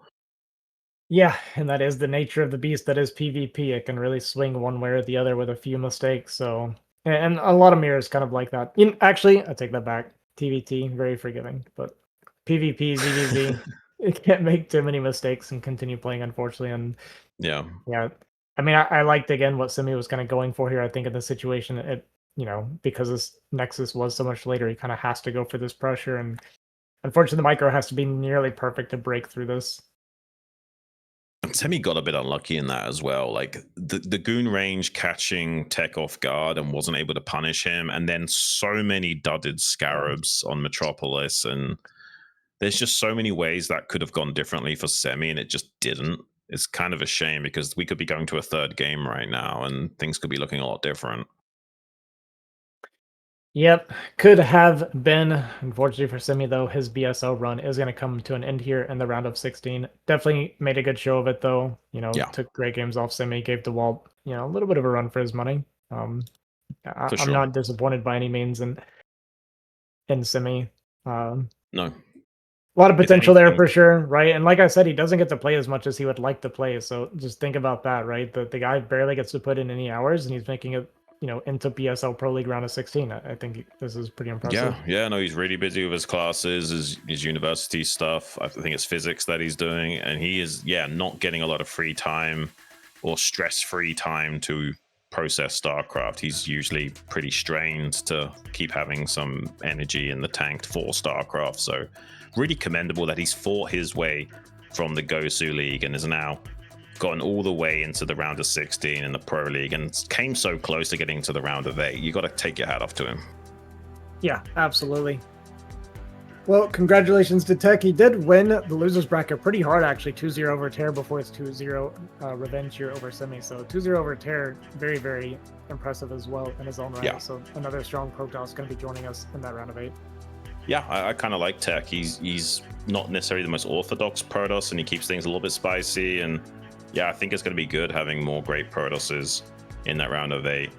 Yeah, and that is the nature of the beast that is PvP. It can really swing one way or the other with a few mistakes, so And a lot of mirrors kind of like that. Actually, I take that back. TVT, very forgiving, but PvP, ZVZ, it can't make too many mistakes and continue playing, unfortunately. And Yeah. yeah, I mean, I liked again what Semih was kind of going for here. I think in this situation, because this Nexus was so much later, he kind of has to go for this pressure, and unfortunately, the micro has to be nearly perfect to break through this. Semih got a bit unlucky in that as well. Like the goon range catching Tech off guard and wasn't able to punish him, and then so many dudded scarabs on Metropolis, and there's just so many ways that could have gone differently for Semih, and it just didn't. It's kind of a shame because we could be going to a third game right now, and things could be looking a lot different. Yep, could have been. Unfortunately for Semih, though, his BSL run is going to come to an end here in the round of 16. Definitely made a good show of it, though. Yeah. Took great games off Semih, gave Dewalt, a little bit of a run for his money. I'm sure. not disappointed by any means in Semih. No. A lot of potential there for sure, right? And like I said, he doesn't get to play as much as he would like to play. So just think about that, right? The guy barely gets to put in any hours, and he's making it, into BSL Pro League round of 16. I think this is pretty impressive. Yeah, no, he's really busy with his classes, his university stuff. I think it's physics that he's doing, and he is, not getting a lot of free time or stress-free time to process StarCraft. He's usually pretty strained to keep having some energy in the tank for StarCraft. So really commendable that he's fought his way from the Gosu League and is now gotten all the way into the round of 16 in the Pro League and came so close to getting to the round of 8. You got to take your hat off to him. Yeah, absolutely. Well, congratulations to Tech. He did win the losers bracket pretty hard, actually. 2-0 over Terror before his 2-0 revenge here over Semih. So 2-0 over Terror, very, very impressive as well in his own right. Yeah. So another strong Protoss going to be joining us in that round of 8. Yeah, I kind of like Tech. He's not necessarily the most orthodox Protoss, and he keeps things a little bit spicy. And yeah, I think it's going to be good having more great Protosses in that round of 8.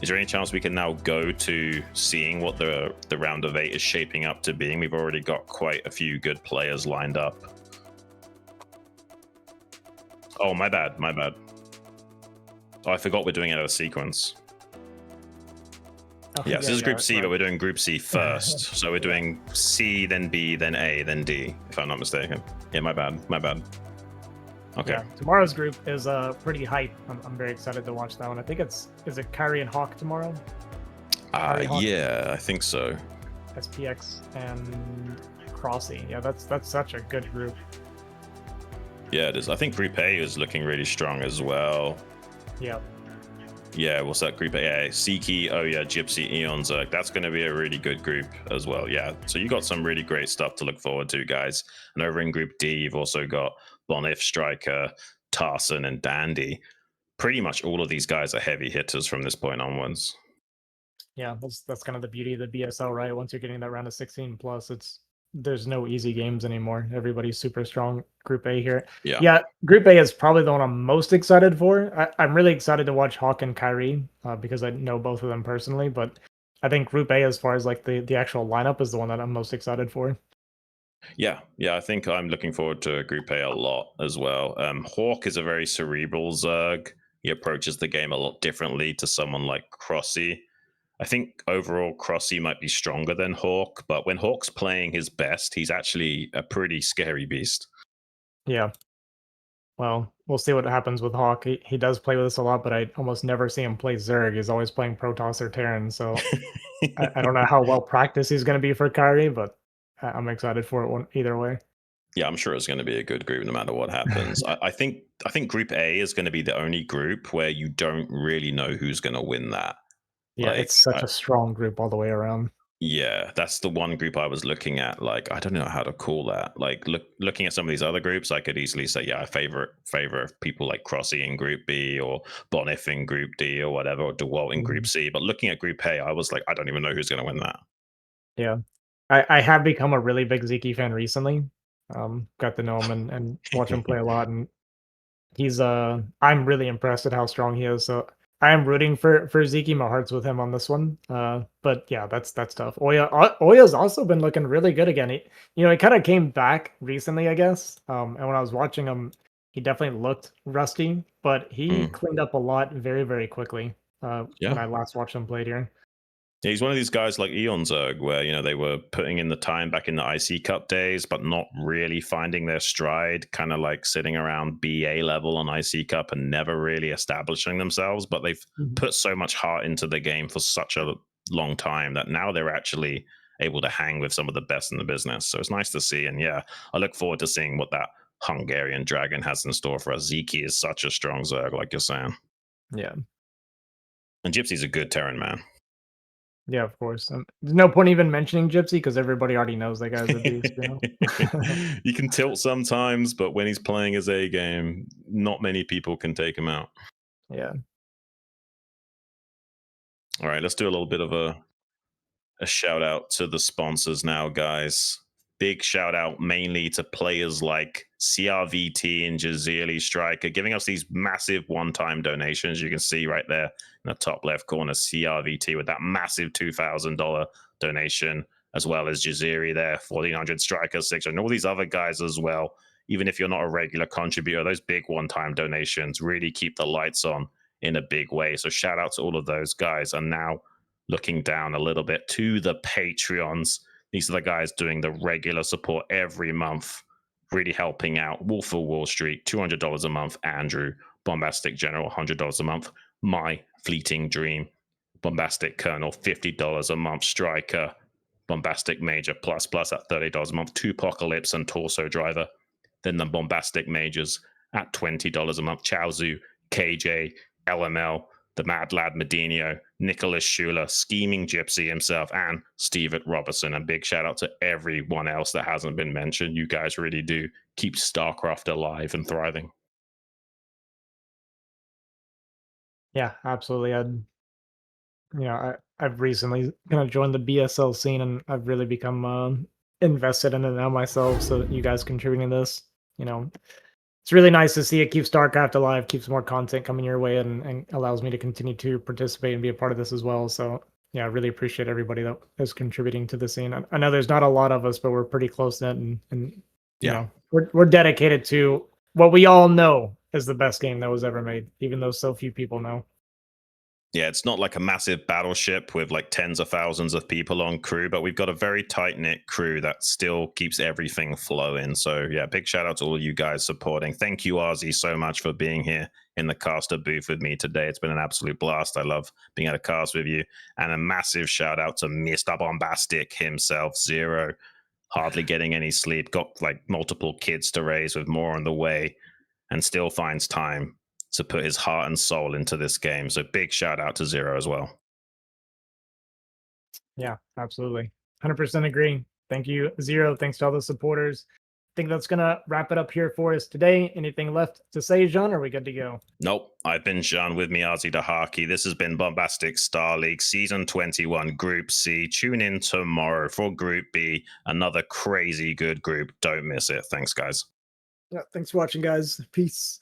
Is there any chance we can now go to seeing what the round of 8 is shaping up to being? We've already got quite a few good players lined up. Oh, my bad. Oh, I forgot we're doing it out of sequence. Oh, This is Group C, right. But we're doing Group C first. So we're doing C, then B, then A, then D, if I'm not mistaken. Yeah, my bad. Okay. Yeah, tomorrow's group is pretty hype. I'm very excited to watch that one. I think is it Kyrie and Hawk tomorrow? Yeah, I think so. SPX and Crossy. Yeah, that's such a good group. Yeah, it is. I think Group A is looking really strong as well. Yeah. Yeah, what's that group? Yeah, Siki, Gypsy, Eon, Zerg. That's going to be a really good group as well. Yeah, so you got some really great stuff to look forward to, guys. And over in Group D, you've also got Bonif, Striker, Tarson, and Dandy. Pretty much all of these guys are heavy hitters from this point onwards. Yeah, that's kind of the beauty of the BSL, right? Once you're getting that round of 16 plus, there's no easy games anymore. Everybody's super strong. Group A here. Yeah, Group A is probably the one I'm most excited for. I'm really excited to watch Hawk and Kyrie because I know both of them personally. But I think Group A, as far as like the actual lineup, is the one that I'm most excited for. Yeah, I think I'm looking forward to Group A a lot as well. Hawk is a very cerebral Zerg. He approaches the game a lot differently to someone like Crossy. I think overall Crossy might be stronger than Hawk, but when Hawk's playing his best, he's actually a pretty scary beast. Yeah. Well, we'll see what happens with Hawk. He does play with us a lot, but I almost never see him play Zerg. He's always playing Protoss or Terran, so I don't know how well practiced he's going to be for Kyrie, but I'm excited for it either way. Yeah, I'm sure it's going to be a good group no matter what happens. I think Group A is going to be the only group where you don't really know who's going to win that. Yeah, it's such a strong group all the way around. Yeah, that's the one group I was looking at. Like, I don't know how to call that. Like, looking at some of these other groups, I could easily say, yeah, I favor people like Crossy in Group B or Bonif in Group D or whatever, or Dewalt in Group C. But looking at Group A, I was like, I don't even know who's going to win that. Yeah, I have become a really big Ziki fan recently. Got to know him and watch him play a lot, and he's I'm really impressed at how strong he is. So I am rooting for Ziki. My heart's with him on this one. But yeah, that's tough. Oya's also been looking really good again. He kind of came back recently, I guess. And when I was watching him, he definitely looked rusty, but he cleaned up a lot very, very quickly. when I last watched him play here. Yeah, he's one of these guys like Eon Zerg, where they were putting in the time back in the IC Cup days, but not really finding their stride, kind of like sitting around BA level on IC Cup and never really establishing themselves. But they've put so much heart into the game for such a long time that now they're actually able to hang with some of the best in the business. So it's nice to see. And yeah, I look forward to seeing what that Hungarian dragon has in store for us. Ziki is such a strong Zerg, like you're saying. Yeah. And Gypsy's a good Terran, man. Yeah, of course. There's no point even mentioning Gypsy because everybody already knows that guy's a beast. He can tilt sometimes, but when he's playing his A game, not many people can take him out. Yeah. All right, let's do a little bit of a shout out to the sponsors now, guys. Big shout out mainly to players like CRVT and Jziriy Striker, giving us these massive one-time donations. You can see right there in the top left corner, CRVT with that massive $2,000 donation, as well as Jziriy there, 1,400 Striker, 600, and all these other guys as well. Even if you're not a regular contributor, those big one-time donations really keep the lights on in a big way. So shout out to all of those guys. And now looking down a little bit to the Patreons. These are the guys doing the regular support every month, really helping out. Wolf of Wall Street, $200 a month. Andrew, Bombastic General, $100 a month. My Fleeting Dream, Bombastic Colonel, $50 a month. Striker, Bombastic Major, plus at $30 a month. Tupocalypse and Torso Driver. Then the Bombastic Majors at $20 a month. Chaosu, KJ, LML, the Mad Lad Medinio, Nicholas Schuler, Scheming Gypsy himself, and Steve Robertson. A big shout out to everyone else that hasn't been mentioned. You guys really do keep StarCraft alive and thriving. Yeah, absolutely. I've recently kind of joined the BSL scene and I've really become invested in it now myself. So you guys contributing to this, it's really nice to see it keeps StarCraft alive, keeps more content coming your way, and allows me to continue to participate and be a part of this as well. So yeah, I really appreciate everybody that is contributing to the scene. I know there's not a lot of us, but we're pretty close knit, and we're dedicated to what we all know is the best game that was ever made, even though so few people know. Yeah, it's not like a massive battleship with like tens of thousands of people on crew, but we've got a very tight-knit crew that still keeps everything flowing. So yeah, big shout out to all you guys supporting. Thank you, Ozzy, so much for being here in the caster booth with me today. It's been an absolute blast. I love being at a cast with you. And a massive shout out to Mr. Bombastic himself, Zero. Hardly getting any sleep, got like multiple kids to raise with more on the way, and still finds time to put his heart and soul into this game. So big shout out to Zero as well. Yeah, absolutely. 100% agree. Thank you, Zero. Thanks to all the supporters. I think that's going to wrap it up here for us today. Anything left to say, Jean? Or are we good to go? Nope. I've been Jean, with me, Ozzy Dahaki. This has been Bombastic StarLeague Season 21, Group C. Tune in tomorrow for Group B. Another crazy good group. Don't miss it. Thanks, guys. Yeah, thanks for watching, guys. Peace.